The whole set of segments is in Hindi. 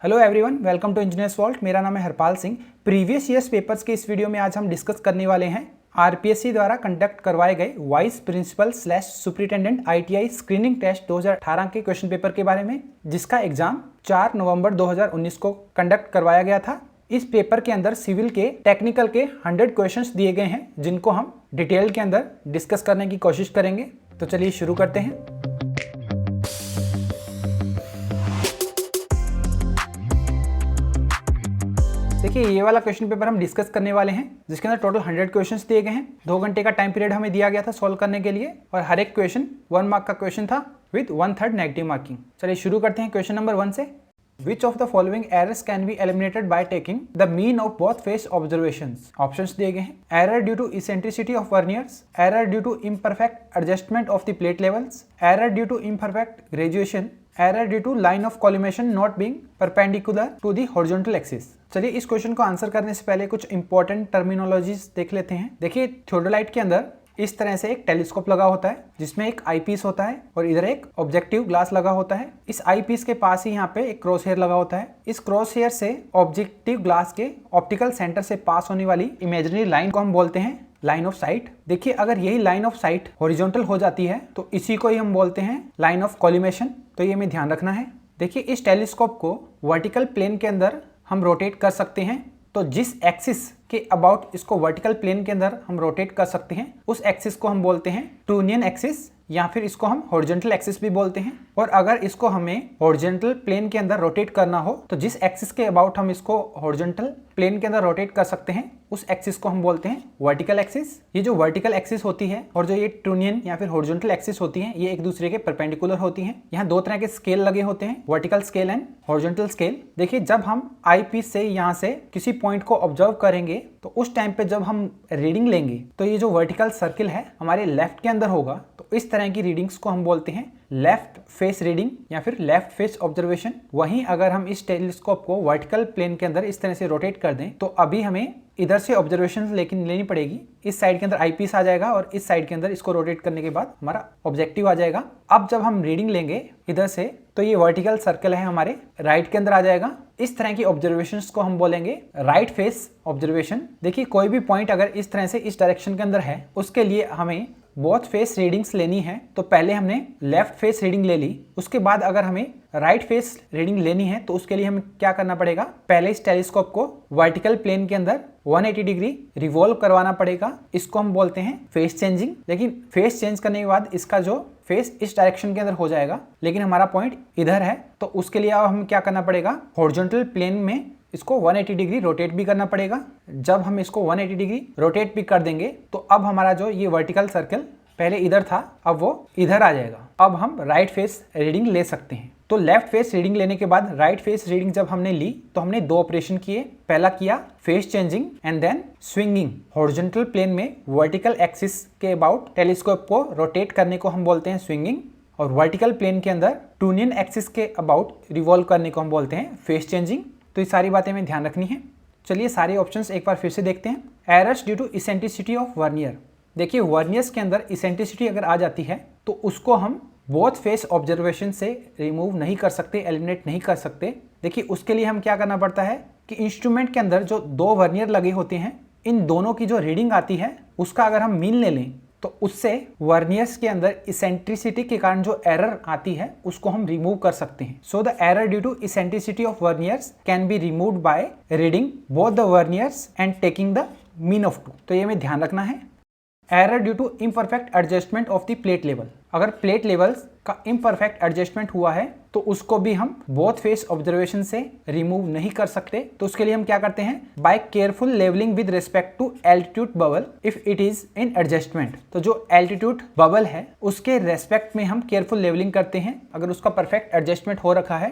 Hello everyone, welcome to Engineers Vault. मेरा नाम है Harpal Singh. Previous years papers के इस वीडियो में आज हम डिस्कस करने वाले हैं आरपीएससी द्वारा कंडक्ट करवाए गए vice principal / superintendent ITI screening test 2018 के क्वेश्चन पेपर के बारे में, जिसका एग्जाम 4 नवंबर 2019 को कंडक्ट करवाया गया था। इस पेपर के अंदर सिविल के टेक्निकल के 100 क्वेश्चंस दिए गए हैं, जिनको हम डिटेल के अंदर डिस्कस करने की कोशिश करेंगे। तो चलिए शुरू करते हैं। देखिए, ये वाला क्वेश्चन पेपर हम डिस्कस करने वाले हैं, जिसके अंदर टोटल 100 क्वेश्चंस दिए गए हैं। 2 घंटे का टाइम पीरियड हमें दिया गया था सॉल्व करने के लिए, और हर एक क्वेश्चन 1 मार्क का क्वेश्चन था विद 1/3 नेगेटिव मार्किंग। चलिए शुरू करते हैं क्वेश्चन नंबर 1 से। Which of the following errors can be eliminated by taking the mean of both phase observations? Options दिए गए हैं। Error due to eccentricity of verniers, error due to imperfect adjustment of the plate levels, error due to imperfect graduation, error due to line of collimation not being perpendicular to the horizontal axis। चलिए इस क्वेश्चन को आंसर करने से पहले कुछ इंपॉर्टेंट टर्मिनोलॉजीज देख लेते हैं। देखिए, थियोडोलाइट के अंदर इस तरह से एक टेलीस्कोप लगा होता है, जिसमें एक आईपीस होता है और इधर एक ऑब्जेक्टिव ग्लास लगा होता है। इस आईपीस के पास ही यहाँ पे एक क्रॉस हेयर लगा होता है। इस क्रॉस हेयर से ऑब्जेक्टिव ग्लास के ऑप्टिकल सेंटर से पास होने वाली इमेजिनरी लाइन को हम बोलते हैं लाइन ऑफ साइट। देखिए, अगर यही लाइन ऑफ साइट हॉरिजॉन्टल हो जाती है तो इसी को ही हम बोलते हैं लाइन ऑफ कॉलिमेशन। तो ये हमें ध्यान रखना है। देखिए, इस टेलीस्कोप को वर्टिकल प्लेन के अंदर हम रोटेट कर सकते हैं। तो जिस एक्सिस के अबाउट इसको वर्टिकल प्लेन के अंदर हम रोटेट कर सकते हैं, उस एक्सिस को हम बोलते हैं टूनियन एक्सिस, या फिर इसको हम हॉरिजॉन्टल एक्सिस भी बोलते हैं। और अगर इसको हमें हॉरिजॉन्टल प्लेन के अंदर रोटेट करना हो तो जिस एक्सिस के अबाउट हम इसको हॉरिजॉन्टल प्लेन के अंदर रोटेट कर सकते हैं, उस एक्सिस को हम बोलते हैं वर्टिकल एक्सिस। ये जो वर्टिकल एक्सिस होती है और जो ये टूनियन या फिर हॉरिजॉन्टल एक्सिस होती है, ये एक दूसरे के परपेंडिकुलर होती हैं। यहाँ 2 तरह के स्केल लगे होते हैं, vertical scale and horizontal scale. देखिए, जब हम आई पीस से यहाँ से किसी पॉइंट को ऑब्जर्व करेंगे तो उस टाइम पे जब हम रीडिंग लेंगे तो ये जो वर्टिकल सर्किल है हमारे लेफ्ट के अंदर होगा। तो इस तरह की रीडिंग्स को हम बोलते हैं लेफ्ट फेस रीडिंग या फिर लेफ्ट फेस ऑब्जर्वेशन। वहीं अगर हम इस टेलीस्कोप को वर्टिकल प्लेन के अंदर इस तरह से रोटेट कर दें तो अभी हमें इधर से ऑब्जर्वेशन लेकिन लेनी पड़ेगी। इस साइड के अंदर आईपीस आ जाएगा और इस साइड के अंदर इसको रोटेट करने के बाद हमारा ऑब्जेक्टिव आ जाएगा। अब जब हम रीडिंग लेंगे इधर से तो ये वर्टिकल सर्कल है हमारे राइट के अंदर आ जाएगा। इस तरह की ऑब्जर्वेशंस को हम बोलेंगे राइट फेस ऑब्जर्वेशन। देखिए, कोई भी पॉइंट अगर इस तरह से इस डायरेक्शन के अंदर है, उसके लिए हमें बोथ फेस रीडिंग्स लेनी है। तो पहले हमने लेफ्ट फेस रीडिंग ले ली, उसके बाद अगर हमें राइट फेस रीडिंग लेनी है तो उसके लिए हमें क्या करना पड़ेगा, पहले इस टेलीस्कोप को वर्टिकल प्लेन के अंदर 180 डिग्री रिवॉल्व करवाना पड़ेगा। इसको हम बोलते हैं फेस चेंजिंग। लेकिन फेस चेंज करने के बाद इसका जो फेस इस डायरेक्शन के अंदर हो जाएगा, लेकिन हमारा पॉइंट इधर है, तो उसके लिए अब हमें क्या करना पड़ेगा, हॉरिजॉन्टल प्लेन में इसको 180 डिग्री रोटेट भी करना पड़ेगा। जब हम इसको 180 डिग्री रोटेट भी कर देंगे तो अब हमारा जो ये वर्टिकल सर्कल पहले इधर था, अब वो इधर आ जाएगा। अब हम राइट फेस रीडिंग ले सकते हैं। तो लेफ्ट फेस रीडिंग लेने के बाद राइट फेस रीडिंग जब हमने ली तो हमने 2 ऑपरेशन किए। पहला किया face changing and then swinging. Horizontal plane में वर्टिकल एक्सिस के अबाउट टेलीस्कोप को रोटेट करने को हम बोलते हैं स्विंगिंग, और वर्टिकल प्लेन के अंदर टूनियन एक्सिस के अबाउट रिवॉल्व करने को हम बोलते हैं फेस चेंजिंग। तो ये सारी बातें हमें ध्यान रखनी है। चलिए सारे ऑप्शंस एक बार फिर से देखते हैं। Errors due to eccentricity of vernier. देखिए, वर्नियर्स के अंदर इसेंट्रिसिटी अगर आ जाती है तो उसको हम बोथ फेस ऑब्जर्वेशन से रिमूव नहीं कर सकते, एलिमिनेट नहीं कर सकते। देखिए, उसके लिए हम क्या करना पड़ता है कि इंस्ट्रूमेंट के अंदर जो 2 वर्नियर लगे होते हैं, इन दोनों की जो रीडिंग आती है उसका अगर हम मीन ले लें तो उससे वर्नियर्स के अंदर इसेंट्रिसिटी के कारण जो एरर आती है उसको हम रिमूव कर सकते हैं। So the error due to eccentricity of verniers can be removed by reading both the verniers and taking the mean of 2। तो ये हमें ध्यान रखना है। Error due to imperfect adjustment of the plate level. अगर प्लेट लेवल्स का इम्परफेक्ट एडजस्टमेंट हुआ है तो उसको भी हम बोथ फेस ऑब्जर्वेशन से रिमूव नहीं कर सकते। तो उसके लिए हम क्या करते हैं, by careful levelling with respect to altitude bubble if it is in adjustment. तो जो एल्टीट्यूड बबल है उसके रेस्पेक्ट में हम केयरफुल लेवलिंग करते हैं अगर उसका परफेक्ट एडजस्टमेंट हो रखा है।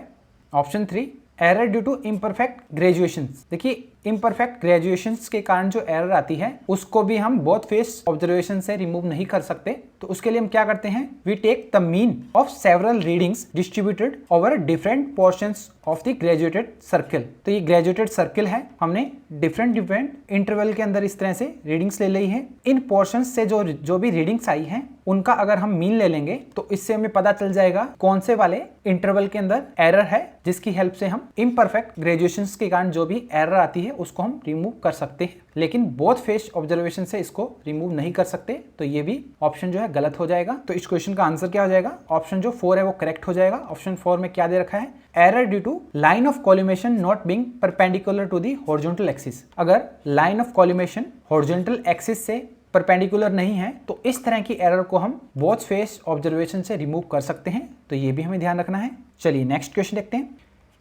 Option 3, error due to imperfect graduation. देखिए, इम्परफेक्ट ग्रेजुएशंस के कारण जो एरर आती है उसको भी हम बोथ फेस ऑब्जर्वेशन से रिमूव नहीं कर सकते। तो उसके लिए हम क्या करते हैं, we take the mean of several readings distributed over different portions of the graduated circle. तो ये ग्रेजुएटेड सर्किल है, हमने डिफरेंट इंटरवल के अंदर इस तरह से रीडिंग्स ले ली है। इन पोर्शंस से जो भी रीडिंग्स आई हैं उनका अगर हम मीन ले लेंगे तो इससे हमें पता चल जाएगा कौन से वाले इंटरवल के अंदर एरर है, जिसकी हेल्प से हम इम्परफेक्ट ग्रेजुएशंस के कारण जो भी एरर आती है उसको हम रिमूव कर सकते हैं। लेकिन बोथ फेस ऑब्जर्वेशन से इसको रिमूव नहीं कर सकते, तो ये भी ऑप्शन जो है गलत हो जाएगा। तो इस क्वेश्चन का आंसर क्या हो जाएगा, ऑप्शन जो 4 है वो करेक्ट हो जाएगा। ऑप्शन 4 में क्या दे रखा है, error due to line of collimation not being perpendicular to the horizontal axis. अगर line of collimation horizontal axis से परपेंडिकुलर नहीं है तो इस तरह की एरर को हम बोथ फेस ऑब्जर्वेशन से रिमूव कर सकते हैं, तो ये भी हमें ध्यान रखना है। चलिए नेक्स्ट क्वेश्चन देखते हैं।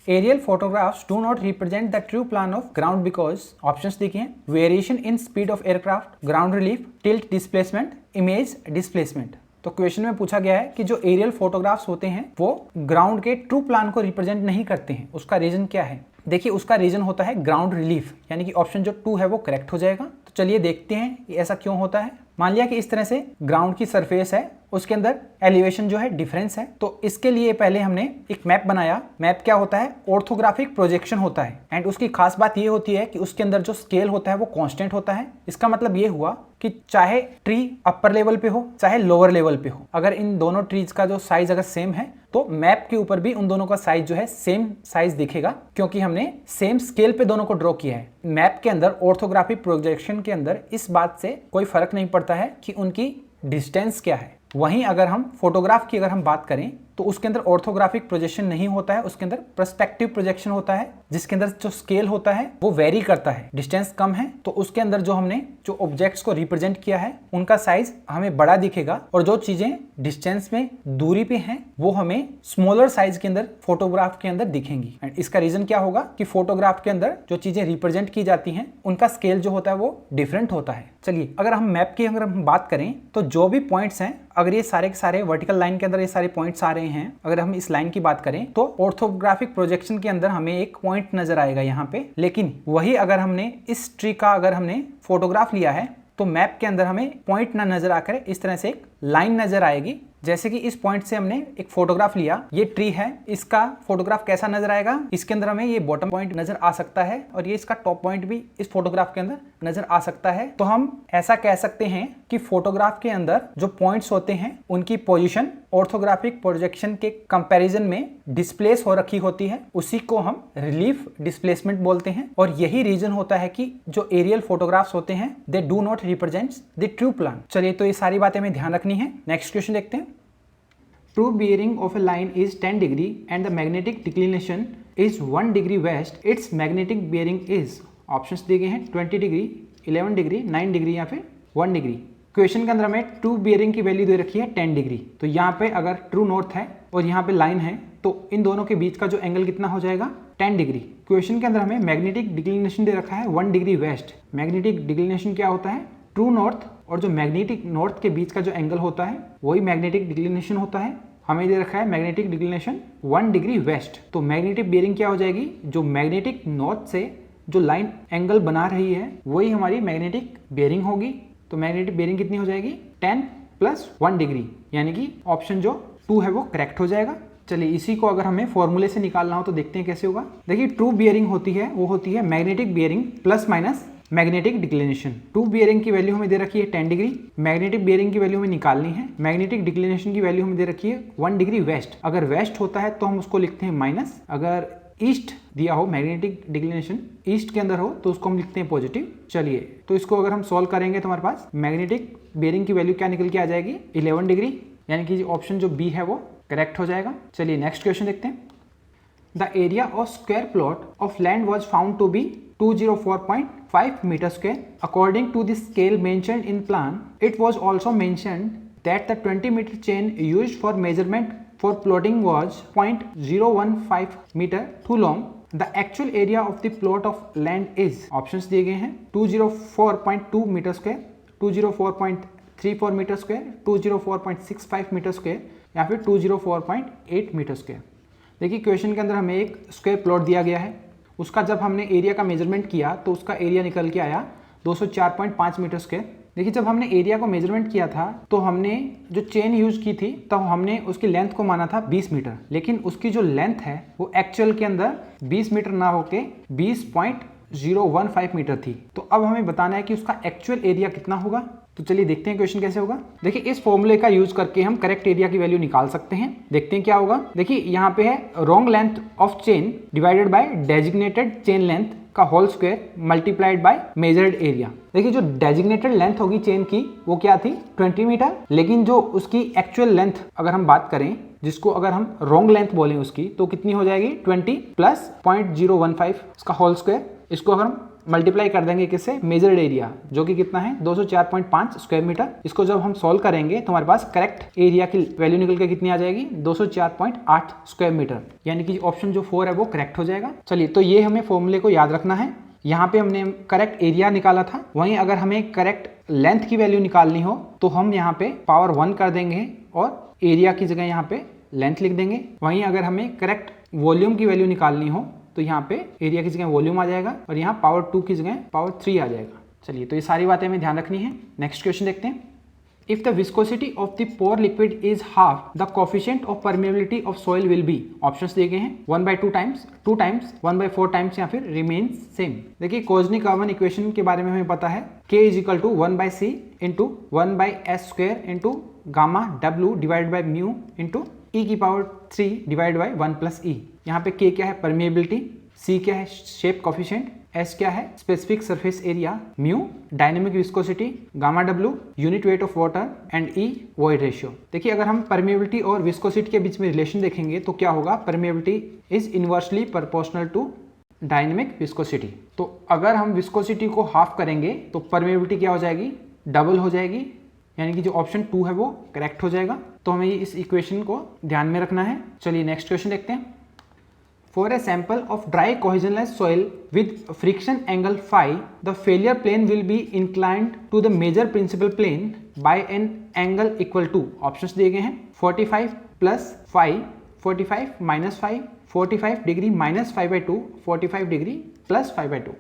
Aerial photographs do not represent the true plan of ground because options देखिए, variation in speed of aircraft, ground relief, tilt displacement, image displacement. तो क्वेश्चन में पूछा गया है कि जो एरियल फोटोग्राफ्स होते हैं वो ग्राउंड के ट्रू प्लान को रिप्रेजेंट नहीं करते हैं, उसका रीजन क्या है। देखिए उसका रीजन होता है ग्राउंड रिलीफ, यानी कि ऑप्शन जो 2 है वो करेक्ट हो जाएगा। तो चलिए देखते हैं ये ऐसा क्यों होता है। मान लिया कि इस तरह से ग्राउंड की सरफेस है, उसके अंदर एलिवेशन जो है डिफरेंस है, तो इसके लिए पहले हमने एक मैप बनाया। मैप क्या होता है, ऑर्थोग्राफिक प्रोजेक्शन होता है, एंड उसकी खास बात ये होती है कि उसके अंदर जो स्केल होता है वो कांस्टेंट होता है। इसका मतलब ये हुआ कि चाहे ट्री अपर लेवल पे हो चाहे लोअर लेवल पे हो, अगर इन दोनों ट्रीज का जो साइज अगर सेम है तो मैप के ऊपर भी उन दोनों का साइज जो है सेम साइज दिखेगा, क्योंकि हमने सेम स्केल पे दोनों को ड्रॉ किया है। मैप के अंदर ऑर्थोग्राफिक प्रोजेक्शन के अंदर इस बात से कोई फर्क नहीं पड़ता है कि उनकी डिस्टेंस क्या है। वहीं अगर हम फोटोग्राफ की अगर हम बात करें तो उसके अंदर ऑर्थोग्राफिक प्रोजेक्शन नहीं होता है, उसके अंदर पर्सपेक्टिव प्रोजेक्शन होता है, जिसके अंदर जो स्केल होता है वो वेरी करता है, डिस्टेंस कम है तो उसके अंदर जो हमने जो ऑब्जेक्ट्स को रिप्रेजेंट किया है उनका साइज हमें बड़ा दिखेगा, और जो चीजें डिस्टेंस में दूरी पे हैं वो हमें स्मॉलर साइज के अंदर फोटोग्राफ के अंदर दिखेंगी। एंड इसका रीजन क्या होगा कि फोटोग्राफ के अंदर जो चीजें रिप्रेजेंट की जाती हैं उनका स्केल जो होता है वो डिफरेंट होता है। चलिए अगर हम मैप की अगर हम बात करें तो जो भी पॉइंट्स हैं, अगर ये सारे के सारे वर्टिकल लाइन के अंदर ये सारे पॉइंट्स आ रहे हैं, अगर हम इस लाइन की बात करें तो ऑर्थोग्राफिक प्रोजेक्शन के अंदर हमें एक पॉइंट नजर आएगा यहाँ पे। लेकिन वही अगर हमने इस ट्री का अगर हमने फोटोग्राफ लिया है तो मैप के अंदर हमें पॉइंट ना नजर आकर इस तरह से एक लाइन नजर आएगी। जैसे कि इस पॉइंट से हमने एक फोटोग्राफ लिया, ये ट्री है, इसका फोटोग्राफ कैसा नजर आएगा, इसके अंदर हमें ये बॉटम पॉइंट नजर आ सकता है और ये इसका टॉप पॉइंट भी इस फोटोग्राफ के अंदर नजर आ सकता है। तो हम ऐसा कह सकते हैं कि फोटोग्राफ के अंदर जो पॉइंट्स होते हैं उनकी पोजीशन ऑर्थोग्राफिक प्रोजेक्शन के कंपैरिजन में डिस्प्लेस हो रखी होती है, उसी को हम रिलीफ डिस्प्लेसमेंट बोलते हैं। और यही रीजन होता है कि जो एरियल फोटोग्राफ्स होते हैं they do not represents the true plan. चलिए तो ये सारी बातें हमें ध्यान रखनी है। नेक्स्ट क्वेश्चन देखते हैं। True bearing of a line is 10 degree and the magnetic declination is 1 degree west. Its magnetic bearing is, options दिए गए हैं 20 डिग्री, 11 डिग्री, 9 डिग्री या फिर 1 डिग्री। क्वेश्चन के अंदर हमें ट्रू बियरिंग की वैल्यू दे रखी है 10 डिग्री। तो यहाँ पे अगर ट्रू नॉर्थ है और यहाँ पे लाइन है तो इन दोनों के बीच का जो एंगल कितना हो जाएगा, 10 डिग्री। क्वेश्चन के अंदर हमें मैग्नेटिक डिक्लिनेशन दे रखा है 1 डिग्री वेस्ट। मैग्नेटिक डिक्लिनेशन क्या होता है, ट्रू नॉर्थ और जो मैग्नेटिक नॉर्थ के बीच का जो एंगल होता है वही मैग्नेटिक डिक्लिनेशन होता है। हमें दे रखा है मैग्नेटिक डिक्लिनेशन 1 डिग्री वेस्ट। तो मैग्नेटिक बियरिंग क्या हो जाएगी, जो मैग्नेटिक नॉर्थ से जो लाइन एंगल बना रही है वही हमारी मैग्नेटिक बियरिंग होगी। तो मैग्नेटिक बियरिंग कितनी हो जाएगी, 10 + 1 डिग्री, यानी कि ऑप्शन जो 2 है वो करेक्ट हो जाएगा। चलिए इसी को अगर हमें फॉर्मूले से निकालना हो तो देखते हैं कैसे होगा। देखिए ट्रू बियरिंग होती है वो होती है magnetic bearing plus minus magnetic declination. True bearing की वैल्यू हमें दे रखी है 10 डिग्री, मैग्नेटिक बियरिंग की वैल्यू हमें निकालनी है, मैग्नेटिक डिक्लिनेशन की वैल्यू हमें दे रखी है 1 डिग्री वेस्ट। अगर वेस्ट होता है तो हम उसको लिखते हैं माइनस, अगर ईस्ट दिया हो मैग्नेटिक डिक्लिनेशन ईस्ट के अंदर हो तो उसको हम लिखते हैं पॉजिटिव। चलिए तो इसको अगर हम सॉल्व करेंगे तो हमारे पास मैग्नेटिक बियरिंग की वैल्यू क्या निकल के आ जाएगी, 11 डिग्री, यानी कि ऑप्शन जो बी है वो करेक्ट हो जाएगा। चलिए नेक्स्ट क्वेश्चन देखते हैं। The area of square plot of land was found to be 204.5 meter square. According to the scale mentioned in plan, it was also mentioned that the 20-meter chain used for measurement for plotting was 0.015 meter too long. The actual area of the plot of land is, options दिए गए हैं 204.2 meter square, 204.34 meter square, 204.65 meter square या फिर 204.8 meter square। देखिए क्वेश्चन के अंदर हमें एक स्क्वायर प्लॉट दिया गया है, उसका जब हमने एरिया का मेजरमेंट किया तो उसका एरिया निकल के आया 204.5 मीटर स्क्वायर। देखिए जब हमने एरिया को मेजरमेंट किया था तो हमने जो चेन यूज की थी तो हमने उसकी लेंथ को माना था 20 मीटर, लेकिन उसकी जो लेंथ है वो एक्चुअल के अंदर 20 मीटर ना होके 20.015 मीटर थी। तो अब हमें बताना है कि उसका एक्चुअल एरिया कितना होगा। तो चलिए देखते हैं क्वेश्चन कैसे होगा। देखिए इस फॉर्मूले का यूज करके हम करेक्ट एरिया की वैल्यू निकाल सकते हैं। देखते हैं क्या होगा। देखिए यहाँ पे है wrong length of chain divided by designated chain length का whole square multiplied by measured area. देखिए जो डेजिग्नेटेड लेंथ होगी चेन की वो क्या थी 20 मीटर, लेकिन जो उसकी एक्चुअल लेंथ अगर हम बात करें, जिसको अगर हम रॉन्ग लेंथ बोलें उसकी, तो कितनी हो जाएगी 20 प्लस 0.015 इसका होल स्क्वायर। इसको अगर हम मल्टीप्लाई कर देंगे किससे, मेजर्ड एरिया, जो कि कितना है 204.5 स्क्वायर मीटर। इसको जब हम सॉल्व करेंगे तो हमारे पास करेक्ट एरिया की वैल्यू निकल के कितनी आ जाएगी 204.8 स्क्वायर मीटर, यानी कि ऑप्शन जो 4 है वो करेक्ट हो जाएगा। चलिए तो ये हमें फॉर्मूले को याद रखना है। यहाँ पे हमने करेक्ट एरिया निकाला था, वहीं अगर हमें करेक्ट लेंथ की वैल्यू निकालनी हो तो हम यहाँ पे पावर 1 कर देंगे और एरिया की जगह यहाँ पे लेंथ लिख देंगे। वहीं अगर हमें करेक्ट वॉल्यूम की वैल्यू निकालनी हो तो यहाँ पे एरिया की जगह वॉल्यूम आ जाएगा और यहाँ पावर 2 की जगह पावर 3 आ जाएगा। चलिए तो ये सारी बातें हमें ध्यान रखनी है। नेक्स्ट क्वेश्चन देखते हैं। If the viscosity of the pore liquid is half, the coefficient of permeability of soil will be. Options दिए गए हैं 1/2 टाइम्स, 2 टाइम्स, 1/4 टाइम्स या फिर रिमेन्स सेम। देखिए कोजनिक-अर्वन इक्वेशन के बारे में हमें पता है K = 1/c into 1/s² into gamma W divide by mu into e⁻³ divide by 1+e। यहाँ पे K क्या है परमेबिलिटी, C क्या है शेप कोफिशिएंट, S क्या है specific surface area, mu dynamic viscosity, gamma W unit weight of water and E void ratio. देखिए अगर हम परमेबिलिटी और विस्कोसिटी के बीच में रिलेशन देखेंगे तो क्या होगा, permeability is inversely proportional to dynamic viscosity. तो अगर हम विस्कोसिटी को हाफ करेंगे तो परमेबिलिटी क्या हो जाएगी, डबल हो जाएगी, यानी कि जो ऑप्शन 2 है वो करेक्ट हो जाएगा। तो हमें इस इक्वेशन को ध्यान में रखना है। चलिए नेक्स्ट क्वेश्चन देखते हैं। For a sample of dry cohesionless soil with friction angle phi, the failure plane will be inclined to the major principal plane by an angle equal to. Options दिए गए हैं 45 plus 5, 45 minus 5, 45 degree minus 5/2, 45 degree plus 5/2।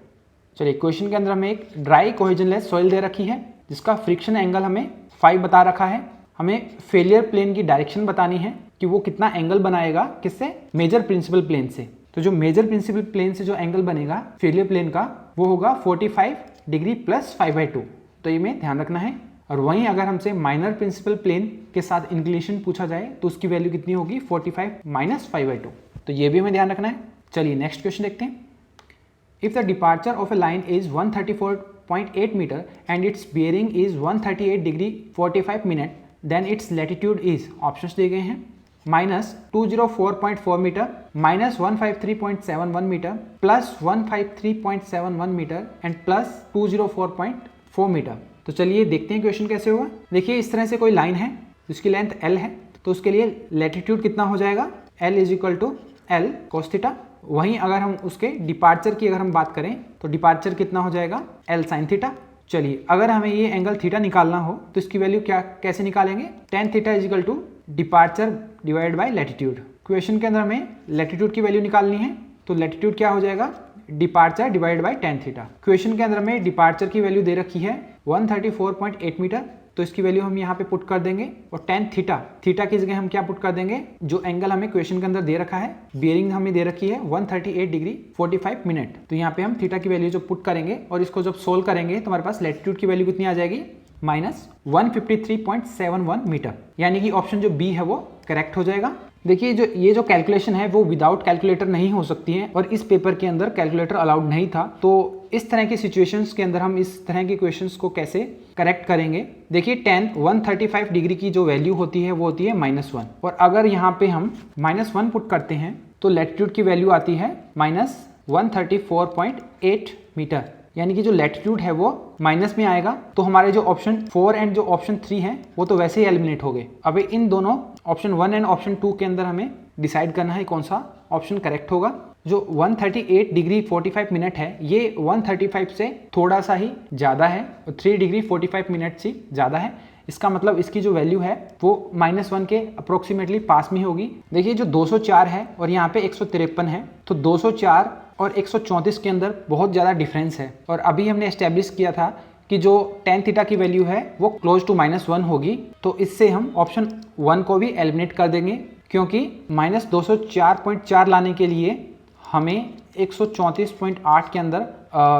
चलिए क्वेश्चन के अंदर हमें एक ड्राई कोहेजनलेस सॉइल दे रखी है जिसका फ्रिक्शन एंगल हमें 5 बता रखा है। हमें फेलियर प्लेन की डायरेक्शन बतानी है कि वो कितना एंगल बनाएगा, किससे, मेजर प्रिंसिपल प्लेन से। तो जो मेजर प्रिंसिपल प्लेन से जो एंगल बनेगा फेलियर प्लेन का वो होगा 45 डिग्री प्लस 5/2। तो ये में ध्यान रखना है। और वहीं अगर हमसे माइनर प्रिंसिपल प्लेन के साथ इंक्लिनेशन पूछा जाए तो उसकी वैल्यू कितनी होगी 45 माइनस 5/2। तो ये भी हमें ध्यान रखना है। चलिए नेक्स्ट क्वेश्चन देखते हैं। If the departure of a line is 134.8 metre and its bearing is 138 degree 45 minute, then its latitude is. Options दिए गए हैं -204.4 metre, -153.71 metre, +153.71 metre and +204.4 metre. तो चलिए देखते हैं क्वेश्चन कैसे होगा। देखिए इस तरह से कोई लाइन है जिसकी लेंथ L है, तो उसके लिए लैटिट्यूड कितना हो जाएगा, L = L cos थीटा। वहीं अगर हम उसके डिपार्चर की अगर हम बात करें तो डिपार्चर कितना हो जाएगा L sin थीटा। चलिए अगर हमें ये एंगल थीटा निकालना हो तो इसकी वैल्यू कैसे निकालेंगे, tan theta = departure divide by latitude. Question के अंदर हमें लैटिट्यूड की वैल्यू निकालनी है तो लैटिट्यूड क्या हो जाएगा, departure divide by tan theta. Question के अंदर हमें डिपार्चर की वैल्यू दे रखी है 134.8 मीटर, तो इसकी वैल्यू हम यहाँ पे पुट कर देंगे और tan थीटा की जगह हम क्या पुट कर देंगे, जो एंगल हमें क्वेश्चन के अंदर दे रखा है, बियरिंग हमें दे रखी है 138 डिग्री 45 मिनट। तो यहाँ पे हम थीटा की वैल्यू जो पुट करेंगे और इसको जब सोल्व करेंगे तो हमारे पास लैटिट्यूड की वैल्यू कितनी आ जाएगी, -153.71 मीटर, यानी कि ऑप्शन जो बी है वो करेक्ट हो जाएगा। देखिए ये जो कैलकुलेशन है वो विदाउट कैलकुलेटर नहीं हो सकती है और इस पेपर के अंदर कैलकुलेटर अलाउड नहीं था। तो इस तरह की सिचुएशंस के अंदर हम इस तरह के क्वेश्चंस को कैसे करेक्ट करेंगे। देखिए tan 135 डिग्री की जो वैल्यू होती है वो होती है -1, और अगर यहाँ पे हम -1 पुट करते हैं तो लैटिट्यूड की वैल्यू आती है -134.8 मीटर, यानी कि जो लैटिट्यूड है वो माइनस में आएगा। तो हमारे जो ऑप्शन 4 एंड जो ऑप्शन 3 हैं वो तो वैसे ही एलिमिनेट हो गए। अब इन दोनों ऑप्शन 1 एंड ऑप्शन 2 के अंदर हमें डिसाइड करना है कौन सा ऑप्शन करेक्ट होगा। जो 138 डिग्री 45 मिनट है ये 135 से थोड़ा सा ही ज़्यादा है और 3 डिग्री 45 मिनट से ज़्यादा है। इसका मतलब इसकी जो वैल्यू है वो -1 के अप्रोक्सीमेटली पास में होगी। देखिए जो 204 है और यहाँ पे 153 है, तो 204 और 134 के अंदर बहुत ज़्यादा डिफरेंस है। और अभी हमने एस्टेब्लिश किया था कि जो tan थीटा की वैल्यू है वो क्लोज टू -1 होगी, तो इससे हम ऑप्शन 1 को भी एलिमिनेट कर देंगे, क्योंकि -204.4 लाने के लिए हमें 134.8 के अंदर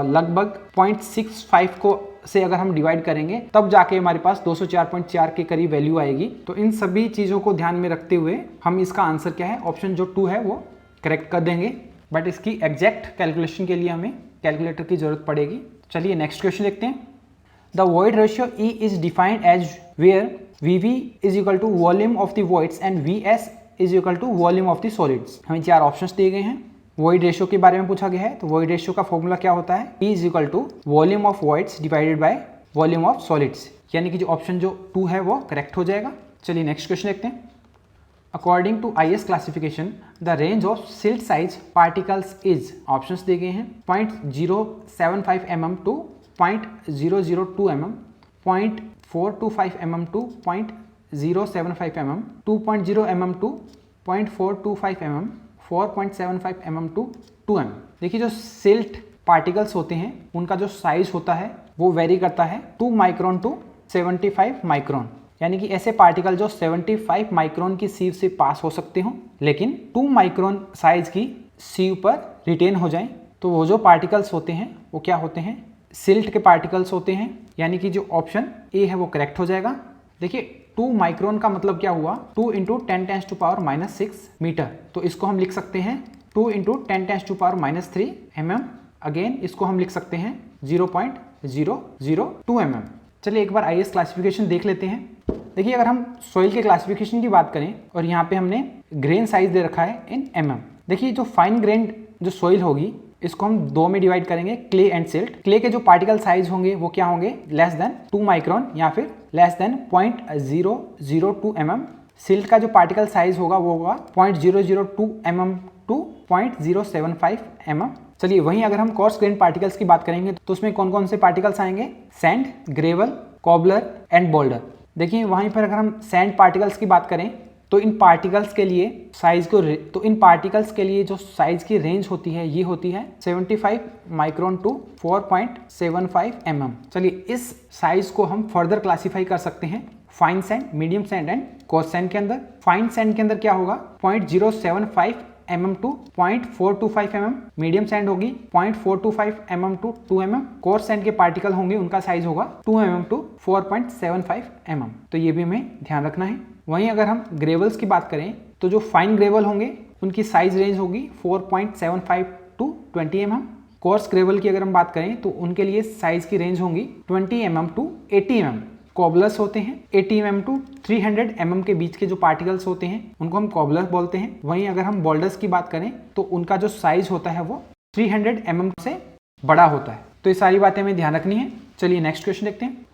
लगभग 0.65 को से अगर हम डिवाइड करेंगे तब जाके हमारे पास 204.4 के करीब वैल्यू आएगी। तो इन सभी चीज़ों को ध्यान में रखते हुए हम इसका आंसर क्या है, ऑप्शन जो 2 है वो करेक्ट कर देंगे। बट इसकी एग्जैक्ट कैलकुलेशन के लिए हमें कैलकुलेटर की जरूरत पड़ेगी। चलिए नेक्स्ट क्वेश्चन देखते हैं। The void ratio E is defined as where VV is equal to volume of the voids and VS is equal to volume of the solids. हमें 4 ऑप्शंस दिए गए हैं। वॉइड रेशियो के बारे में पूछा गया है, तो वॉइड रेशियो का फॉर्मूला क्या होता है, E is equal to volume of voids divided by volume of solids, यानी कि जो ऑप्शन जो 2 है वो करेक्ट हो जाएगा। चलिए नेक्स्ट क्वेश्चन देखते हैं। According to IS classification the range of silt size particles is, options दिए गए हैं 0.075 mm to 0.002 mm, 0.425 mm to 0.075 mm, 2.0 mm to 0.425 mm, 4.75 mm to 2 mm। देखिए जो सिल्ट पार्टिकल्स होते हैं उनका जो साइज होता है वो वेरी करता है 2 माइक्रोन टू 75 माइक्रोन, यानी कि ऐसे पार्टिकल जो 75 माइक्रोन की सीव से पास हो सकते हो लेकिन 2 माइक्रोन साइज की सीव पर रिटेन हो जाएं, तो वो जो पार्टिकल्स होते हैं वो क्या होते हैं, सिल्ट के पार्टिकल्स होते हैं, यानी कि जो ऑप्शन ए है वो करेक्ट हो जाएगा। देखिए 2 माइक्रोन का मतलब क्या हुआ, 2 इंटू 10⁻⁻6 मीटर, तो इसको हम लिख सकते हैं 2 इंटू 10⁻⁻3 mm। अगेन इसको हम लिख सकते हैं 0.002 mm। चलिए एक बार IS क्लासिफिकेशन देख लेते हैं। देखिए अगर हम सॉइल के क्लासिफिकेशन की बात करें और यहाँ पे हमने ग्रेन साइज दे रखा है इन mm। देखिए जो फाइन ग्रेन जो सॉइल होगी इसको हम 2 में डिवाइड करेंगे, क्ले एंड सिल्ट। क्ले के जो पार्टिकल साइज होंगे वो क्या होंगे, लेस देन 2 माइक्रोन या फिर लेस देन 0.002 mm। सिल्ट का जो पार्टिकल साइज होगा वो होगा 0.002 mm टू 0.075 mm। चलिए वहीं अगर हम कोर्स ग्रेन पार्टिकल्स की बात करेंगे तो उसमें कौन कौन से पार्टिकल्स आएंगे, sand, gravel, cobbler and boulder. देखिए वहीं पर अगर हम सैंड पार्टिकल्स की बात करें तो इन पार्टिकल्स के लिए जो साइज की रेंज होती है ये होती है 75 माइक्रोन टू 4.75 mm। चलिए इस साइज को हम फर्दर क्लासीफाई कर सकते हैं fine sand, medium sand and course sand के अंदर। फाइन सैंड के अंदर क्या होगा 0.075 mm to 0.425 mm, medium sand होगी 0.425 mm to 2 mm, coarse sand के पार्टिकल होंगे उनका साइज होगा 2 mm टू 4.75 mm। तो ये भी हमें ध्यान रखना है। वहीं अगर हम ग्रेवल्स की बात करें तो जो फाइन ग्रेवल होंगे उनकी साइज रेंज होगी 4.75 टू 20 mm। कोर्स ग्रेवल की अगर हम बात करें तो उनके लिए साइज की रेंज होंगी 20 mm टू 80 mm। कॉबलर्स होते हैं 80 mm टू 300 mm के बीच के जो पार्टिकल्स होते हैं उनको हम कॉबलर बोलते हैं। वहीं अगर हम बोल्डर्स की बात करें तो उनका जो साइज होता है वो 300 mm से बड़ा होता है। तो ये सारी बातें हमें ध्यान रखनी है। चलिए नेक्स्ट क्वेश्चन देखते हैं।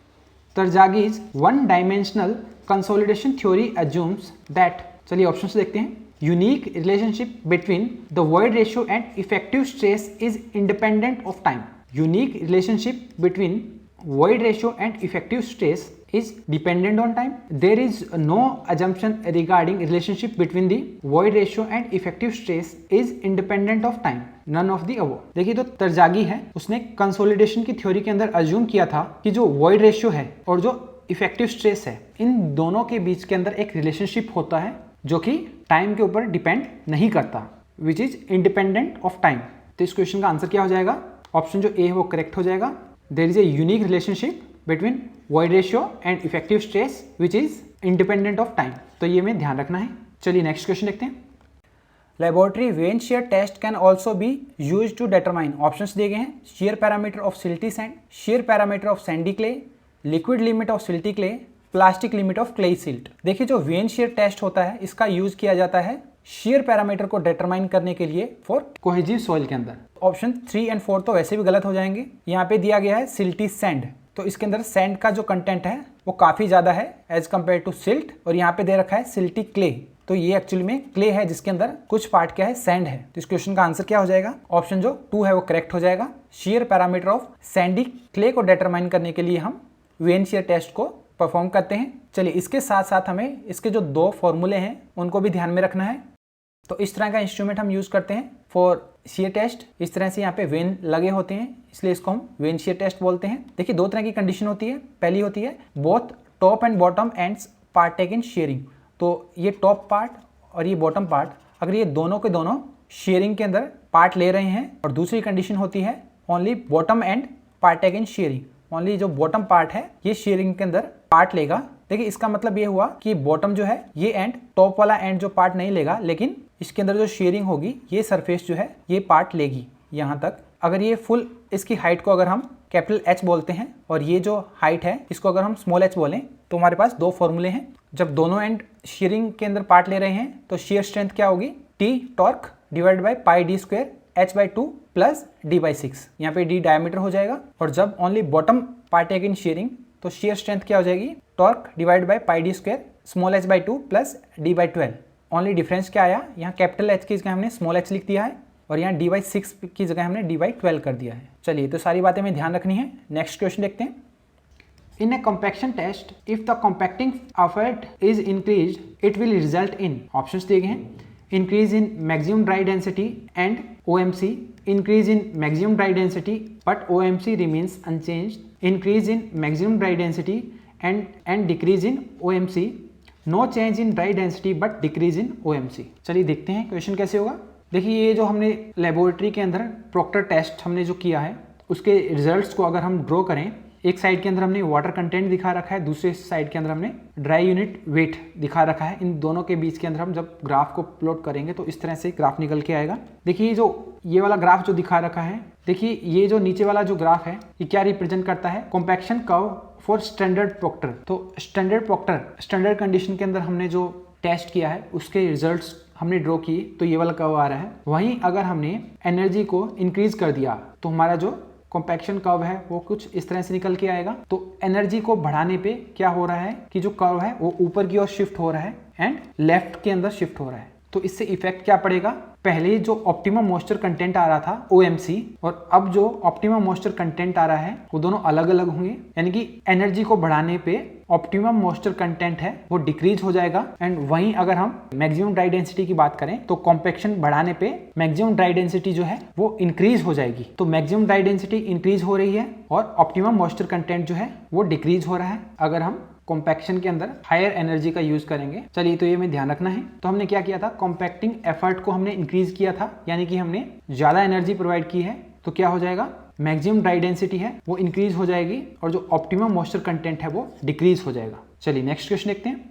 Terzaghi's one dimensional consolidation theory assumes that, चलिए ऑप्शंस देखते हैं। Unique relationship between the void ratio and effective stress is independent of time. Unique relationship between void ratio and effective stress is dependent on time. There is no assumption regarding relationship between the void ratio and effective stress is independent of time. None of the above. देखिए तो तरजागी है उसने कंसोलिडेशन की थ्योरी के अंदर अज्यूम किया था कि जो void ratio है और जो इफेक्टिव स्ट्रेस है इन दोनों के बीच के अंदर एक रिलेशनशिप होता है जो कि टाइम के ऊपर डिपेंड नहीं करता, which is independent of time. तो इस क्वेश्चन का आंसर क्या हो जाएगा, ऑप्शन जो ए है वो करेक्ट हो जाएगा। There is a unique relationship between void ratio and effective stress which is independent of time. तो ये हमें ध्यान रखना है। चलिए नेक्स्ट क्वेश्चन देखते हैं। Laboratory vane shear test can also be use to determine, options दिए गए हैं। Shear parameter of silty sand, shear parameter of sandy clay, liquid limit of silty clay, plastic limit of clay silt. देखिए जो वेन शेयर टेस्ट होता है इसका यूज किया जाता है शेयर पैरामीटर को डिटरमाइन करने के लिए फॉर कोहेजिव सॉइल के अंदर। ऑप्शन 3 एंड 4 तो वैसे भी गलत हो जाएंगे। यहाँ पे दिया गया है सिल्टी सैंड, तो इसके अंदर सैंड का जो कंटेंट है वो काफी ज्यादा है एज कम्पेयर टू सिल्ट, और यहाँ पे दे रखा है सिल्टी क्ले, तो ये एक्चुअली में क्ले है जिसके अंदर कुछ पार्ट क्या है, सैंड है। तो इस क्वेश्चन का आंसर क्या हो जाएगा, ऑप्शन जो 2 है वो करेक्ट हो जाएगा। Share parameter of sandy clay को डिटरमाइन करने के लिए हम वेन शेयर टेस्ट को परफॉर्म करते हैं। चलिए इसके साथ साथ हमें इसके जो 2 फॉर्मूले हैं उनको भी ध्यान में रखना है। तो इस तरह का इंस्ट्रूमेंट हम यूज़ करते हैं फॉर शियर टेस्ट। इस तरह से यहाँ पे वेन लगे होते हैं, इसलिए इसको हम वेन शियर टेस्ट बोलते हैं। देखिए 2 तरह की कंडीशन होती है। पहली होती है both top and bottom ends partake in sharing. तो ये टॉप पार्ट और ये बॉटम पार्ट, अगर ये दोनों के दोनों शेयरिंग के अंदर पार्ट ले रहे हैं। और दूसरी कंडीशन होती है only bottom and partake in sharing, only जो बॉटम पार्ट है ये शेयरिंग के अंदर पार्ट लेगा। देखिए इसका मतलब ये हुआ कि बॉटम जो है ये एंड टॉप वाला एंड जो पार्ट नहीं लेगा, लेकिन इसके अंदर जो शेयरिंग होगी ये सरफेस जो है ये पार्ट लेगी यहाँ तक। अगर ये फुल इसकी हाइट को अगर हम कैपिटल H बोलते हैं और ये जो हाइट है इसको अगर हम स्मॉल h बोलें, तो हमारे पास 2 फॉर्मूले हैं। जब दोनों एंड शेयरिंग के अंदर पार्ट ले रहे हैं तो शेयर स्ट्रेंथ क्या होगी, T torque divide by pi d square h/2 plus d/6। यहाँ पे d डायमीटर हो जाएगा। और जब only bottom partake in sharing तो शेयर स्ट्रेंथ क्या हो जाएगी, torque divide by pi d square small h/2 plus d/12। Only difference क्या आया, यहाँ कैपिटल H की जगह हमने स्मॉल h लिख दिया है और यहाँ d/6 की जगह हमने d/12 कर दिया है। चलिए तो सारी बातें हमें ध्यान रखनी है। नेक्स्ट क्वेश्चन देखते हैं। In a compaction test if the compacting effort is increase it will result in, options दिए गए हैं, increase in maximum dry density and OMC, increase in maximum dry density but OMC remains unchanged, increase in maximum dry density and decrease in OMC, no change in dry density but decrease in OMC। चलिए देखते हैं क्वेश्चन कैसे होगा। देखिए ये जो हमने लेबोरेटरी के अंदर प्रॉक्टर टेस्ट हमने जो किया है उसके रिजल्ट्स को अगर हम ड्रॉ करें, एक साइड के अंदर हमने वाटर कंटेंट दिखा रखा है, दूसरे साइड के अंदर हमने ड्राई यूनिट वेट दिखा रखा है। इन दोनों के बीच के अंदर हम जब ग्राफ को प्लॉट करेंगे तो इस तरह से ग्राफ निकल के आएगा। देखिए ये वाला ग्राफ जो दिखा रखा है, देखिए ये जो नीचे वाला जो ग्राफ है ये क्या रिप्रेजेंट करता है, compaction curve for standard proctor. तो स्टैंडर्ड प्रॉक्टर स्टैंडर्ड कंडीशन के अंदर हमने जो टेस्ट किया है उसके रिजल्ट्स हमने ड्रॉ किए तो ये वाला कर्व आ रहा है। वहीं अगर हमने एनर्जी को इंक्रीज कर दिया तो हमारा जो कॉम्पैक्शन कर्व है वो कुछ इस तरह से निकल के आएगा। तो एनर्जी को बढ़ाने पे क्या हो रहा है कि जो कर्व है वो ऊपर की ओर शिफ्ट हो रहा है एंड लेफ्ट के अंदर शिफ्ट हो रहा है। तो इससे इफेक्ट क्या पड़ेगा, पहले जो ऑप्टिमम मॉइस्चर कंटेंट आ रहा था OMC और अब जो ऑप्टिमम मॉइस्चर कंटेंट आ रहा है वो दोनों अलग अलग होंगे। यानी कि एनर्जी को बढ़ाने पे ऑप्टिमम मॉइस्चर कंटेंट है वो डिक्रीज हो जाएगा एंड वहीं अगर हम मैक्सिमम ड्राई डेंसिटी की बात करें तो कॉम्पैक्शन बढ़ाने पे मैक्सिमम ड्राई डेंसिटी जो है वो इंक्रीज हो जाएगी। तो मैक्सिमम ड्राई डेंसिटी इंक्रीज हो रही है और ऑप्टिमम मॉइस्चर कंटेंट जो है वो डिक्रीज हो रहा है अगर हम कॉम्पैक्शन के अंदर हायर एनर्जी का यूज करेंगे। चलिए तो ये हमें ध्यान रखना है। तो हमने क्या किया था, कॉम्पैक्टिंग एफर्ट को हमने इंक्रीज किया था, यानी कि हमने ज्यादा एनर्जी प्रोवाइड की है। तो क्या हो जाएगा, मैक्सिमम ड्राई डेंसिटी है वो इंक्रीज हो जाएगी और जो ऑप्टिमम मॉइस्चर कंटेंट है वो डिक्रीज हो जाएगा। चलिए नेक्स्ट क्वेश्चन देखते हैं।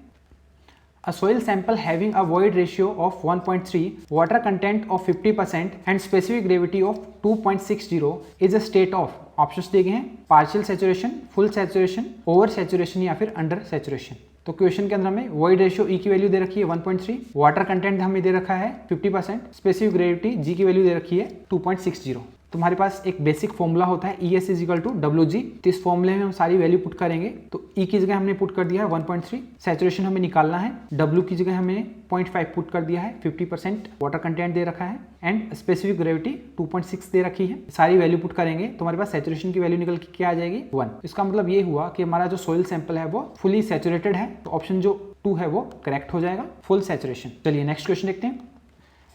A soil sample having a void ratio of 1.3, water content of 50% and specific gravity of 2.60 is a state of, options दिए गए हैं, partial saturation, full saturation, over saturation या फिर अंडर सैचुरेशन। तो क्वेश्चन के अंदर हमें वॉइड रेशियो E की वैल्यू दे रखी है 1.3, वाटर कंटेंट हमें दे रखा है 50%, स्पेसिफिक ग्रेविटी G की वैल्यू दे रखी है 2.60। तुम्हारे पास एक बेसिक फॉर्मूला होता है ES = WG। तो इस फॉर्मूले में हम सारी वैल्यू पुट करेंगे। तो E की जगह हमने पुट कर दिया है 1.3, सैचुरेशन हमें निकालना है, W की जगह हमने 0.5 पुट कर दिया है, 50% वाटर कंटेंट दे रखा है एंड स्पेसिफिक ग्रेविटी 2.6 दे रखी है। सारी वैल्यू पुट करेंगे तो हमारे पास सैचुरेशन की वैल्यू निकल के क्या आ जाएगी 1। इसका मतलब ये हुआ कि हमारा जो सोइल सैंपल है वो फुली सैचुरेटेड है। तो ऑप्शन जो 2 है वो करेक्ट हो जाएगा, फुल सैचुरेशन। चलिए नेक्स्ट क्वेश्चन देखते हैं।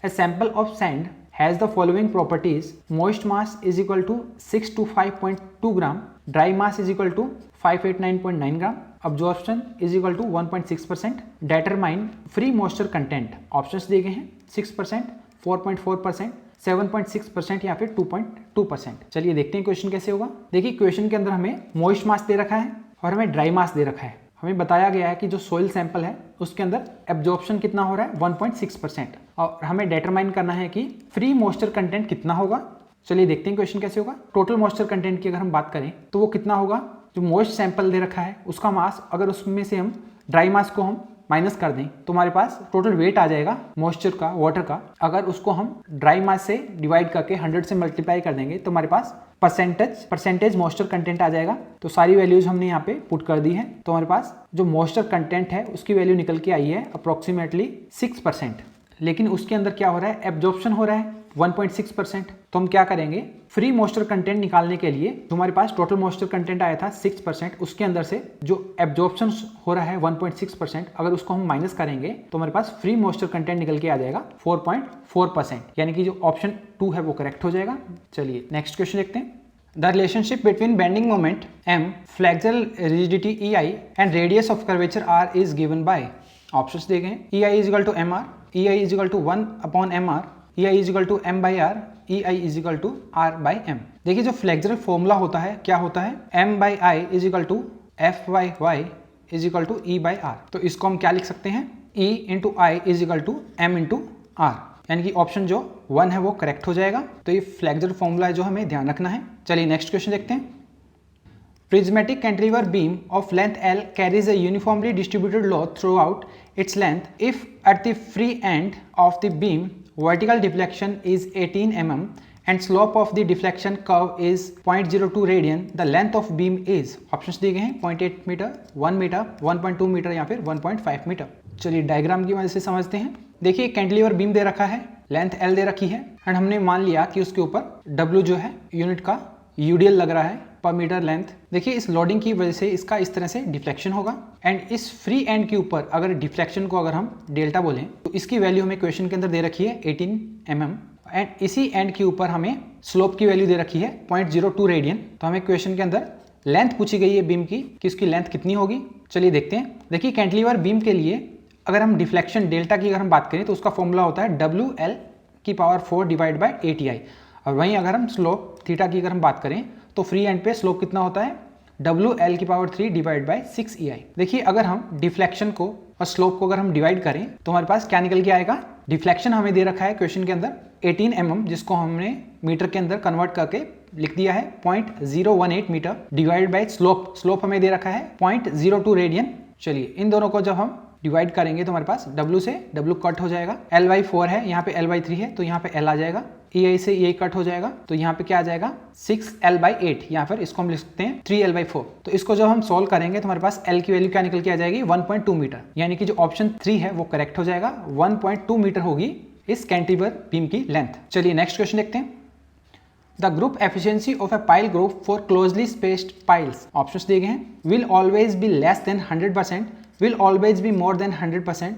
A sample of sand has the following properties: moist mass is equal to 6 to 5.2 gram, dry mass is equal to 589.9 gram, absorption is equal to 1.6%, determine free moisture content। Options दिए गए हैं 6%, 4.4%, 7.6% या फिर 2.2%। चलिए देखते हैं क्वेश्चन कैसे होगा। देखिए क्वेश्चन के अंदर हमें मोइस्ट मास दे रखा है और हमें ड्राई मास दे रखा है। हमें बताया गया है कि जो सोइल सैंपल है उसके अंदर एब्जॉर्प्शन कितना हो रहा है 1.6% और हमें डिटरमाइन करना है कि फ्री मॉइस्चर कंटेंट कितना होगा। चलिए देखते हैं क्वेश्चन कैसे होगा। टोटल मॉइस्चर कंटेंट की अगर हम बात करें तो वो कितना होगा, जो मॉइस्ट सैंपल दे रखा है उसका मास, अगर उसमें से हम ड्राई मास को हम माइनस कर दें तो हमारे पास टोटल वेट आ जाएगा मॉइस्चर का, वाटर का। अगर उसको हम ड्राई मास से डिवाइड करके 100 से मल्टीप्लाई कर देंगे तो हमारे पास परसेंटेज मॉइस्चर कंटेंट आ जाएगा। तो सारी वैल्यूज हमने यहाँ पे पुट कर दी है। तो हमारे पास जो मॉइस्चर कंटेंट है उसकी वैल्यू निकल के आई है अप्रोक्सीमेटली 6%। लेकिन उसके अंदर क्या हो रहा है, एब्जॉर्प्शन हो रहा है 1.6%। तो हम क्या करेंगे, फ्री मॉइस्चर कंटेंट निकालने के लिए हमारे पास टोटल मॉइस्चर कंटेंट आया था 6%, उसके अंदर से जो एब्जॉर्प्शन हो रहा है 1.6%, अगर उसको हम माइनस करेंगे तो हमारे पास फ्री मॉइस्चर कंटेंट निकल के आ जाएगा 4.4%, यानी कि जो ऑप्शन 2 है वो करेक्ट हो जाएगा। चलिए नेक्स्ट क्वेश्चन देखते हैं। The relationship between bending moment m, flexural rigidity EI and radius of curvature r is given by, options दिए गए हैं। EI is equal to mr, EI is equal to 1 upon mr, EI is equal to m by r, EI is equal to r by m। देखिए जो फ्लेक्सुरल फॉर्मूला होता है क्या होता है, m by i is equal to f by y is equal to e by r। तो इसको हम क्या लिख सकते हैं, e into i is equal to m into r, यानी कि ऑप्शन जो 1 है वो करेक्ट हो जाएगा। तो ये फ्लेक्सुरल फॉर्मूला है जो हमें ध्यान रखना है। चलिए नेक्स्ट क्वेश्चन देखते हैं। Prismatic cantilever beam of length L carries a uniformly distributed load through out its length if at the free end of the beam vertical deflection is 18 mm and slope of the deflection curve is 0.02 radian, the length of beam is, options दिए गए हैं 0.8 मीटर, 1 मीटर, 1.2 मीटर या फिर 1.5 मीटर। चलिए डायग्राम की मदद से समझते हैं। देखिए कैंटिलीवर बीम दे रखा है, लेंथ L दे रखी है एंड हमने मान लिया कि उसके ऊपर W जो है यूनिट का यूडीएल लग रहा है पर मीटर लेंथ। देखिए इस लोडिंग की वजह से इसका इस तरह से डिफ्लेक्शन होगा एंड इस फ्री एंड के ऊपर अगर डिफ्लेक्शन को अगर हम डेल्टा बोलें तो इसकी वैल्यू हमें क्वेश्चन के अंदर दे रखी है 18 mm एंड इसी एंड के ऊपर हमें स्लोप की वैल्यू दे रखी है 0.02 रेडियन। तो हमें क्वेश्चन के अंदर लेंथ पूछी गई है बीम की कि उसकी लेंथ कितनी होगी। चलिए देखते हैं। देखिए कैंटिलीवर बीम के लिए अगर हम डिफ्लेक्शन डेल्टा की अगर हम बात करें तो उसका फॉर्मूला होता है WL⁴ डिवाइड बाई ATI, और वहीं अगर हम स्लोप थीटा की अगर हम बात करें तो फ्री एंड पे स्लोप कितना होता है WL⁴ डिवाइड बाई 6EI। देखिए अगर हम डिफ्लेक्शन को और स्लोप को अगर हम डिवाइड करें तो हमारे पास क्या निकल के आएगा, डिफ्लेक्शन हमें दे रखा है क्वेश्चन के अंदर 18 mm, जिसको हमने मीटर के अंदर कन्वर्ट करके लिख दिया है 0.018 मीटर डिवाइड बाई स्लोप हमें दे रखा है 0.02 रेडियन। चलिए इन दोनों को जब हम डिवाइड करेंगे तो हमारे पास W से W कट हो जाएगा, L/4 है, यहाँ पे L/3 है तो यहाँ पे L आ जाएगा, EI से EI कट हो जाएगा तो यहाँ पे क्या आ जाएगा 6L/8, या फिर इसको हम लिख सकते हैं 3L/4। तो इसको जब हम सॉल्व करेंगे तो हमारे पास L की वैल्यू क्या निकल के आ जाएगी 1.2 मीटर, यानी कि जो ऑप्शन 3 है वो करेक्ट हो जाएगा। 1.2 मीटर होगी इस कैंटिलीवर बीम की लेंथ। चलिए नेक्स्ट क्वेश्चन देखते हैं। The group efficiency of A pile group for closely spaced piles, options दिए गए हैं। Will always be less then 100%, will always be more than 100%,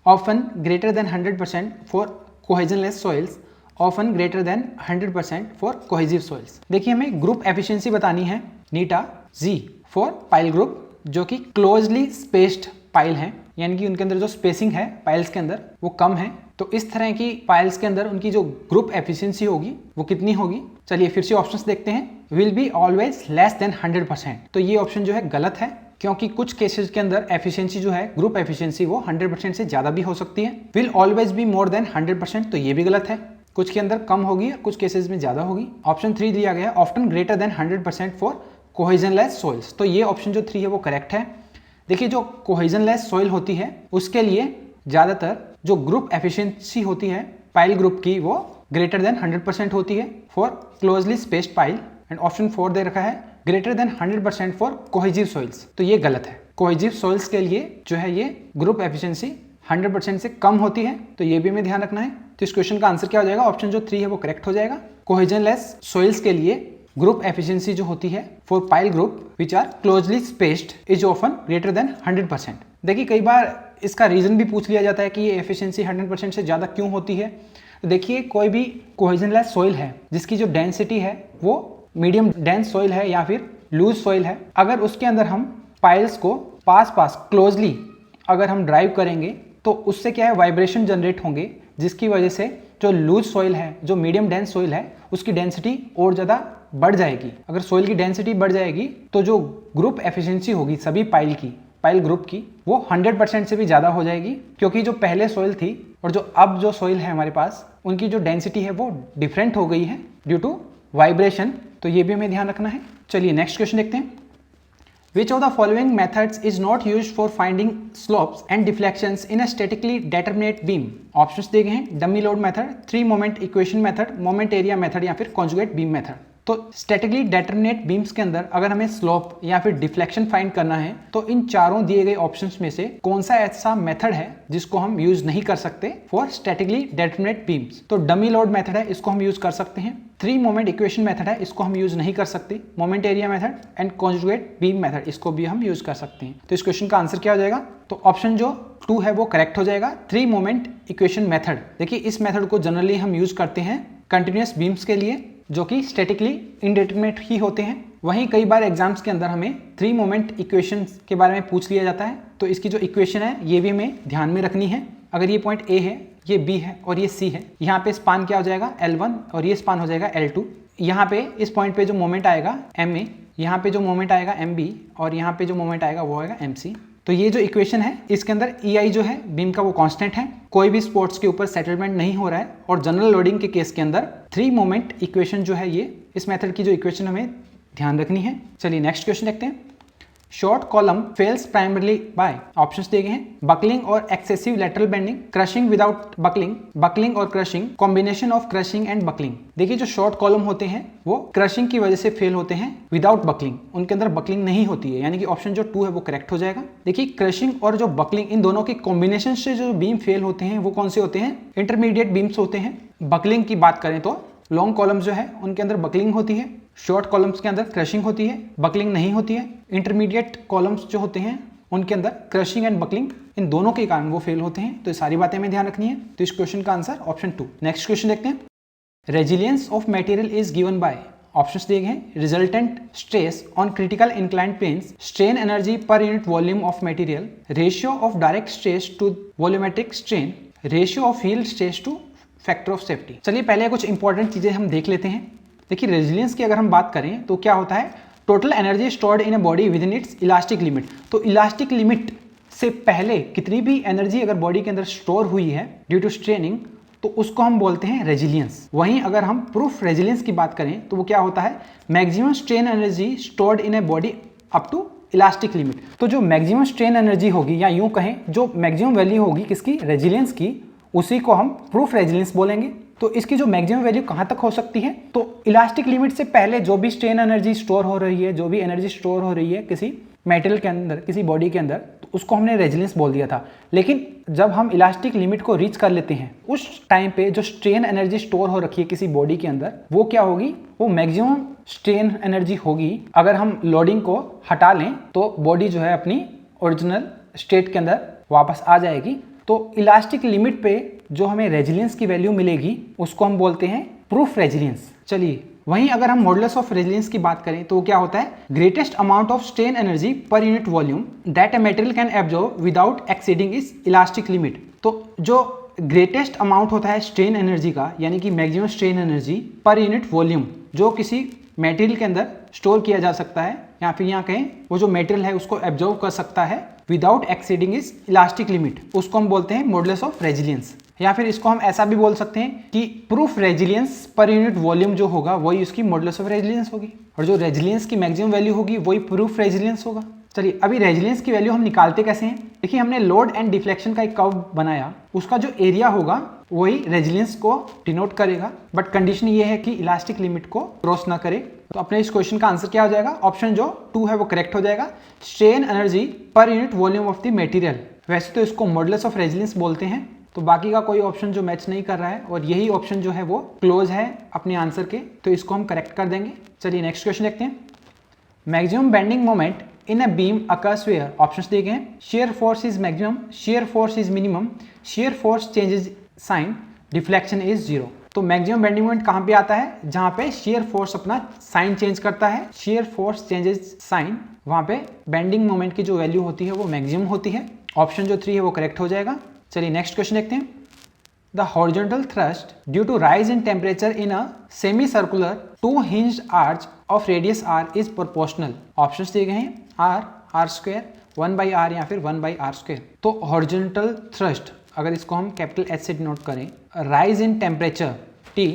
often greater than 100% for cohesionless soils, often greater than 100% for cohesive soils। देखिए हमें ग्रुप एफिशिएंसी बतानी है नीटा G फॉर पाइल ग्रुप जो कि क्लोजली स्पेस्ड पाइल हैं, यानी कि उनके अंदर जो स्पेसिंग है पाइल्स के अंदर वो कम है। तो इस तरह की पाइल्स के अंदर उनकी जो ग्रुप एफिशिएंसी होगी वो कितनी होगी। चलिए फिर से ऑप्शंस देखते हैं। Will be always less than 100%, तो ये ऑप्शन जो है गलत है क्योंकि कुछ केसेस के अंदर एफिशिएंसी जो है ग्रुप एफिशिएंसी वो 100% से ज़्यादा भी हो सकती है। Will always be more than 100%, तो ये भी गलत है, कुछ के अंदर कम होगी और कुछ केसेस में ज़्यादा होगी। ऑप्शन 3 दिया गया है often greater than 100% for cohesionless soils, तो ये ऑप्शन जो 3 है वो करेक्ट है। देखिए जो कोहेजनलेस सॉइल होती है उसके लिए ज़्यादातर जो ग्रुप एफिशिएंसी होती है पाइल ग्रुप की वो ग्रेटर देन 100% होती है for closely spaced pile, and option 4 दे रखा है greater than 100% for cohesive soils, तो ये गलत है। कोहेजिव सॉइल्स के लिए जो है ये ग्रुप एफिशिएंसी 100% से कम होती है, तो ये भी हमें ध्यान रखना है। तो इस क्वेश्चन का आंसर क्या हो जाएगा, ऑप्शन जो 3 है वो करेक्ट हो जाएगा। कोहेजनलेस सॉइल्स के लिए ग्रुप एफिशिएंसी जो होती है for pile group which are closely spaced is often greater than 100%। देखिए कई बार इसका रीजन भी पूछ लिया जाता है कि ये एफिशिएंसी 100% से ज़्यादा क्यों होती है। तो देखिए कोई भी कोहेजनलेस सॉइल है जिसकी जो डेंसिटी है वो मीडियम डेंस सॉइल है या फिर लूज सॉइल है, अगर उसके अंदर हम पाइल्स को पास क्लोजली अगर हम ड्राइव करेंगे तो उससे क्या है वाइब्रेशन जनरेट होंगे, जिसकी वजह से जो लूज सॉइल है जो मीडियम डेंस सॉइल है उसकी डेंसिटी और ज़्यादा बढ़ जाएगी। अगर सॉइल की डेंसिटी बढ़ जाएगी तो जो ग्रुप एफिशिएंसी होगी सभी पाइल ग्रुप की वो 100% से भी ज़्यादा हो जाएगी, क्योंकि जो पहले सॉइल थी और जो अब जो सॉइल है हमारे पास उनकी जो डेंसिटी है वो डिफरेंट हो गई है ड्यू टू वाइब्रेशन, तो ये भी हमें ध्यान रखना है। चलिए नेक्स्ट क्वेश्चन देखते हैं। Which of the following methods is not used for finding slopes and deflections in a statically determinate beam? Options दिए गए हैं dummy load method, 3 moment equation method, moment area method या फिर कॉन्जुगेट बीम मेथड। तो स्टैटिकली डिटरमिनेट बीम्स के अंदर अगर हमें स्लोप या फिर डिफ्लेक्शन फाइंड करना है तो इन चारों दिए गए ऑप्शंस में से कौन सा ऐसा मेथड है जिसको हम यूज नहीं कर सकते फॉर स्टैटिकली डिटरमिनेट बीम्स। तो डमी लोड मेथड है, इसको हम यूज कर सकते हैं। 3 मोमेंट इक्वेशन मेथड है, इसको हम यूज नहीं कर सकते। Moment area method and conjugate beam method, इसको भी हम यूज कर सकते हैं। तो इस क्वेश्चन का आंसर क्या हो जाएगा? तो ऑप्शन जो 2 है वो करेक्ट हो जाएगा। 3 मोमेंट इक्वेशन मेथड, देखिए इस मेथड को जनरली हम यूज करते हैं कंटिन्यूअस बीम्स के लिए जो कि स्टैटिकली इंडिटरमिनेट ही होते हैं। वहीं कई बार एग्जाम्स के अंदर हमें 3 मोमेंट इक्वेशंस के बारे में पूछ लिया जाता है, तो इसकी जो इक्वेशन है ये भी हमें ध्यान में रखनी है। अगर ये पॉइंट A है, ये B है और ये C है, यहाँ पे स्पान क्या हो जाएगा L1 और ये स्पान हो जाएगा L2। यहाँ पे इस पॉइंट पे जो मोमेंट आएगा MA, यहाँ पे जो मोमेंट आएगा MB और यहाँ पे जो मोमेंट आएगा वो आएगा MC। तो ये जो इक्वेशन है इसके अंदर EI जो है बीम का वो कांस्टेंट है, कोई भी स्पोर्ट्स के ऊपर सेटलमेंट नहीं हो रहा है और जनरल लोडिंग के केस के अंदर 3 मोमेंट इक्वेशन जो है ये इस मेथड की जो इक्वेशन हमें ध्यान रखनी है। चलिए नेक्स्ट क्वेश्चन देखते हैं। Short column fails primarily by, options दिए गए हैं बकलिंग और excessive lateral bending, crushing without buckling, buckling और crushing, combination of crushing and buckling. देखिए जो शॉर्ट कॉलम होते हैं वो क्रशिंग की वजह से फेल होते हैं विदाउट बकलिंग, उनके अंदर बकलिंग नहीं होती है, यानी कि ऑप्शन जो 2 है वो करेक्ट हो जाएगा। देखिए क्रशिंग और जो बकलिंग इन दोनों के कॉम्बिनेशन से जो बीम फेल होते हैं वो कौन से होते हैं? इंटरमीडिएट बीम्स होते हैं। बकलिंग की बात करें तो लॉन्ग कॉलम्स जो है उनके अंदर बकलिंग होती है, शॉर्ट कॉलम्स के अंदर क्रशिंग होती है, बकलिंग नहीं होती है। इंटरमीडिएट कॉलम्स जो होते हैं उनके अंदर क्रशिंग एंड बकलिंग, इन दोनों के कारण वो फेल होते हैं। तो ये सारी बातें हमें ध्यान रखनी है। तो इस क्वेश्चन का आंसर ऑप्शन 2। नेक्स्ट क्वेश्चन देखते हैं। Resilience of material is given by, options दिए गए हैं resultant stress on critical inclined planes, strain energy per unit volume of material, ratio of direct stress to volumetric strain, ratio of yield stress to factor of safety. चलिए पहले कुछ इंपॉर्टेंट चीजें हम देख लेते हैं। देखिए रेजिलियंस की अगर हम बात करें तो क्या होता है? Total energy stored in a body with in its elastic limit. तो इलास्टिक लिमिट से पहले कितनी भी एनर्जी अगर बॉडी के अंदर स्टोर हुई है ड्यू टू स्ट्रेनिंग तो उसको हम बोलते हैं रेजिलियंस। वहीं अगर हम प्रूफ रेजिलियंस की बात करें तो वो क्या होता है? Maximum strain energy stored in a body up to elastic limit. तो जो मैक्सिमम स्ट्रेन एनर्जी होगी या यूं कहें जो मैक्सिमम वैल्यू होगी किसकी? रेजिलियंस की, उसी को हम प्रूफ रेजिलियंस बोलेंगे। तो इसकी जो मैक्सिमम वैल्यू कहाँ तक हो सकती है? तो इलास्टिक लिमिट से पहले जो भी स्ट्रेन एनर्जी स्टोर हो रही है, जो भी एनर्जी स्टोर हो रही है किसी मेटेरियल के अंदर, किसी बॉडी के अंदर, तो उसको हमने रेजिलियंस बोल दिया था। लेकिन जब हम इलास्टिक लिमिट को रीच कर लेते हैं उस टाइम पे जो स्ट्रेन एनर्जी स्टोर हो रखी है किसी बॉडी के अंदर वो क्या होगी? वो मैक्सिमम स्ट्रेन एनर्जी होगी। अगर हम लोडिंग को हटा लें तो बॉडी जो है अपनी ओरिजिनल स्टेट के अंदर वापस आ जाएगी। तो इलास्टिक लिमिट पे जो हमें रेजिलियंस की वैल्यू मिलेगी उसको हम बोलते हैं प्रूफ रेजिलियंस। चलिए वहीं अगर हम मॉडुलस ऑफ रेजिलियंस की बात करें तो क्या होता है? Greatest amount of strain energy per unit volume that a material can absorb without exceeding इस इलास्टिक लिमिट। तो जो ग्रेटेस्ट अमाउंट होता है स्ट्रेन एनर्जी का, यानी कि maximum strain energy per unit volume जो किसी मटेरियल के अंदर स्टोर किया जा सकता है, या फिर यहाँ कहें वो जो मटेरियल है उसको एब्जॉर्ब कर सकता है विदाउट एक्सीडिंग इस इलास्टिक लिमिट, उसको हम बोलते हैं मॉडुलस ऑफ रेजिलियंस। या फिर इसको हम ऐसा भी बोल सकते हैं कि प्रूफ रेजिलियंस पर यूनिट वॉल्यूम जो होगा वही उसकी मॉडुलस ऑफ रेजिलियंस होगी, और जो रेजिलियंस की मैक्सिमम वैल्यू होगी वही प्रूफ रेजिलियंस होगा। चलिए अभी रेजिलियंस की वैल्यू हम निकालते कैसे हैं? देखिए हमने लोड एंड डिफ्लेक्शन का एक कर्व बनाया, उसका जो एरिया होगा वही रेजिलियंस को डिनोट करेगा, बट कंडीशन ये है कि इलास्टिक लिमिट को क्रॉस ना करे। तो अपने इस क्वेश्चन का आंसर क्या हो जाएगा? ऑप्शन जो 2 है वो करेक्ट हो जाएगा। Strain energy per unit volume of the material. वैसे तो इसको मॉडुलस ऑफ रेजिलियंस बोलते हैं, तो बाकी का कोई ऑप्शन जो मैच नहीं कर रहा है और यही ऑप्शन जो है वो क्लोज है अपने आंसर के, तो इसको हम करेक्ट कर देंगे। चलिए नेक्स्ट क्वेश्चन देखते हैं। Maximum bending moment in a beam occurs where, options दिए गए हैं shear force is maximum, shear force is minimum, shear force changes sign, deflection is 0। तो मैक्सिमम बेंडिंग मोमेंट कहाँ पे आता है? जहाँ पे shear force अपना साइन चेंज करता है, shear force changes sign, वहाँ पे बेंडिंग मोमेंट की जो वैल्यू होती है वो मैक्सिमम होती है। ऑप्शन जो 3 है वो करेक्ट हो जाएगा। चलिए नेक्स्ट क्वेश्चन देखते हैं। The horizontal thrust due to rise in temperature in a semicircular two-hinged arch of radius r is proportional। Options दिए गए हैं r, r square, 1/r या फिर 1/r square। तो horizontal thrust अगर इसको हम कैपिटल H से डिनोट करें, rise in temperature t,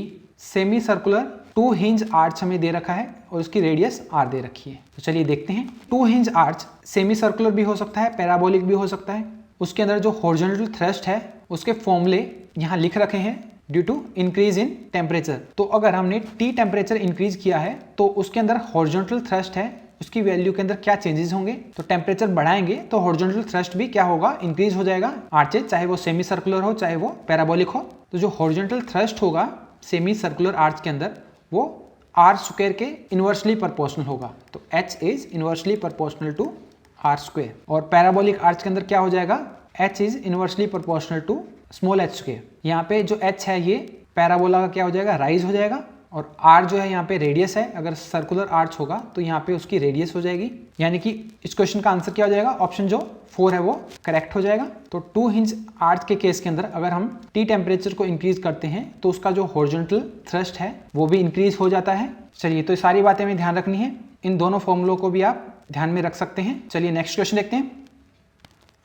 semicircular two-hinged arch हमें दे रखा है और उसकी रेडियस r दे रखी है। तो चलिए देखते हैं। two-hinged arch semicircular भी हो सकता है, पैराबोलिक भी हो सकता है। उसके अंदर जो हॉरिजॉन्टल थ्रस्ट है उसके फॉर्मूले यहाँ लिख रखे हैं, due to increase in temperature. तो अगर हमने T टेम्परेचर इंक्रीज किया है तो उसके अंदर हॉरिजॉन्टल थ्रस्ट है, उसकी वैल्यू के अंदर क्या चेंजेस होंगे, तो टेम्परेचर बढ़ाएंगे तो हॉरिजॉन्टल थ्रस्ट भी क्या होगा, इंक्रीज हो जाएगा। आर्चेज चाहे वो सेमी सर्कुलर हो चाहे वो पैराबोलिक हो, तो जो हॉरिजॉन्टल थ्रस्ट होगा सेमी सर्कुलर आर्च के अंदर वो आर स्क्वायर के इन्वर्सली प्रोपोर्शनल होगा। तो H is inversely proportional to R square. और पैराबोलिक आर्च के अंदर क्या हो जाएगा, H is inversely proportional to small h square. यहाँ पे जो H है ये पैराबोला का क्या हो जाएगा, राइज हो जाएगा। और R जो है यहाँ पे रेडियस है, अगर सर्कुलर आर्च होगा तो यहाँ पे उसकी रेडियस हो जाएगी। यानी कि इस क्वेश्चन का आंसर क्या हो जाएगा, ऑप्शन जो 4 है वो करेक्ट हो जाएगा। तो 2 हिंज आर्च के केस के अंदर अगर हम T टेम्परेचर को इंक्रीज करते हैं तो उसका जो हॉरिजॉन्टल थ्रस्ट है वो भी इंक्रीज हो जाता है। चलिए, तो सारी बातें हमें ध्यान रखनी है, इन दोनों फॉर्मूलों को भी आप ध्यान में रख सकते हैं। चलिए नेक्स्ट क्वेश्चन देखते हैं।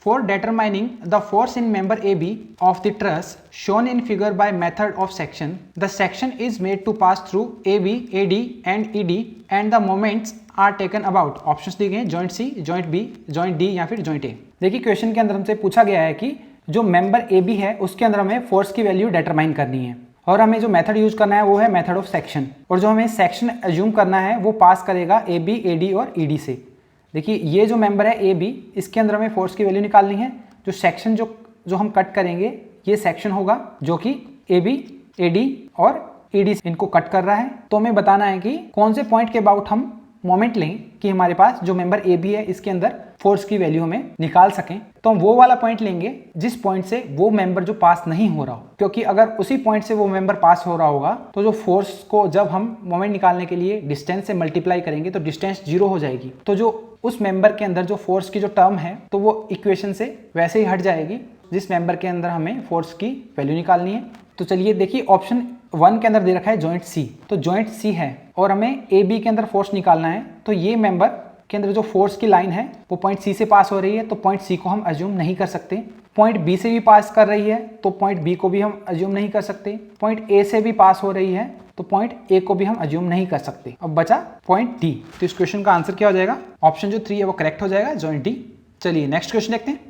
For determining the force in member AB of the truss shown in figure by method of section, the section is made to pass through AB, AD and ED and the moments are taken about. Options दिए गए हैं joint C, joint B, joint D या फिर joint A। देखिए क्वेश्चन के अंदर हमसे पूछा गया है कि जो मेंबर AB है उसके अंदर हमें फोर्स की वैल्यू डिटरमाइन करनी है और हमें जो मेथड यूज करना है वो है मेथड ऑफ सेक्शन। और जो हमें सेक्शन एज्यूम करना है वो पास करेगा AB, AD और ED से। देखिए ये जो मेंबर है AB, इसके अंदर हमें फोर्स की वैल्यू निकालनी है। जो सेक्शन जो हम कट करेंगे ये सेक्शन होगा जो कि AB, AD और ED इनको कट कर रहा है। तो हमें बताना है कि कौन से पॉइंट के अबाउट हम मोमेंट लें कि हमारे पास जो मेंबर AB है इसके अंदर फोर्स की वैल्यू हमें निकाल सकें। तो हम वो वाला पॉइंट लेंगे जिस पॉइंट से वो मेंबर जो पास नहीं हो रहा हो, क्योंकि अगर उसी पॉइंट से वो मेंबर पास हो रहा होगा तो जो फोर्स को जब हम मोमेंट निकालने के लिए डिस्टेंस से मल्टीप्लाई करेंगे तो डिस्टेंस 0 हो जाएगी। तो जो उस मेंबर के अंदर जो फोर्स की जो टर्म है तो वो इक्वेशन से वैसे ही हट जाएगी जिस मेंबर के अंदर हमें फोर्स की वैल्यू निकालनी है। तो चलिए देखिए ऑप्शन 1 के अंदर दे रखा है जॉइंट C, तो जॉइंट C है और हमें AB के अंदर फोर्स निकालना है। तो ये मेंबर के अंदर जो फोर्स की लाइन है वो पॉइंट C से पास हो रही है, तो पॉइंट C को हम अज्यूम नहीं कर सकते। पॉइंट B से भी पास कर रही है तो पॉइंट B को भी हम अज्यूम नहीं कर सकते। पॉइंट A से भी पास हो रही है तो पॉइंट A को भी हम अज्यूम नहीं कर सकते। अब बचा पॉइंट D, तो इस क्वेश्चन का आंसर क्या हो जाएगा, ऑप्शन जो 3 है वो करेक्ट हो जाएगा, जॉइंट D। चलिए नेक्स्ट क्वेश्चन देखते हैं।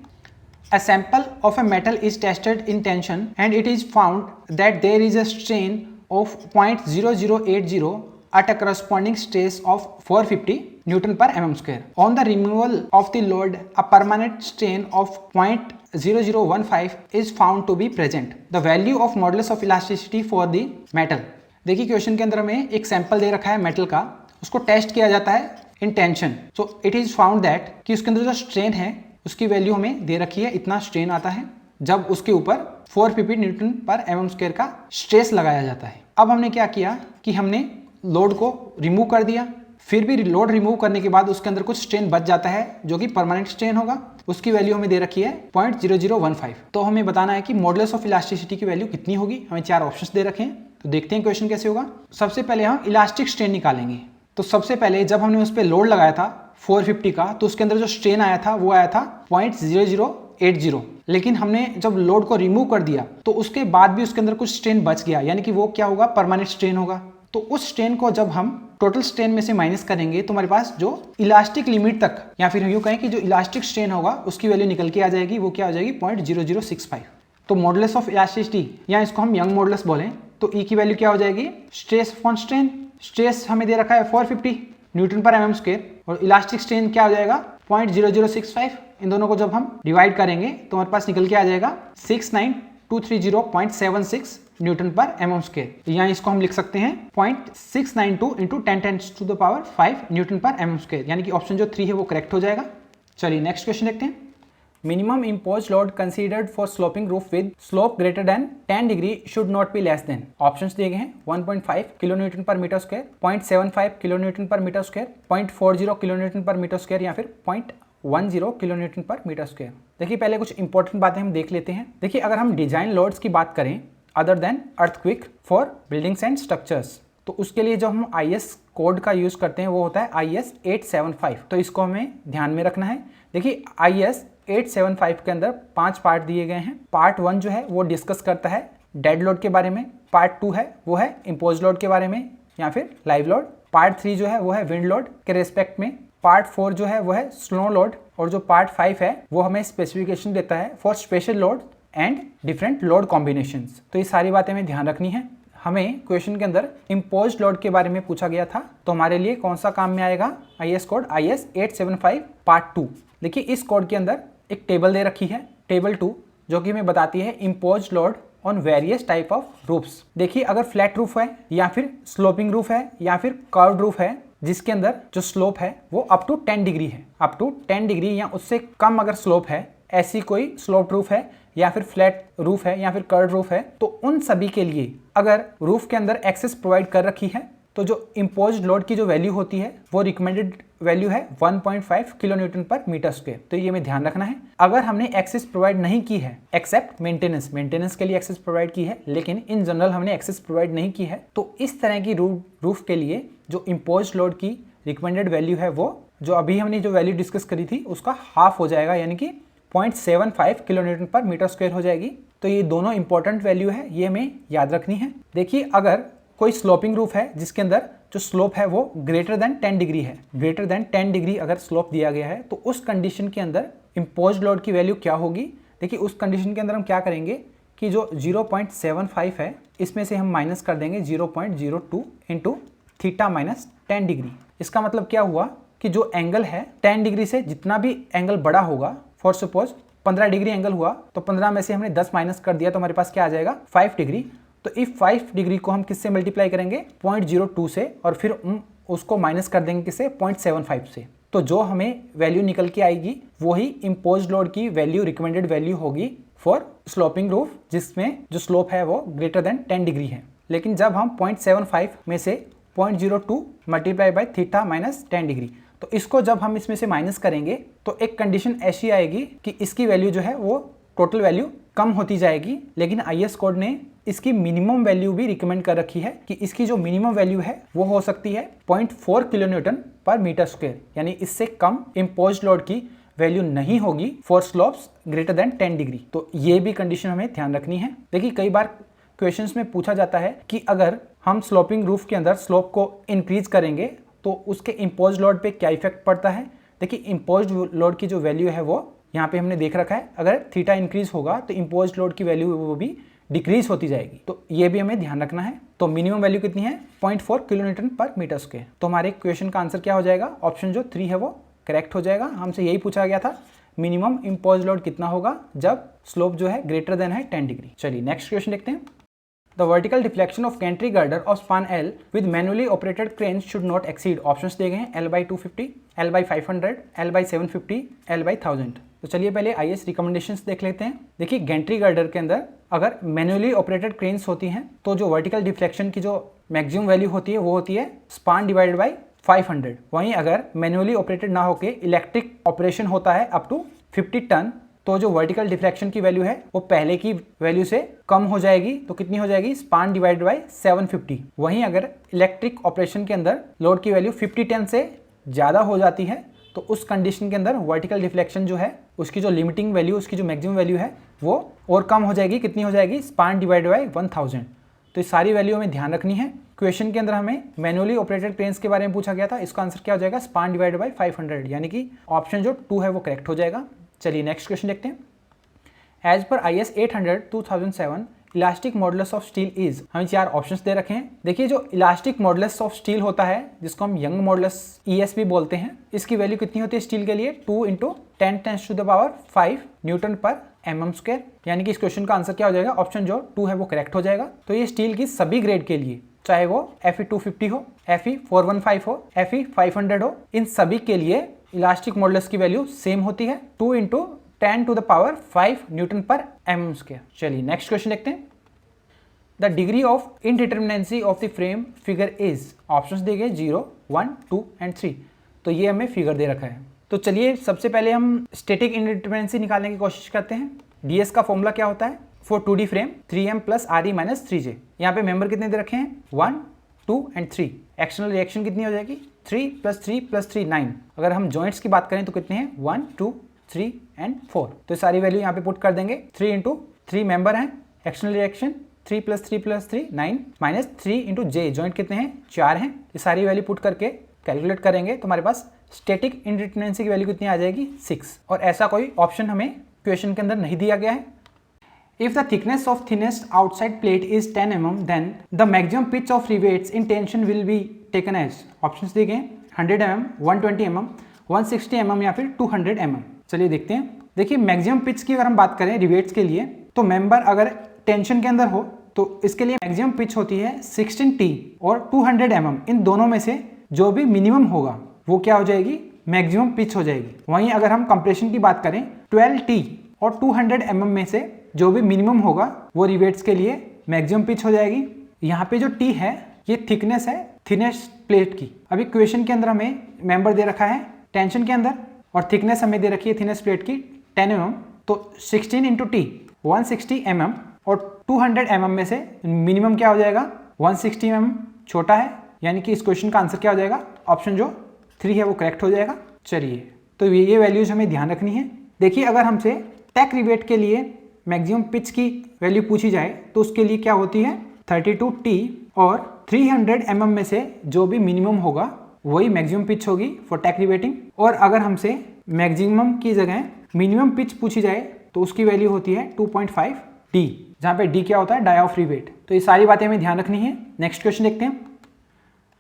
A sample of a metal is tested in tension and it is found that there is a strain of 0.0080 at a corresponding stress of 450 Newton per mm square. On the removal of the load, a permanent strain of 0.0015 is found to be present. The value of modulus of elasticity for the metal. देखिए क्वेश्चन के अंदर हमें एक सैंपल दे रखा है मेटल का, उसको टेस्ट किया जाता है in tension. So it is found that कि उसके अंदर जो स्ट्रेन है उसकी वैल्यू हमें दे रखी है, इतना स्ट्रेन आता है जब उसके ऊपर 450 न्यूटन पर mm स्क्वायर का स्ट्रेस लगाया जाता है। अब हमने क्या किया कि हमने लोड को रिमूव कर दिया, फिर भी लोड रिमूव करने के बाद उसके अंदर कुछ स्ट्रेन बच जाता है जो कि परमानेंट स्ट्रेन होगा, उसकी वैल्यू हमें दे रखी है 0.0015। तो हमें बताना है कि मॉडुलस ऑफ इलास्टिसिटी की वैल्यू कितनी होगी। हमें 4 ऑप्शंस दे रखे हैं, तो देखते हैं क्वेश्चन कैसे होगा। सबसे पहले हम इलास्टिक स्ट्रेन निकालेंगे। तो सबसे पहले जब हमने उस पर लोड लगाया था 450 का तो उसके अंदर जो स्ट्रेन आया था वो आया था 0.0080, लेकिन हमने जब लोड को रिमूव कर दिया तो उसके बाद भी उसके अंदर कुछ स्ट्रेन बच गया, यानी कि वो क्या होगा, परमानेंट स्ट्रेन होगा। तो उस स्ट्रेन को जब हम टोटल स्ट्रेन में से माइनस करेंगे तो हमारे पास जो इलास्टिक लिमिट तक, या फिर यूँ कहें कि जो इलास्टिक स्ट्रेन होगा उसकी वैल्यू निकल के आ जाएगी, वो क्या हो जाएगी 0.0065। तो मॉडुलस ऑफ इलास्टिसिटी या इसको हम यंग मॉडुलस बोलें तो ई की वैल्यू क्या हो जाएगी, स्ट्रेस अपॉन स्ट्रेन। स्ट्रेस हमें दे रखा है 450 न्यूटन पर mm स्क्वायर और इलास्टिक स्ट्रेन क्या हो जाएगा 0.0065। इन दोनों को जब हम डिवाइड करेंगे तो हमारे पास निकल के आ जाएगा 69230.76 न्यूटन पर mm स्क्वायर। यहाँ इसको हम लिख सकते हैं 0.692 इंटू 10⁻⁵ न्यूटन पर mm स्क्वायर, यानी कि ऑप्शन जो 3 है वो करेक्ट हो जाएगा। चलिए नेक्स्ट क्वेश्चन देखते हैं। Minimum impose load considered for sloping roof with slope greater than 10 degree should not be less than. Options दिए गए हैं 1.5 किलो न्यूटन पर मीटर स्क्वायर, 0.75 किलो न्यूटन पर मीटर स्क्वायर, 0.40 किलो न्यूटन पर मीटर स्क्वायर या फिर 0.10 किलो न्यूटन पर मीटर स्क्वायर। देखिए पहले कुछ इंपॉर्टेंट बातें हम देख लेते हैं। देखिए अगर हम डिजाइन लोड्स की बात करें other than earthquake for buildings and structures, तो उसके लिए जो हम IS कोड का यूज करते हैं वो होता है IS 875। तो इसको हमें ध्यान में रखना है। देखिए IS 875 के अंदर 5 पार्ट दिए गए हैं। पार्ट 1 जो है वो डिस्कस करता है डेड लोड के बारे में, पार्ट 2 है वो है इम्पोज लोड के बारे में या फिर लाइव लोड, पार्ट 3 जो है वो है विंड लोड के रेस्पेक्ट में, पार्ट 4 जो है वो है स्नो लोड, और जो पार्ट 5 है वो हमें स्पेसिफिकेशन देता है for special load and different load combinations. तो ये सारी बातें हमें ध्यान रखनी है। हमें क्वेश्चन के अंदर इम्पोज्ड लोड के बारे में पूछा गया था, तो हमारे लिए कौन सा काम में आएगा, IS कोड IS 875 पार्ट 2। देखिए इस कोड के अंदर एक टेबल दे रखी है, टेबल 2, जो कि हमें बताती है imposed load on various type of roofs. देखिए अगर फ्लैट रूफ है या फिर स्लोपिंग रूफ है या फिर कर्व्ड रूफ है, जिसके अंदर जो स्लोप है वो अप टू 10 डिग्री है, अप टू 10 डिग्री या उससे कम अगर स्लोप है, ऐसी कोई स्लोप रूफ है या फिर फ्लैट रूफ है या फिर कर्व्ड रूफ है, तो उन सभी के लिए अगर रूफ के अंदर एक्सेस प्रोवाइड कर रखी है तो जो इम्पोज्ड लोड की जो वैल्यू होती है वो रिकमेंडेड वैल्यू है 1.5 किलो न्यूटन पर मीटर स्क्वायर। तो ये हमें ध्यान रखना है। अगर हमने एक्सेस प्रोवाइड नहीं की है, एक्सेप्ट मेंटेनेंस के लिए एक्सेस प्रोवाइड की है, लेकिन इन जनरल हमने एक्सेस प्रोवाइड नहीं की है, तो इस तरह की रूफ के लिए जो इम्पोज्ड लोड की रिकमेंडेड वैल्यू है वो जो अभी हमने जो वैल्यू डिस्कस करी थी उसका हाफ हो जाएगा, यानी कि 0.75 किलो न्यूटन पर मीटर स्क्वायर हो जाएगी। तो ये दोनों इंपॉर्टेंट वैल्यू है, ये हमें याद रखनी है। देखिए अगर कोई स्लोपिंग रूफ है जिसके अंदर जो स्लोप है वो ग्रेटर देन 10 डिग्री है, ग्रेटर देन 10 डिग्री अगर स्लोप दिया गया है, तो उस कंडीशन के अंदर इम्पोज्ड लोड की वैल्यू क्या होगी। देखिए उस कंडीशन के अंदर हम क्या करेंगे कि जो 0.75 है इसमें से हम माइनस कर देंगे 0.02 इंटू थीटा माइनस 10 डिग्री। इसका मतलब क्या हुआ कि जो एंगल है 10 डिग्री से जितना भी एंगल बड़ा होगा, फॉर सपोज 15 डिग्री एंगल हुआ तो 15 में से हमने 10 माइनस कर दिया तो हमारे पास क्या आ जाएगा 5 डिग्री। तो इफ 5 डिग्री को हम किससे मल्टीप्लाई करेंगे 0.02 से, और फिर उसको माइनस कर देंगे किससे 0.75 से। तो जो हमें वैल्यू निकल के आएगी वही इम्पोज्ड लोड की वैल्यू, रिकमेंडेड वैल्यू होगी फॉर स्लोपिंग रूफ, जिसमें जो स्लोप है वो ग्रेटर देन 10 डिग्री है। लेकिन जब हम 0.75 में से 0.02 multiply by theta minus 10 degree, तो इसको जब हम इसमें से माइनस करेंगे तो एक कंडीशन ऐसी आएगी कि इसकी वैल्यू जो है वो टोटल वैल्यू कम होती जाएगी। लेकिन IS कोड ने इसकी मिनिमम वैल्यू भी रिकमेंड कर रखी है कि इसकी जो मिनिमम वैल्यू है वो हो सकती है 0.4 किलो न्यूटन पर मीटर स्क्वायर, यानी इससे कम इम्पोज्ड लोड की वैल्यू नहीं होगी for slopes greater than 10 degree. तो ये भी कंडीशन हमें ध्यान रखनी है। देखिए कई बार क्वेश्चंस में पूछा जाता है कि अगर हम स्लोपिंग रूफ के अंदर स्लोप को इंक्रीज करेंगे तो उसके इम्पोज्ड लोड पे क्या इफेक्ट पड़ता है। देखिए इम्पोज्ड लोड की जो वैल्यू है वो यहाँ पे हमने देख रखा है, अगर थीटा इंक्रीज होगा तो इम्पोज्ड लोड की वैल्यू वो भी डिक्रीज होती जाएगी। तो ये भी हमें ध्यान रखना है। तो मिनिमम वैल्यू कितनी है 0.4 किलो न्यूटन पर मीटर स्क्वायर। तो हमारे क्वेश्चन का आंसर क्या हो जाएगा, ऑप्शन जो 3 है वो करेक्ट हो जाएगा। हमसे यही पूछा गया था मिनिमम इम्पोज्ड लोड कितना होगा जब स्लोप जो है ग्रेटर देन है 10 डिग्री। चलिए नेक्स्ट क्वेश्चन देखते हैं। The vertical deflection of gantry girder of span L with manually operated cranes should not exceed, options दिए गए हैं L by 250, L by 500, L by 750, L by 1000। तो चलिए पहले IS रिकमेंडेशंस देख लेते हैं। देखिए गैंट्री गर्डर के अंदर अगर मैनुअली ऑपरेटेड क्रेन्स होती हैं तो जो वर्टिकल डिफ्लेक्शन की जो मैक्सिमम वैल्यू होती है वो होती है स्पान डिवाइडेड बाई 500। वहीं अगर मैनुअली ऑपरेटेड ना होके इलेक्ट्रिक ऑपरेशन होता है अप टू 50 टन, तो जो वर्टिकल डिफ्लेक्शन की वैल्यू है वो पहले की वैल्यू से कम हो जाएगी। तो कितनी हो जाएगी स्पान डिवाइडेड बाई 750। वहीं अगर इलेक्ट्रिक ऑपरेशन के अंदर लोड की वैल्यू 50 टन से ज़्यादा हो जाती है तो उस कंडीशन के अंदर वर्टिकल डिफ्लेक्शन जो है उसकी जो लिमिटिंग वैल्यू, उसकी जो मैक्सिमम वैल्यू है वो और कम हो जाएगी। कितनी हो जाएगी स्पान डिवाइडेड बाई 1000। तो ये सारी वैल्यू हमें ध्यान रखनी है। क्वेश्चन के अंदर हमें मैनुअली ऑपरेटेड क्रेन्स के बारे में पूछा गया था, इसका आंसर क्या हो जाएगा स्पान डिवाइडेड बाई 500, यानी कि ऑप्शन जो 2 है वो करेक्ट हो जाएगा। चलिए नेक्स्ट क्वेश्चन देखते हैं। As per IS 800 2007 elastic modulus of steel is, हमें 4 ऑप्शंस दे रखे हैं। देखिए जो इलास्टिक मॉडुलस ऑफ स्टील होता है जिसको हम यंग मॉडुलस ES भी बोलते हैं, इसकी वैल्यू कितनी होती है स्टील के लिए 2 × 10⁻⁵ न्यूटन पर mm², यानी कि इस क्वेश्चन का आंसर क्या हो जाएगा ऑप्शन जो 2 है वो करेक्ट हो जाएगा। तो ये स्टील की सभी ग्रेड के लिए, चाहे वो Fe 250 हो, Fe 415 हो, Fe 500 हो, इन सभी के लिए इलास्टिक मॉडुलस की वैल्यू सेम होती है 2 × 10⁵ न्यूटन पर mm²। चलिए नेक्स्ट क्वेश्चन देखते हैं। The degree of indeterminacy of the frame figure is, options दिए गए 0, 1, 2 एंड 3। तो ये हमें फिगर दे रखा है। तो चलिए सबसे पहले हम स्टैटिक इनडिटर्मिनेंसी निकालने की कोशिश करते हैं। DS का फॉर्मूला क्या होता है for 2D frame 3m + RE - 3j। यहाँ पे मेंबर कितने दे रखे हैं 1, 2 एंड 3। एक्सटर्नल रिएक्शन कितनी हो जाएगी 3 + 3 + 3 9। अगर हम जॉइंट्स की बात करें तो कितने हैं 1, 2, 3 एंड 4। तो सारी वैल्यू यहाँ पे पुट कर देंगे। 3 × 3 मेंबर हैं, एक्सटर्नल रिएक्शन 3 + 3 + 3 9 -3 × j, जॉइंट कितने हैं 4 हैं। ये सारी वैल्यू पुट करके कैलकुलेट करेंगे तो हमारे पास स्टैटिक इनडिटर्मिनेंसी की वैल्यू कितनी आ जाएगी 6। और ऐसा कोई ऑप्शन हमें क्वेश्चन के अंदर नहीं दिया गया है। If the thickness of thinnest outside plate is 10 mm, then the maximum pitch of rivets in tension will be taken as. Options दिए गए 100 mm, 120 mm, 160 mm या फिर 200 mm. चलिए देखते हैं. देखिए मैक्सिमम पिच की अगर हम बात करें रिवेट्स के लिए, तो मेंबर अगर टेंशन के अंदर हो तो इसके लिए मैक्सिमम पिच होती है 16T और 200 mm. इन दोनों में से जो भी मिनिमम होगा वो क्या हो जाएगी, मैक्सिमम पिच हो जाएगी. वहीं अगर हम कंप्रेशन की बात करें 12T और 200 mm में से जो भी मिनिमम होगा वो रिवेट्स के लिए मैक्सिमम पिच हो जाएगी. यहाँ पे जो T है ये थिकनेस है थिनेस्ट प्लेट की. अभी क्वेश्चन के अंदर हमें मेंबर दे रखा है टेंशन के अंदर और थिकनेस हमें दे रखी है थिनेस्ट प्लेट की 10 mm. तो 16 इंटू T 160 mm और 200 mm में से मिनिमम क्या हो जाएगा 160 mm छोटा है, यानी कि इस क्वेश्चन का आंसर क्या हो जाएगा, ऑप्शन जो 3 है वो करेक्ट हो जाएगा. चलिए तो ये वैल्यूज हमें ध्यान रखनी है. देखिए अगर हमसे टैक रिवेट के लिए मैक्सिमम पिच की वैल्यू पूछी जाए तो उसके लिए क्या होती है 32T और 300 mm में से जो भी मिनिमम होगा वही मैक्सिमम पिच होगी फॉर टैक रिवेटिंग. और अगर हमसे मैक्सिमम की जगह मिनिमम पिच पूछी जाए तो उसकी वैल्यू होती है 2.5D, जहाँ पे D क्या होता है डाई ऑफ रिवेट. तो ये सारी बातें हमें ध्यान रखनी है. नेक्स्ट क्वेश्चन देखते हैं.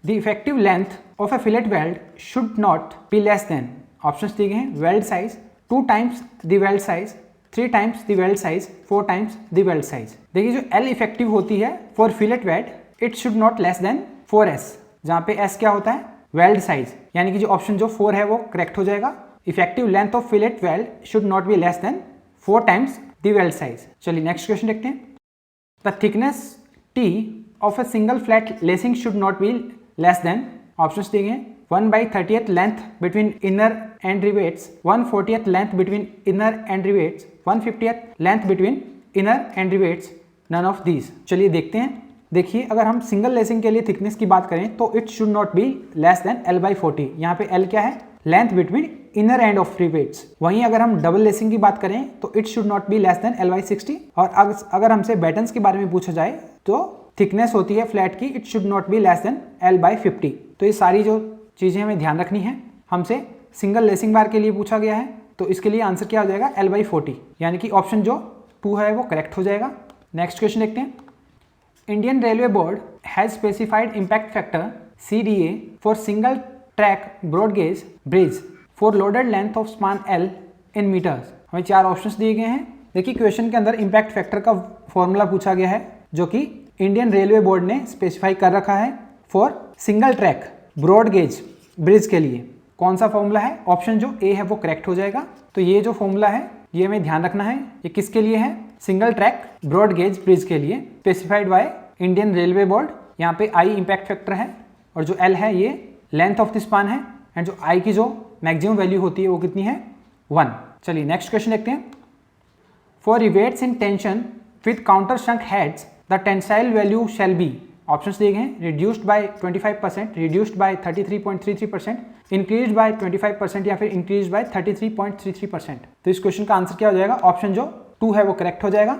The effective length of A fillet weld should not be less than. Options दिए गए हैं weld size 2 times the weld size, 3 times the weld size, 4 times the weld size. देखिए जो L इफेक्टिव होती है for fillet weld it should not less than 4S, जहाँ पे S क्या होता है वेल्ड साइज, यानी कि जो ऑप्शन जो 4 है वो करेक्ट हो जाएगा. Effective length of fillet weld should not be less than 4 times the weld size. चलिए नेक्स्ट क्वेश्चन देखते हैं. The thickness T of a single flat lacing should not be less than. Options दिए गए 1/30th length between inner end rivets, 1/40th length between inner end rivets, 1/50th length between inner end rivets, none of these. चलिए देखते हैं. देखिए अगर हम सिंगल लेसिंग के लिए थिकनेस की बात करें तो it should not be less then L/40. यहाँ पे L क्या है length between inner end of rivets. वहीं अगर हम डबल लेसिंग की बात करें तो it should not be less then L/60. और अगर हमसे बैटन्स के बारे में पूछा जाए तो थिकनेस होती है फ्लैट की it should not be less then L/50. तो ये सारी जो चीज़ें हमें ध्यान रखनी है. हमसे सिंगल लेसिंग बार के लिए पूछा गया है तो इसके लिए आंसर क्या हो जाएगा L/40, यानी कि ऑप्शन जो 2 है वो करेक्ट हो जाएगा. नेक्स्ट क्वेश्चन देखते हैं. Indian railway board has specified impact factor CDA for single track broad gauge bridge for loaded length of span L in metres. हमें 4 ऑप्शंस दिए गए हैं. देखिए क्वेश्चन के अंदर इम्पैक्ट फैक्टर का फॉर्मूला पूछा गया है जो कि इंडियन रेलवे बोर्ड ने स्पेसिफाई कर रखा है for single track broad gauge bridge के लिए. कौन सा फॉर्मूला है, ऑप्शन जो A है वो करेक्ट हो जाएगा. तो ये जो फॉर्मूला है ये हमें ध्यान रखना है. ये किसके लिए है, single track broad gauge bridge के लिए, specified by Indian railway board. यहाँ पे I इम्पैक्ट फैक्टर है और जो L है ये लेंथ ऑफ द स्पान है एंड जो I की जो मैक्सिमम वैल्यू होती है वो कितनी है 1. चलिए नेक्स्ट क्वेश्चन देखते हैं. For rivets in tension with counter शंक heads the tensile value shall be. Options दिए गए हैं reduced by 25%, reduced by 33.33%, increase by 25% या फिर इंक्रीज बाय 33.33%. तो इस क्वेश्चन का आंसर क्या हो जाएगा, ऑप्शन जो 2 है वो करेक्ट हो जाएगा,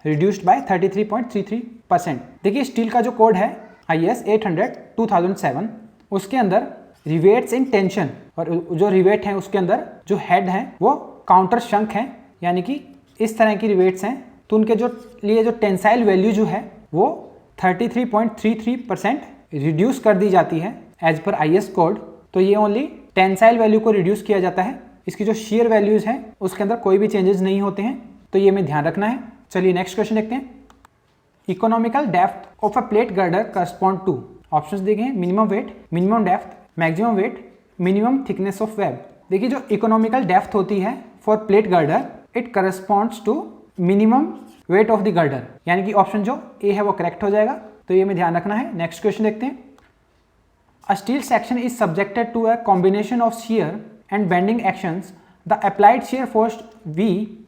रिड्यूस्ड बाय 33.33%. देखिए स्टील का जो कोड है IS 800/2007 उसके अंदर रिवेट्स इन टेंशन और जो रिवेट हैं उसके अंदर जो हेड हैं वो काउंटर शंक हैं, यानी कि इस तरह की रिवेट्स हैं. तो उनके जो लिए जो टेंसाइल वैल्यू जो है वो 33.33% रिड्यूस कर दी जाती है एज पर IS कोड. तो ये ओनली टेंसाइल वैल्यू को रिड्यूस किया जाता है, इसकी जो शेयर वैल्यूज हैं उसके अंदर कोई भी चेंजेस नहीं होते हैं. तो ये हमें ध्यान रखना है. चलिए नेक्स्ट क्वेश्चन देखते हैं. Economical depth of a plate girder correspond to. Options दिए गए हैं minimum weight, minimum depth, maximum weight, minimum thickness of web. देखिए जो इकोनॉमिकल डेप्थ होती है for plate girder it corresponds to minimum weight of the girder, यानी कि ऑप्शन जो A है वो करेक्ट हो जाएगा. तो ये हमें ध्यान रखना है. नेक्स्ट क्वेश्चन देखते हैं. A steel section is subjected to a combination of shear and bending actions. The applied shear force V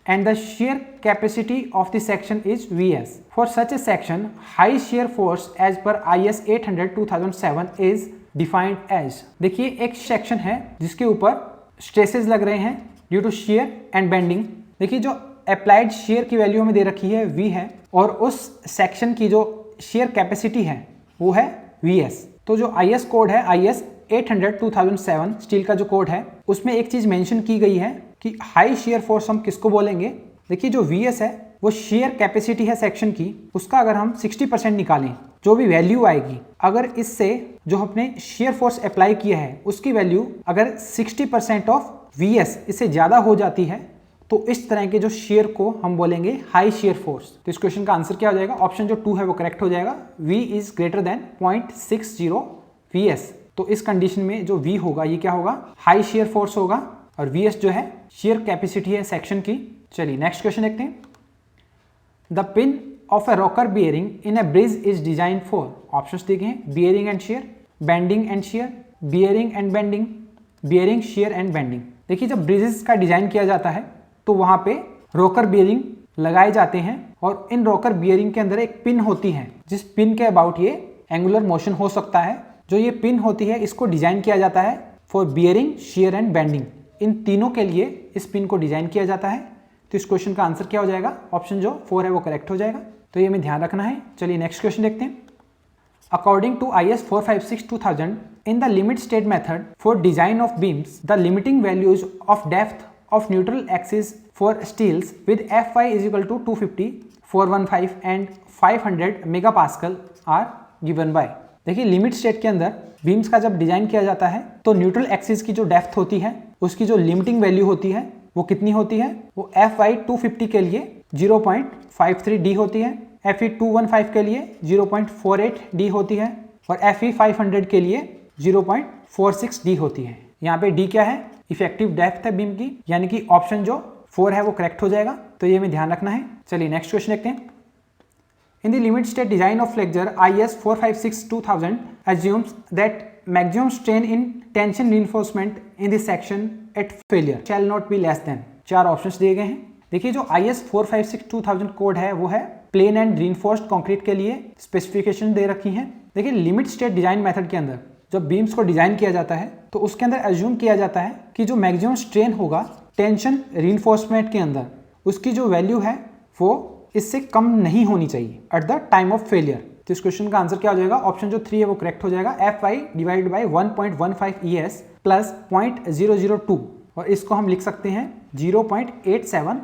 and the shear capacity of the section is Vs. For such a section, high shear force as per IS 800/2007 is defined as. देखिए एक सेक्शन है जिसके ऊपर स्ट्रेसेस लग रहे हैं due to shear and bending. देखिए जो अप्लाइड शेयर की वैल्यू हमें दे रखी है V है और उस सेक्शन की जो शेयर कैपेसिटी है वो है Vs. तो जो IS कोड है IS 800/2007 स्टील का जो कोड है उसमें एक चीज मेंशन की गई है कि हाई शेयर फोर्स हम किसको बोलेंगे. देखिए जो Vs है वो शेयर कैपेसिटी है सेक्शन की, उसका अगर हम 60% निकालें, जो भी वैल्यू आएगी, अगर इससे जो हमने शेयर फोर्स अप्लाई किया है उसकी वैल्यू अगर 60% ऑफ VS इससे ज़्यादा हो जाती है, तो इस तरह के जो शेयर को हम बोलेंगे हाई शेयर फोर्स। तो इस क्वेश्चन का आंसर क्या हो जाएगा? ऑप्शन जो 2 है वो करेक्ट हो जाएगा। V is greater then 0.60 VS। तो इस कंडीशन में जो V होगा ये क्या होगा? हाई शेयर फोर्स होगा, और VS जो है शेयर कैपेसिटी है सेक्शन की। चलिए नेक्स्ट क्वेश्चन देखते हैं। The pin of a rocker bearing in a bridge is design for, options देखे हैं, bearing and share, bending and share, bearing and bending, bearing shear and bending. देखिए जब ब्रिजेस का डिजाइन किया जाता है तो वहां पे रॉकर बियरिंग लगाए जाते हैं, और इन रॉकर बियरिंग के अंदर एक पिन होती है, जिस पिन के अबाउट ये एंगुलर मोशन हो सकता है। जो ये पिन होती है इसको डिजाइन किया जाता है for bearing, shear and bending. इन तीनों के लिए इस पिन को डिजाइन किया जाता है। तो इस क्वेश्चन का आंसर क्या हो जाएगा? ऑप्शन जो 4 है वो करेक्ट हो जाएगा। तो ये हमें ध्यान रखना है। चलिए नेक्स्ट क्वेश्चन देखते हैं। According to IS 456-2000 in the limit state method for design of beams, the limiting values of depth of neutral axis for steels with Fy is equal to 250, 415 and 500 megapascal are given by। देखिए लिमिट स्टेट के अंदर बीम्स का जब डिजाइन किया जाता है तो न्यूट्रल एक्सिस की जो डेप्थ होती है उसकी जो लिमिटिंग वैल्यू होती है वो कितनी होती है? वो Fy 250 के लिए 0.53 D होती है, Fe 215 के लिए 0.48 D होती है, और Fe 500 के लिए 0.46 D होती है। यहाँ पे D क्या है? इफेक्टिव डेप्थ है बीम की, यानी कि ऑप्शन जो 4 है वो करेक्ट हो जाएगा। तो ये हमें ध्यान रखना है। चलिए नेक्स्ट क्वेश्चन देखते हैं। In the limit state design of flexure IS 456-2000 assumes that maximum strain in tension reinforcement in this section at failure shall not be less than। 4 options दिए गए हैं। देखिए जो IS 456-2000 कोड है वो है प्लेन एंड रीइंफोर्स्ड कंक्रीट के लिए स्पेसिफिकेशन दे रखी है। देखिए लिमिट स्टेट डिजाइन मेथड के अंदर जब बीम्स को डिजाइन किया जाता है तो उसके अंदर एज्यूम किया जाता है कि जो मैक्सिमम स्ट्रेन होगा टेंशन रीइंफोर्समेंट के अंदर, उसकी जो वैल्यू है वो इससे कम नहीं होनी चाहिए at the time of failure. तो इस क्वेश्चन का आंसर क्या हो जाएगा? ऑप्शन जो 3 है वो करेक्ट हो जाएगा। Fy divide by 1.15 ES plus 0.002, और इसको हम लिख सकते हैं 0.87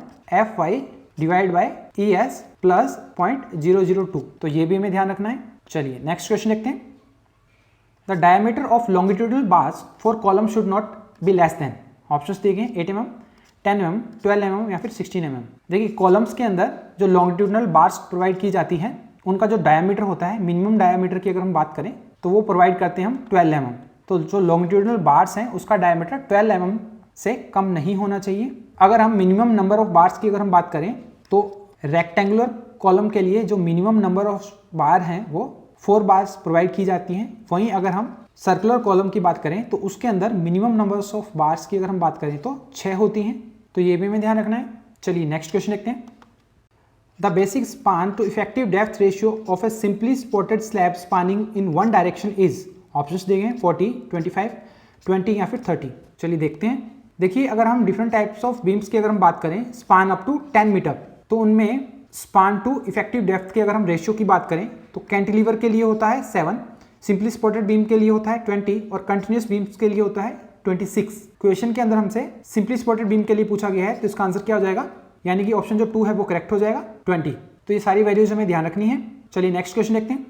Fy divide by ES plus 0.002। तो ये भी हमें ध्यान रखना है। चलिए नेक्स्ट क्वेश्चन देखते हैं। The diameter of longitudinal bars for column should not be less than, options दिए गए 8 mm, 10 mm, 12 mm या फिर 16 mm। देखिए कॉलम्स के अंदर जो लॉन्गिट्यूडनल बार्स प्रोवाइड की जाती हैं उनका जो डायमीटर होता है, मिनिमम डायमीटर की अगर हम बात करें तो वो प्रोवाइड करते हैं हम 12 mm। तो जो लॉन्गिट्यूडनल बार्स हैं उसका डायमीटर 12 mm से कम नहीं होना चाहिए। अगर हम मिनिमम नंबर ऑफ बार्स की अगर हम बात करें तो रेक्टेंगुलर कॉलम के लिए जो मिनिमम नंबर ऑफ बार हैं वो 4 बार्स प्रोवाइड की जाती हैं। वहीं अगर हम सर्कुलर कॉलम की बात करें तो उसके अंदर मिनिमम नंबर्स ऑफ बार्स की अगर हम बात करें तो 6 होती हैं। तो ये भी हमें ध्यान रखना है। चलिए नेक्स्ट क्वेश्चन देखते हैं। The basic span to effective depth ratio of a simply supported slab spanning in one direction is, options दिए गए 40, 25, 20 या फिर 30। चलिए देखते हैं। देखिए अगर हम डिफरेंट टाइप्स ऑफ बीम्स की अगर हम बात करें स्पान अप टू 10 मीटर, तो उनमें स्पान टू इफेक्टिव डेप्थ की अगर हम रेशियो की बात करें तो कैंटिलीवर के लिए होता है 7, सिंपली सपोर्टेड बीम के लिए होता है 20 और कंटिन्यूस बीम्स के लिए होता है 26। क्वेश्चन के अंदर हमसे सिंपली सपोर्टेड बीम के लिए पूछा गया है, तो इसका आंसर क्या हो जाएगा? यानी कि ऑप्शन जो 2 है वो करेक्ट हो जाएगा 20। तो ये सारी वैल्यूज हमें ध्यान रखनी है। चलिए नेक्स्ट क्वेश्चन देखते हैं।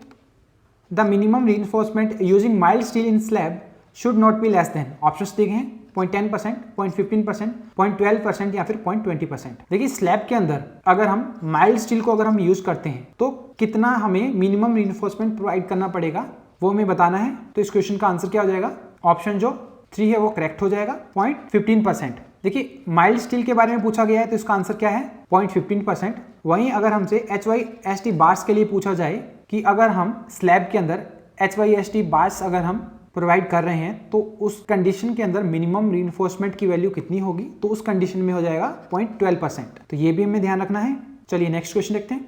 The minimum reinforcement using mild steel in slab should not be less than, options दिए गए हैं 0.10%, 0.15%, 0.12% या फिर 0.20%। देखिए स्लैब के अंदर अगर हम माइल्ड स्टील को अगर हम यूज करते हैं तो कितना हमें मिनिमम रीइंफोर्समेंट प्रोवाइड करना पड़ेगा वो हमें बताना है। तो इस क्वेश्चन का आंसर क्या हो जाएगा? ऑप्शन जो 3 है वो करेक्ट हो जाएगा 0.15%। देखिए माइल्ड स्टील के बारे में पूछा गया है तो इसका आंसर क्या है? 0.15%। वहीं अगर हमसे HYST बार्स के लिए पूछा जाए कि अगर हम स्लैब के अंदर HYST बार्स अगर हम प्रोवाइड कर रहे हैं तो उस कंडीशन के अंदर मिनिमम रीइंफोर्समेंट की वैल्यू कितनी होगी, तो उस कंडीशन में हो जाएगा 0.12%। तो ये भी हमें ध्यान रखना है। चलिए नेक्स्ट क्वेश्चन देखते हैं।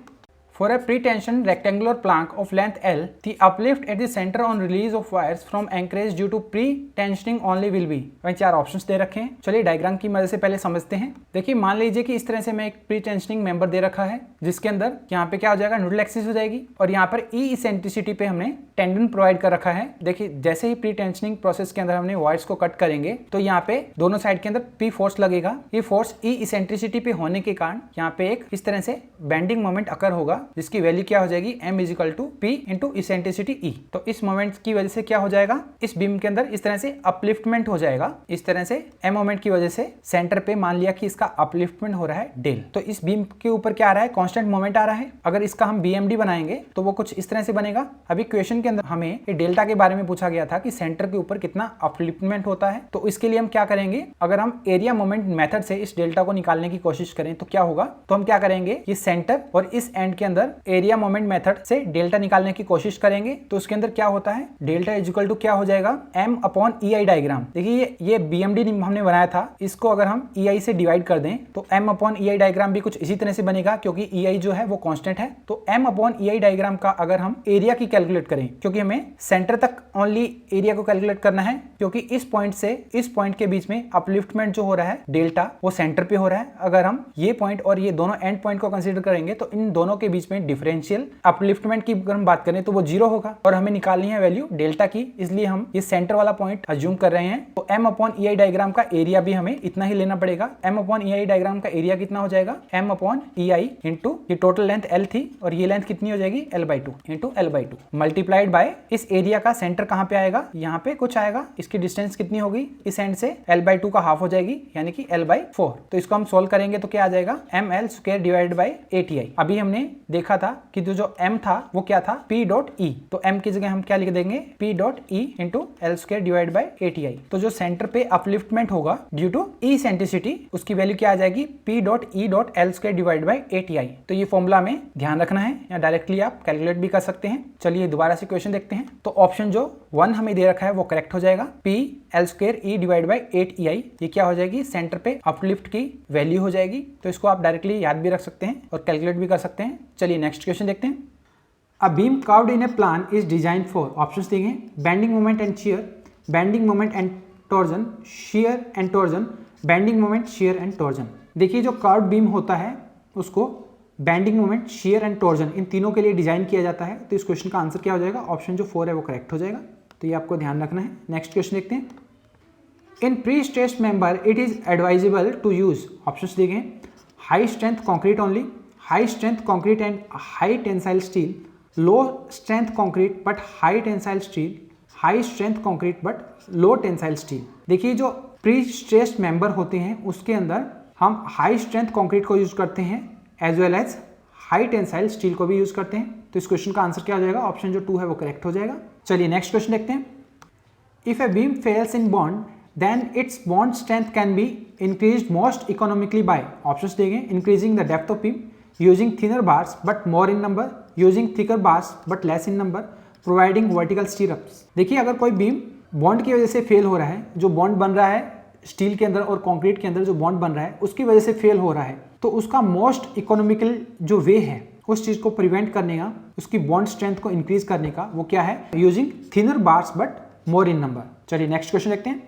For a pre-tension rectangular plank of length L, the uplift at the center on release of wires from anchorage due to pre-tensioning only will be। वहीं 4 ऑप्शंस दे रखे हैं। चलिए डायग्राम की मदद से पहले समझते हैं। देखिए मान लीजिए कि इस तरह से मैं एक प्री-टेंशनिंग मेंबर दे रखा है जिसके अंदर यहाँ पे क्या हो जाएगा, न्यूट्रल एक्सिस हो जाएगी और यहाँ पर ई इसेंट्रिसिटी पे हमने टेंडन प्रोवाइड कर रखा है। देखिए जैसे ही प्री-टेंशनिंग प्रोसेस के अंदर हमने वायर्स को कट करेंगे तो यहाँ पे दोनों साइड के अंदर पी फोर्स लगेगा। ये फोर्स ई इसेंट्रिसिटी पे होने के कारण यहाँ पे एक इस तरह से बेंडिंग मोमेंट अकर होगा जिसकी वैल्यू क्या हो जाएगी, m is equal to P into eccentricity E. तो इस मोमेंट की वजह से क्या हो जाएगा, इस बीम के अंदर इस तरह से अपलिफ्टमेंट हो जाएगा। इस तरह से m मोमेंट की वजह से सेंटर पे मान लिया कि इसका अपलिफ्टमेंट हो रहा है डेल। तो इस बीम के ऊपर क्या आ रहा है, कांस्टेंट मोमेंट आ रहा है। अगर इसका हम BMD बनाएंगे तो वो कुछ इस तरह से बनेगा। अभी क्वेश्चन के अंदर हमें ये डेल्टा के बारे में पूछा गया था कि सेंटर के ऊपर कितना अपलिफ्टमेंट होता है। तो इसके लिए हम क्या करेंगे, अगर हम एरिया मोमेंट मेथड से इस डेल्टा को निकालने की कोशिश करें तो क्या होगा, तो हम क्या करेंगे, ये सेंटर और इस एंड के अंदर एरिया मोमेंट मेथड से डेल्टा निकालने की कोशिश करेंगे। तो उसके अंदर क्या होता है, डेल्टा इज इक्वल टू क्या हो जाएगा, m अपॉन EI डायग्राम। देखिए ये BMD हमने बनाया था, इसको अगर हम EI से डिवाइड कर दें तो m अपॉन EI डायग्राम भी कुछ इसी तरह से बनेगा क्योंकि EI जो है वो कांस्टेंट है। तो m अपॉन EI डायग्राम का अगर हम एरिया की कैलकुलेट करें, क्योंकि हमें सेंटर तक ओनली एरिया को कैलकुलेट करना है, क्योंकि इस पॉइंट से इस पॉइंट के बीच में अपलिफ्टमेंट जो हो रहा है डेल्टा वो सेंटर पे हो रहा है। अगर हम ये पॉइंट और ये दोनों एंड पॉइंट को कंसीडर करेंगे तो इन दोनों के बीच में डिफरेंशियल अपलिफ्टमेंट की अगर हम बात करें तो वो 0 होगा और हमें निकालनी है वैल्यू डेल्टा की, इसलिए हम ये सेंटर वाला पॉइंट अज्यूम कर रहे हैं। तो m अपॉन EI डायग्राम का एरिया भी हमें इतना ही लेना पड़ेगा। m अपॉन EI डायग्राम का एरिया कितना हो जाएगा, m अपॉन EI इंटू ये टोटल लेंथ L थी और ये लेंथ कितनी हो जाएगी, L/2 into L/2 multiplied by इस एरिया का सेंटर कहाँ पे आएगा, यहाँ पे कुछ आएगा। इसकी डिस्टेंस कितनी होगी, इस एंड से L/2 का हाफ हो जाएगी यानी कि L/4। तो इसको हम सोल्व करेंगे तो क्या आ जाएगा, ml² डिवाइडेड बाय ATI। अभी हमने देखा था कि जो m था वो क्या था, P.E। तो m की जगह हम क्या लिख देंगे, P.E into L² divide by ATI। तो जो सेंटर पे अपलिफ्टमेंट होगा ड्यू टू ई सेंट्रिसिटी उसकी वैल्यू क्या आ जाएगी, P.E.L² डिवाइड बाय ATI। तो ये फॉर्मूला में ध्यान रखना है या डायरेक्टली आप कैलकुलेट भी कर सकते हैं। चलिए दोबारा से क्वेश्चन देखते हैं। तो ऑप्शन जो 1 हमें दे रखा है वो करेक्ट हो जाएगा, P.L² डिवाइड बाय 8EI। ये क्या हो जाएगी, सेंटर पे अपलिफ्ट की वैल्यू हो जाएगी। तो इसको आप डायरेक्टली याद भी रख सकते हैं और कैलकुलेट भी कर सकते हैं। चलिए नेक्स्ट क्वेश्चन देखते हैं। A beam carved in a plan is designed for, options दिए हैं, bending moment and shear, bending moment and torsion, shear and torsion, bending moment, shear and torsion. देखिए जो कार्व्ड बीम होता है उसको bending moment, shear and torsion इन तीनों के लिए डिजाइन किया जाता है। तो इस क्वेश्चन का आंसर क्या हो जाएगा, ऑप्शन जो 4 है वो करेक्ट हो जाएगा। तो ये आपको ध्यान रखना है। नेक्स्ट क्वेश्चन देखते हैं। In prestressed member it is advisable to use, options दिए गए, high strength concrete only, high strength concrete and high tensile steel, low strength concrete but high tensile steel, high strength concrete but low tensile steel. देखिए जो प्री स्ट्रेस्ड मेंबर होते हैं उसके अंदर हम हाई स्ट्रेंथ कॉन्क्रीट को यूज करते हैं as well as high tensile steel को भी यूज करते हैं। तो इस क्वेश्चन का आंसर क्या हो जाएगा, ऑप्शन जो 2 है वो करेक्ट हो जाएगा। चलिए नेक्स्ट क्वेश्चन देखते हैं। If a beam fails in bond then its bond strength can be increased most economically by, options दिए गए, increasing the depth of beam, using thinner bars but more in number, using thicker bars but less in number, providing vertical stirrups। देखिए अगर कोई बीम बॉन्ड की वजह से फेल हो रहा है, जो बॉन्ड बन रहा है स्टील के अंदर और कंक्रीट के अंदर जो बॉन्ड बन रहा है उसकी वजह से फेल हो रहा है, तो उसका मोस्ट इकोनॉमिकल जो वे है उस चीज को प्रिवेंट करने का, उसकी बॉन्ड स्ट्रेंथ को इंक्रीज करने का, वो क्या है, using thinner bars but more in number. चलिए नेक्स्ट क्वेश्चन देखते हैं।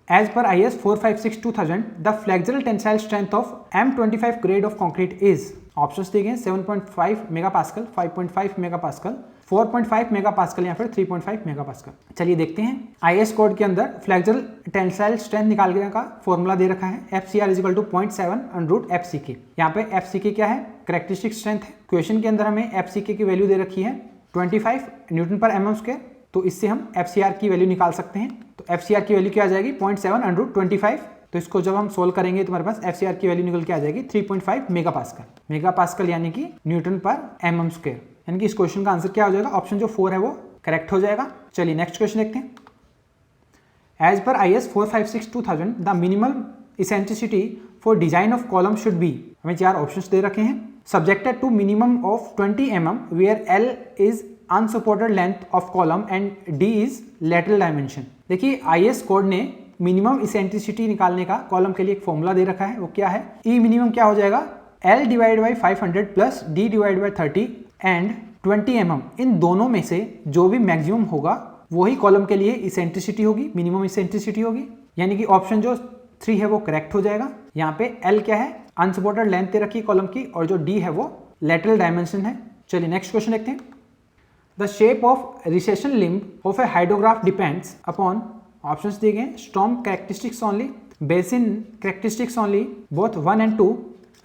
As per IS 456-2000, the flexural tensile strength of M25 grade of concrete is, options दिए गए 7.5 मेगापास्कल, 5.5 मेगापास्कल, 4.5 मेगापास्कल या फिर 3.5 मेगापास्कल। चलिए देखते हैं। IS कोड के अंदर फ्लेक्सुरल टेंसाइल स्ट्रेंथ निकालने का फॉर्मूला दे रखा है, FCR = 0.7 √FCK। यहाँ पे FCK क्या है, कैरेक्टरिस्टिक स्ट्रेंथ है। क्वेश्चन के अंदर हमें FCK की वैल्यू दे रखी है 25 न्यूटन पर mm²। तो इससे हम FCR की वैल्यू निकाल सकते हैं। तो FCR की वैल्यू क्या आ जाएगी, 0.7 √25। तो इसको जब हम सोल्व करेंगे तो हमारे पास FCR की वैल्यू निकल के आ जाएगी 3.5 मेगापास्कल। मेगापास्कल यानी कि न्यूटन पर mm²। यानी कि इस क्वेश्चन का आंसर क्या हो जाएगा, ऑप्शन जो 4 है वो करेक्ट हो जाएगा। चलिए नेक्स्ट क्वेश्चन देखते हैं। As per IS 456-2000 the minimum eccentricity for design of column should be, हमें 4 ऑप्शंस दे रखे हैं। Subjected to minimum of 20 mm where L is unsupported length of column and D is lateral dimension. देखिए IS कोड ने मिनिमम इसेंट्रिसिटी निकालने का कॉलम के लिए एक फॉर्मूला दे रखा है, वो क्या है, E मिनिमम क्या हो जाएगा, L divide by 500 plus D divide by 30 and 20 mm, इन दोनों में से जो भी मैक्सिमम होगा वही कॉलम के लिए इसेंट्रिसिटी होगी, मिनिमम इसेंट्रिसिटी होगी। यानी कि ऑप्शन जो 3 है वो करेक्ट हो जाएगा। यहाँ पे L क्या है, अनसपोर्टेड लेंथ दे रखी है कॉलम की, और जो D है वो लेटरल डायमेंशन है। चलिए नेक्स्ट क्वेश्चन देखते हैं। The shape of recession limb of a hydrograph depends upon, options दिए गए, storm characteristics only, basin characteristics only, both 1 and 2,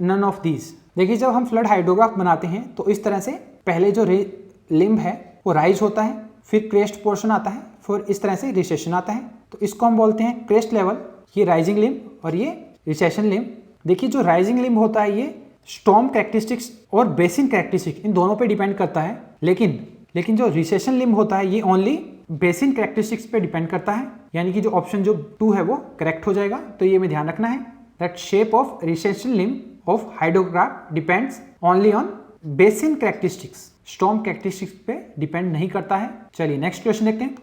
none of these. देखिए जब हम फ्लड हाइड्रोग्राफ बनाते हैं तो इस तरह से पहले जो लिम्ब है वो राइज होता है, फिर क्रेस्ट पोर्शन आता है, फिर इस तरह से रिसेशन आता है। तो इसको हम बोलते हैं क्रेस्ट लेवल, ये राइजिंग लिम्ब और ये रिसेशन लिम्ब। देखिए जो राइजिंग लिम्ब होता है ये स्टॉर्म कैरेक्टरिस्टिक्स और बेसिन कैरेक्टरिस्टिक्स इन दोनों पे डिपेंड करता है, लेकिन जो रिसेशन लिम्ब होता है ये ओनली बेसिन कैरेक्टरिस्टिक्स पे डिपेंड करता है। यानी कि जो ऑप्शन जो 2 है वो करेक्ट हो जाएगा। तो ये में ध्यान रखना है that shape of recession limb of hydrograph depends only on basin characteristics, storm characteristics पे डिपेंड नहीं करता है। चलिए नेक्स्ट क्वेश्चन देखते हैं।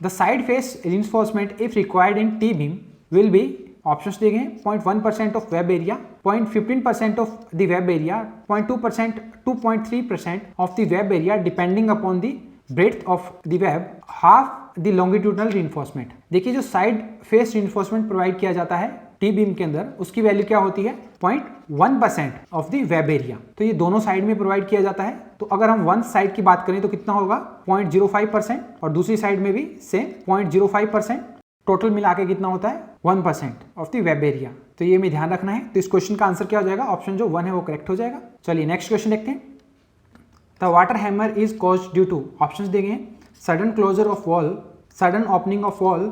The side face reinforcement if required in T beam will be, options दिए गए, 0.1% of web area, 0.15% of the web area, 0.2%, 2.3% of the web area depending upon the breadth of the web, half the longitudinal reinforcement. देखिए जो साइड फेस रिइंफोर्समेंट प्रोवाइड किया जाता है टी बीम के अंदर उसकी वैल्यू क्या होती है, 0.1% ऑफ द वेब एरिया। तो ये दोनों साइड में प्रोवाइड किया जाता है। तो अगर हम वन साइड की बात करें तो कितना होगा, 0.05%, और दूसरी साइड में भी सेम 0.05%, टोटल मिला के कितना होता है 1% ऑफ द वेब एरिया। तो ये में ध्यान रखना है। तो इस क्वेश्चन का आंसर क्या हो जाएगा, ऑप्शन जो 1 है वो करेक्ट हो जाएगा। चलिए नेक्स्ट क्वेश्चन देखते हैं। The water hammer is caused due to, options दिए गए, sudden closure of valve, sudden opening of valve,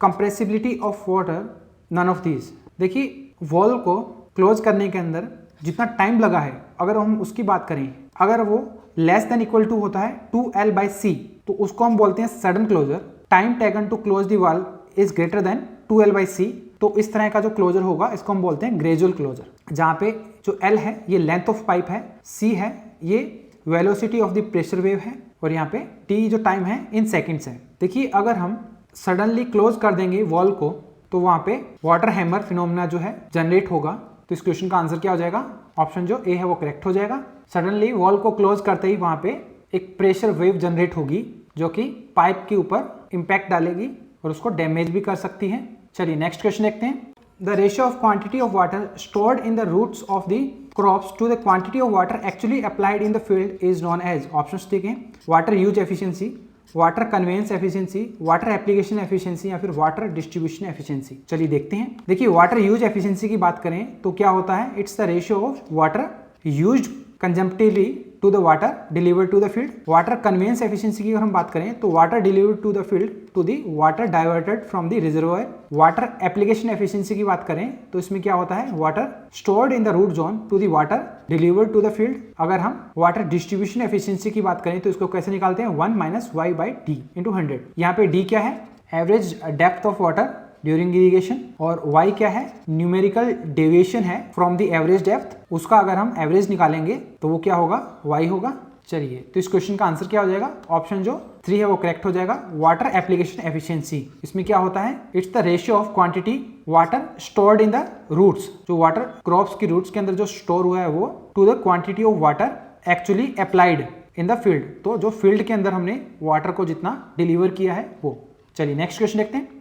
compressibility of water, none of these. देखिए वॉल को क्लोज करने के अंदर जितना टाइम लगा है अगर हम उसकी बात करें, अगर वो लेस देन इक्वल टू होता है 2L/c तो उसको हम बोलते हैं sudden closure. Time taken to close the valve is greater than 2L/c, तो इस तरह का जो क्लोजर होगा इसको हम बोलते हैं ग्रेजुअल क्लोजर। जहाँ पे जो L है ये लेंथ ऑफ पाइप है, C है ये velocity of the pressure wave है, और यहाँ पे T जो टाइम है इन सेकेंड्स है। देखिए अगर हम सडनली क्लोज कर देंगे वॉल को तो वहाँ पे वाटर हैमर फिनोमेना जो है जनरेट होगा। तो इस क्वेश्चन का आंसर क्या हो जाएगा, ऑप्शन जो A है वो करेक्ट हो जाएगा। सडनली वॉल को क्लोज करते ही वहाँ पे एक प्रेशर वेव जनरेट होगी जो कि पाइप के ऊपर इम्पैक्ट डालेगी और उसको डैमेज भी कर सकती है। चलिए नेक्स्ट क्वेश्चन देखते हैं। The ratio of quantity of water stored in the roots of the crops to the quantity of water actually applied in the field is known as, options दिए गए, water use efficiency, water conveyance efficiency, water application efficiency, या फिर वाटर डिस्ट्रीब्यूशन एफिशिएंसी। चलिए देखते हैं। देखिए वाटर यूज एफिशिएंसी की बात करें तो क्या होता है, it's the ratio of water used consumptively to the water delivered to the field. Water conveyance efficiency की अगर हम बात करें तो water delivered to the field to the water diverted from the reservoir. Water application efficiency की बात करें तो इसमें क्या होता है, water stored in the root zone to the water delivered to the field. अगर हम वाटर डिस्ट्रीब्यूशन एफिशिएंसी की बात करें तो इसको कैसे निकालते हैं, 1 - y/d × 100। यहाँ पे d क्या है, average depth of water during irrigation, और y क्या है, न्यूमेरिकल डेविएशन है फ्रॉम द एवरेज डेप्थ। उसका अगर हम एवरेज निकालेंगे तो वो क्या होगा, y होगा। चलिए तो इस क्वेश्चन का आंसर क्या हो जाएगा, ऑप्शन जो 3 है वो करेक्ट हो जाएगा, वाटर एप्लीकेशन एफिशिएंसी। इसमें क्या होता है, it's the ratio of quantity water stored in the roots, जो वाटर क्रॉप्स की रूट्स के अंदर जो स्टोर हुआ है वो, to the quantity of water actually applied in the field, तो जो फील्ड के अंदर हमने वाटर को जितना डिलीवर किया है वो। चलिए नेक्स्ट क्वेश्चन देखते हैं।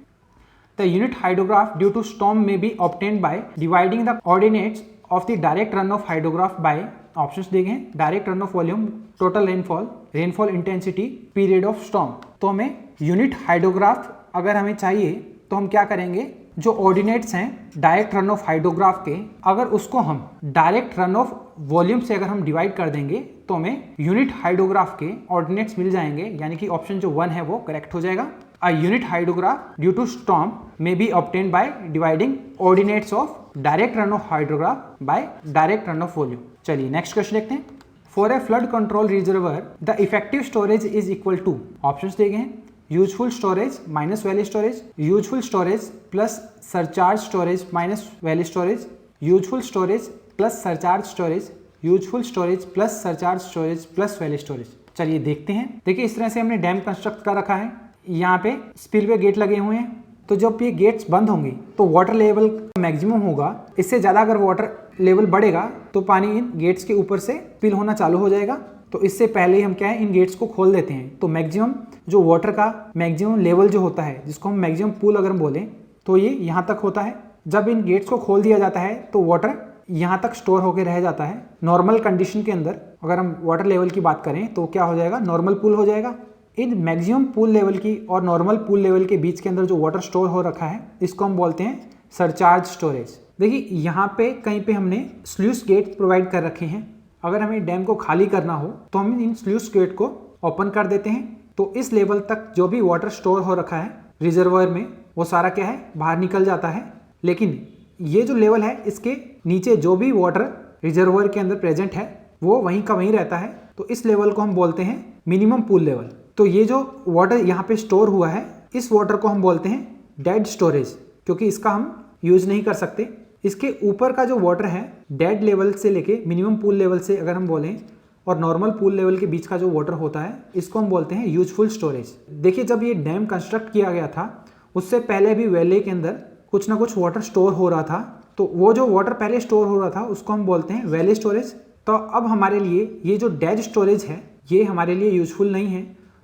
The unit hydrograph due to storm may be obtained by dividing the ordinates of the direct run of hydrograph by, options दिए गए, direct run of volume, total rainfall, rainfall intensity, period of storm. तो हमें यूनिट हाइड्रोग्राफ अगर हमें चाहिए तो हम क्या करेंगे, जो ऑर्डिनेट्स हैं डायरेक्ट रन ऑफ हाइड्रोग्राफ के, अगर उसको हम डायरेक्ट रन ऑफ वॉल्यूम से अगर हम डिवाइड कर देंगे तो हमें यूनिट हाइड्रोग्राफ के ऑर्डिनेट्स मिल जाएंगे। यानी कि ऑप्शन जो 1 है वो करेक्ट हो जाएगा। A unit hydrograph due to storm may be obtained by dividing ordinates of direct run of hydrograph by direct run of volume। चलिए नेक्स्ट क्वेश्चन देखते हैं। For a flood control reservoir, the effective storage is equal to, options दिए गए हैं, useful storage minus valley storage, useful storage plus surcharge storage minus valley storage, useful storage plus surcharge storage, useful storage plus surcharge storage plus valley storage. चलिए देखते हैं। देखिए इस तरह से हमने डैम कंस्ट्रक्ट कर रखा है, यहाँ पे स्पिलवे गेट लगे हुए हैं, तो जब ये गेट्स बंद होंगे तो वाटर लेवल मैक्सिमम होगा। इससे ज़्यादा अगर वाटर लेवल बढ़ेगा तो पानी इन गेट्स के ऊपर से स्पिल होना चालू हो जाएगा। तो इससे पहले ही हम क्या है इन गेट्स को खोल देते हैं। तो मैक्सिमम जो वाटर का मैक्सिमम लेवल जो होता है, जिसको हम मैक्सिमम पूल अगर हम बोलें, तो ये यहाँ तक होता है। जब इन गेट्स को खोल दिया जाता है तो वाटर यहाँ तक स्टोर होकर रह जाता है। नॉर्मल कंडीशन के अंदर अगर हम वाटर लेवल की बात करें तो क्या हो जाएगा, नॉर्मल पूल हो जाएगा। इन मैक्सिमम पूल लेवल की और नॉर्मल पूल लेवल के बीच के अंदर जो वाटर स्टोर हो रखा है, इसको हम बोलते हैं सरचार्ज स्टोरेज। देखिए यहाँ पे कहीं पे हमने स्लूइस गेट प्रोवाइड कर रखे हैं। अगर हमें डैम को खाली करना हो तो हम इन स्लूइस गेट को ओपन कर देते हैं। तो इस लेवल तक जो भी वाटर स्टोर हो रखा है रिजर्वायर में, वो सारा क्या है, बाहर निकल जाता है। लेकिन ये जो लेवल है, इसके नीचे जो भी वाटर रिजर्वायर के अंदर प्रेजेंट है वो वहीं का वहीं रहता है। तो इस लेवल को हम बोलते हैं मिनिमम पूल लेवल। तो ये जो वाटर यहाँ पे स्टोर हुआ है, इस वाटर को हम बोलते हैं डेड स्टोरेज, क्योंकि इसका हम यूज नहीं कर सकते। इसके ऊपर का जो वाटर है, डेड लेवल से लेके मिनिमम पूल लेवल से अगर हम बोलें, और नॉर्मल पूल लेवल के बीच का जो वाटर होता है, इसको हम बोलते हैं यूजफुल स्टोरेज। देखिए जब ये डैम कंस्ट्रक्ट किया गया था, उससे पहले भी वैली के अंदर कुछ ना कुछ वाटर स्टोर हो रहा था। तो वो जो वाटर पहले स्टोर हो रहा था उसको हम बोलते हैं वैली स्टोरेज। तो अब हमारे लिए ये जो डेड स्टोरेज है, ये हमारे लिए यूजफुल नहीं है।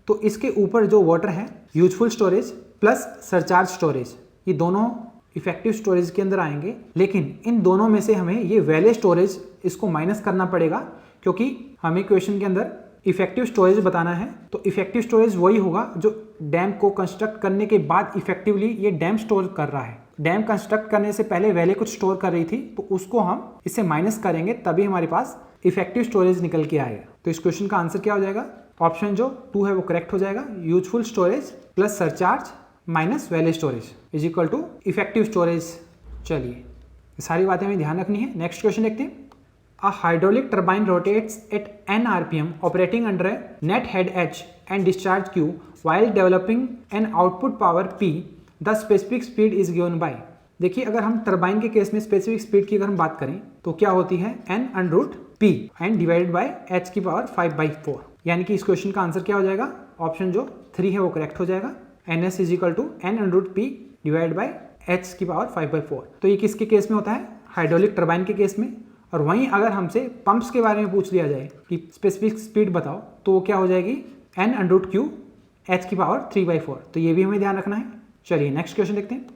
तो इसके ऊपर जो वाटर है, useful storage plus surcharge storage, ये दोनों इफेक्टिव स्टोरेज के अंदर आएंगे। लेकिन इन दोनों में से हमें ये वैली स्टोरेज इसको माइनस करना पड़ेगा, क्योंकि हमें क्वेश्चन के अंदर इफेक्टिव स्टोरेज बताना है। तो इफेक्टिव स्टोरेज वही होगा जो डैम को कंस्ट्रक्ट करने के बाद इफेक्टिवली ये डैम स्टोर कर रहा है। डैम कंस्ट्रक्ट करने से पहले वैली कुछ स्टोर कर रही थी, तो उसको हम इससे माइनस करेंगे, तभी हमारे पास इफेक्टिव स्टोरेज निकल के आएगा। तो इस क्वेश्चन का आंसर क्या हो जाएगा, ऑप्शन जो 2 है वो करेक्ट हो जाएगा। Useful storage plus surcharge minus valley storage is equal to effective storage. चलिए ये सारी बातें हमें ध्यान रखनी है। नेक्स्ट क्वेश्चन देखते हैं। A hydraulic turbine rotates at n rpm operating under a net head h and discharge q while developing an output power p. The specific speed is given by। देखिए अगर हम टरबाइन के केस में स्पेसिफिक स्पीड की अगर हम बात करें तो क्या होती है, n under p and divided by h की पावर 5/4। यानी कि इस क्वेश्चन का आंसर क्या हो जाएगा, ऑप्शन जो 3 है वो करेक्ट हो जाएगा। ns is equal to n under p divide by h की पावर 5/4। तो ये किसके केस में होता है, हाइड्रोलिक टरबाइन के केस में। और वहीं अगर हमसे पंप्स के बारे में पूछ लिया जाए कि स्पेसिफिक स्पीड बताओ, तो वो क्या हो जाएगी, n अंडर q h की पावर 3/4। तो ये भी हमें ध्यान रखना है। चलिए नेक्स्ट क्वेश्चन देखते हैं।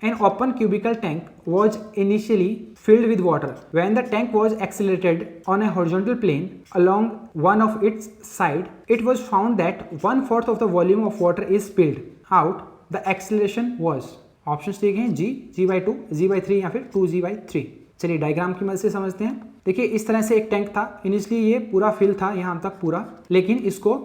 An open cubical tank was initially filled with water. When the tank was accelerated on a horizontal plane along one of its side, it was found that 1/4 of the volume of water is spilled out. The acceleration was, options दिए गए हैं g, g/2, g/3 या फिर 2g/3। चलिए डायग्राम की मदद से समझते हैं। देखिए इस तरह से एक टैंक था, इनिशियली ये पूरा फिल था यहाँ तक पूरा, लेकिन इसको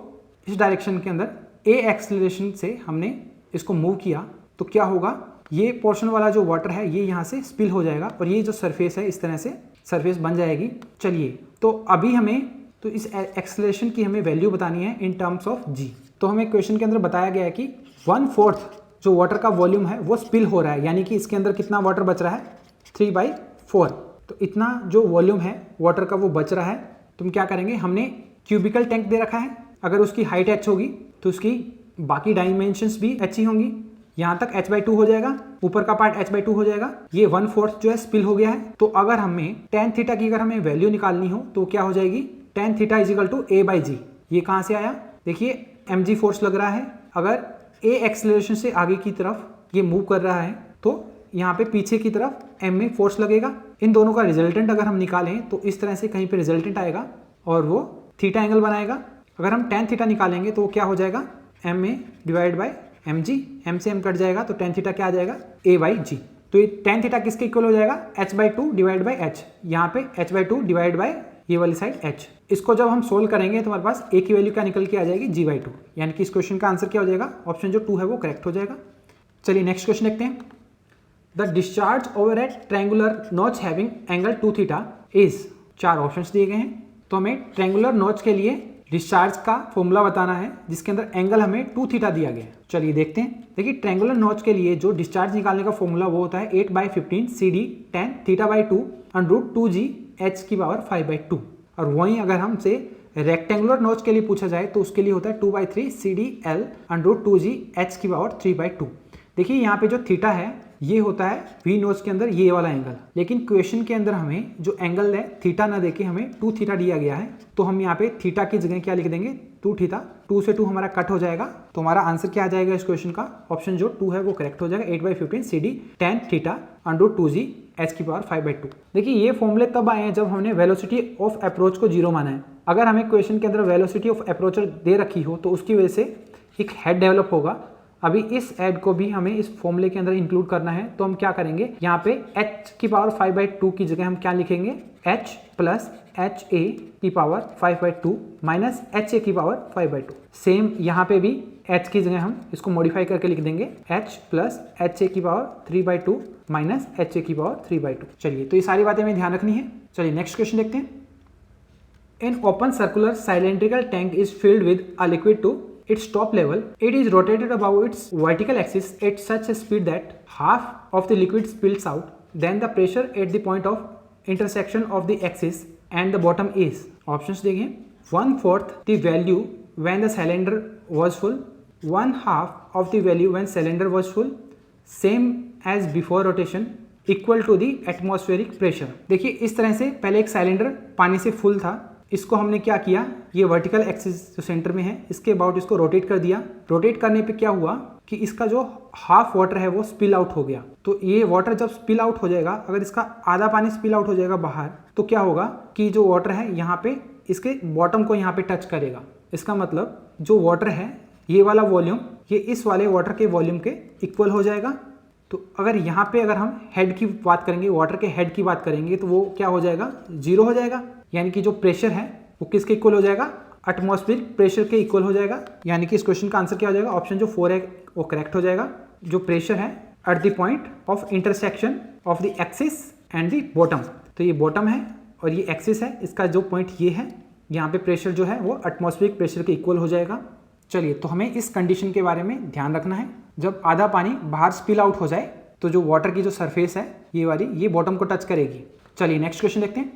इस डायरेक्शन के अंदर a एक्सेलरेशन से हमने इसको मूव किया। तो क्या होगा, ये पोर्शन वाला जो वाटर है ये यहाँ से स्पिल हो जाएगा और ये जो सरफेस है इस तरह से सरफेस बन जाएगी। चलिए तो अभी हमें तो इस एक्सेलरेशन की हमें वैल्यू बतानी है इन टर्म्स ऑफ g। तो हमें क्वेश्चन के अंदर बताया गया है कि 1/4 जो वाटर का वॉल्यूम है वो स्पिल हो रहा है, यानी कि इसके अंदर कितना वाटर बच रहा है, 3/4। तो इतना जो वॉल्यूम है वाटर का वो बच रहा है। तो हम क्या करेंगे, हमने क्यूबिकल टैंक दे रखा है, अगर उसकी हाइट h होगी तो उसकी बाकी डायमेंशंस भी h ही होंगी। यहाँ तक h/2 हो जाएगा, ऊपर का पार्ट h/2 हो जाएगा। ये 1/4 जो है स्पिल हो गया है। तो अगर हमें tan थीटा की अगर हमें वैल्यू निकालनी हो तो क्या हो जाएगी, tan theta is equal to a/g। ये कहाँ से आया, देखिए mg फोर्स लग रहा है। अगर a एक्सेलरेशन से आगे की तरफ ये मूव कर रहा है तो यहाँ पे पीछे की तरफ m में फोर्स लगेगा। इन दोनों का रिजल्टेंट अगर हम निकालें तो इस तरह से कहीं पे रिजल्टेंट आएगा और वो थीटा एंगल बनाएगा। अगर हम tan थीटा निकालेंगे तो क्या हो जाएगा, m a divide by mg, m से m कट जाएगा तो tan थीटा क्या आ जाएगा, a/g। तो ये tan थीटा किसके इक्वल हो जाएगा, h/2 डिवाइड बाय h। यहाँ पे h/2 डिवाइड बाय ये वाली साइड h। इसको जब हम सोल्व करेंगे तो हमारे पास a की वैल्यू क्या निकल के आ जाएगी, g/2। यानी कि इस क्वेश्चन का आंसर क्या हो जाएगा, ऑप्शन जो 2 है वो करेक्ट हो जाएगा। चलिए नेक्स्ट क्वेश्चन देखते हैं। The discharge over at triangular notch having angle 2 theta is, 4 options दिए गए हैं। तो हमें ट्रायंगुलर नॉच के लिए डिस्चार्ज का फॉर्मूला बताना है जिसके अंदर एंगल हमें 2 थीटा दिया गया है। चलिए देखते हैं। देखिए ट्रायंगुलर नॉच के लिए जो डिस्चार्ज निकालने का फॉर्मूला वो होता है 8/15 CD tan θ/2 √2g h की पावर 5/2। और वहीं अगर हमसे रेक्टेंगुलर नॉच के लिए पूछा जाए तो उसके लिए होता है 2/3 CD L √2g h की पावर 3/2। देखिए यहाँ पे जो थीटा है ये होता है वी नोज के अंदर ये वाला एंगल, लेकिन क्वेश्चन के अंदर हमें जो एंगल है थीटा ना देके हमें 2 थीटा दिया गया है, तो हम यहाँ पे थीटा की जगह क्या लिख देंगे 2 थीटा। 2 से 2 हमारा कट हो जाएगा, तो हमारा आंसर क्या आ जाएगा इस क्वेश्चन का, ऑप्शन जो 2 है वो करेक्ट हो जाएगा। 8/15 CD tan theta under 2g h⁵ देखिए ये फॉर्मूले तब आए हैं जब हमने वेलोसिटी ऑफ अप्रोच को 0 माना है। अगर हमें क्वेश्चन के अंदर वेलोसिटी ऑफ अप्रोचर दे रखी हो तो उसकी वजह से एक हेड डेवलप होगा। अभी इस हेड को भी हमें इस फॉर्मूले के अंदर इंक्लूड करना है, तो हम क्या करेंगे, यहाँ पे h⁵2 की जगह हम क्या लिखेंगे, h plus ha⁵2 minus ha⁵2। Same यहाँ पे भी h की जगह हम इसको मॉडिफाई करके लिख देंगे h plus ha⁵3/2 minus ha⁵3/2। चलिए, तो ये सारी बातें हमें ध्यान रखनी है। चलिए नेक्स्ट क्वेश्चन देखते हैं। An open circular cylindrical tank is filled with a liquid to its top level. It is rotated above its vertical axis at such a speed that half of the liquid spills out. Then the pressure at the point of intersection of the axis and the bottom is, options देखिए, 1/4 the value when the cylinder was full, 1/2 of the value when cylinder was full, same as before rotation, equal to the atmospheric pressure. देखिए इस तरह से पहले एक सिलेंडर पानी से फुल था, इसको हमने क्या किया, ये वर्टिकल एक्सिस जो सेंटर में है इसके अबाउट इसको रोटेट कर दिया। रोटेट करने पे क्या हुआ कि इसका जो हाफ वाटर है वो स्पिल आउट हो गया। तो ये वाटर जब स्पिल आउट हो जाएगा, अगर इसका आधा पानी स्पिल आउट हो जाएगा बाहर, तो क्या होगा कि जो वाटर है यहाँ पे इसके बॉटम को यहाँ पे टच करेगा। इसका मतलब जो वाटर है ये वाला वॉल्यूम ये इस वाले वाटर के वॉल्यूम के इक्वल हो जाएगा। तो अगर यहाँ पे अगर हम हेड की बात करेंगे, वाटर के हेड की बात करेंगे, तो वो क्या हो जाएगा, 0 हो जाएगा। यानी कि जो प्रेशर है वो किसके इक्वल हो जाएगा, एटमॉस्फेरिक प्रेशर के इक्वल हो जाएगा। यानी कि इस क्वेश्चन का आंसर क्या हो जाएगा, ऑप्शन जो 4 है वो करेक्ट हो जाएगा। जो प्रेशर है at the point of intersection of the axis and the bottom, तो ये बॉटम है और ये एक्सिस है, इसका जो पॉइंट ये है, यहाँ पे प्रेशर जो है वो एटमॉस्फेरिक प्रेशर के इक्वल हो जाएगा। चलिए, तो हमें इस कंडीशन के बारे में ध्यान रखना है, जब आधा पानी बाहर स्पिल आउट हो जाए तो जो वाटर की जो सरफेस है ये वाली, ये बॉटम को टच करेगी। चलिए नेक्स्ट क्वेश्चन देखते हैं।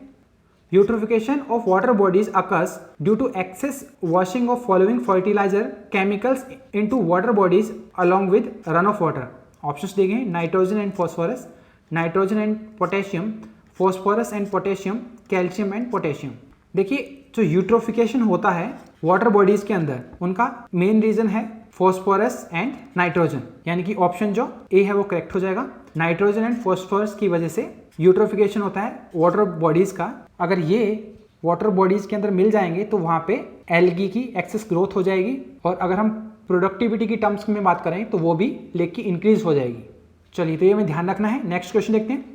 Eutrophication of water bodies occurs due to excess washing of following fertiliser chemicals into water bodies along with run off water. Options दिए गए, nitrogen and phosphorus, nitrogen and potassium, phosphorus and potassium, calcium and potassium. देखिए जो यूट्रोफिकेशन होता है वाटर बॉडीज के अंदर, उनका मेन रीजन है फॉस्फोरस एंड नाइट्रोजन, यानी कि ऑप्शन जो ए है वो करेक्ट हो जाएगा। नाइट्रोजन एंड फॉस्फोरस की वजह से यूट्रोफिकेशन होता है वाटर बॉडीज का। अगर ये वाटर बॉडीज के अंदर मिल जाएंगे तो वहाँ पे एल्गी की एक्सेस ग्रोथ हो जाएगी, और अगर हम प्रोडक्टिविटी की टर्म्स में बात करें तो वो भी लेक की इंक्रीज हो जाएगी। चलिए, तो ये हमें ध्यान रखना है। नेक्स्ट क्वेश्चन देखते हैं।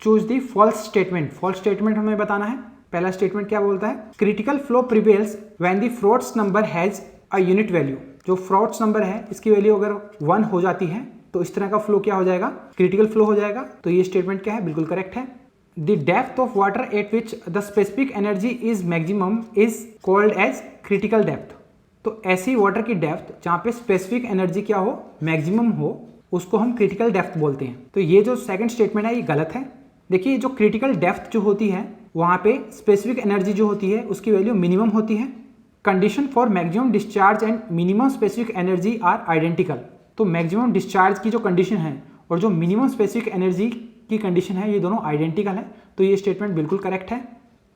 Choose the false statement. False statement हमें बताना है। पहला स्टेटमेंट क्या बोलता है, critical flow prevails when the Froude's number has a unit value. जो फ्रॉड्स नंबर है इसकी वैल्यू अगर 1 हो जाती है तो इस तरह का फ्लो क्या हो जाएगा, क्रिटिकल फ्लो हो जाएगा। तो ये स्टेटमेंट क्या है, बिल्कुल करेक्ट है। The depth of water at which the specific energy is maximum is called as critical depth. तो ऐसी वाटर की डेप्थ जहाँ पे स्पेसिफिक एनर्जी क्या हो, मैक्सिमम हो, उसको हम क्रिटिकल डेप्थ बोलते हैं। तो ये जो सेकंड स्टेटमेंट है ये गलत है। देखिए जो क्रिटिकल डेप्थ जो होती है वहाँ पे स्पेसिफिक एनर्जी जो होती है उसकी वैल्यू मिनिमम होती है। Condition for maximum discharge and minimum specific energy are identical. तो मैक्सिमम डिस्चार्ज की जो कंडीशन है और जो मिनिमम स्पेसिफिक एनर्जी की कंडीशन है ये दोनों आइडेंटिकल है। तो ये स्टेटमेंट बिल्कुल करेक्ट है।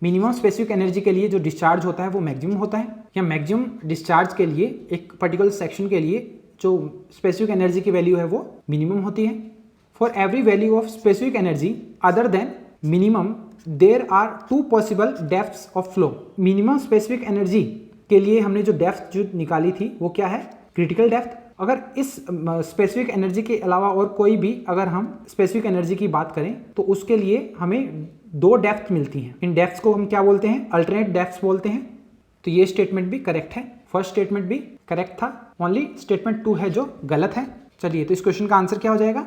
मिनिमम स्पेसिफिक एनर्जी के लिए जो डिस्चार्ज होता है वो मैक्सिमम होता है, या मैक्सिमम डिस्चार्ज के लिए एक पर्टिकुलर सेक्शन के लिए जो स्पेसिफिक एनर्जी की वैल्यू है वो मिनिमम होती है। For every value of specific energy other than minimum there are 2 possible depths of flow. Minimum specific energy के लिए हमने जो डेप्थ जो निकाली थी वो क्या है, क्रिटिकल डेप्थ। अगर इस स्पेसिफिक एनर्जी के अलावा और कोई भी अगर हम स्पेसिफिक एनर्जी की बात करें तो उसके लिए हमें 2 डेप्थ मिलती हैं। इन डेप्थ्स को हम क्या बोलते हैं, अल्टरनेट डेप्थ्स बोलते हैं। तो ये स्टेटमेंट भी करेक्ट है। फर्स्ट स्टेटमेंट भी करेक्ट था, ओनली स्टेटमेंट 2 है जो गलत है। चलिए, तो इस क्वेश्चन का आंसर क्या हो जाएगा,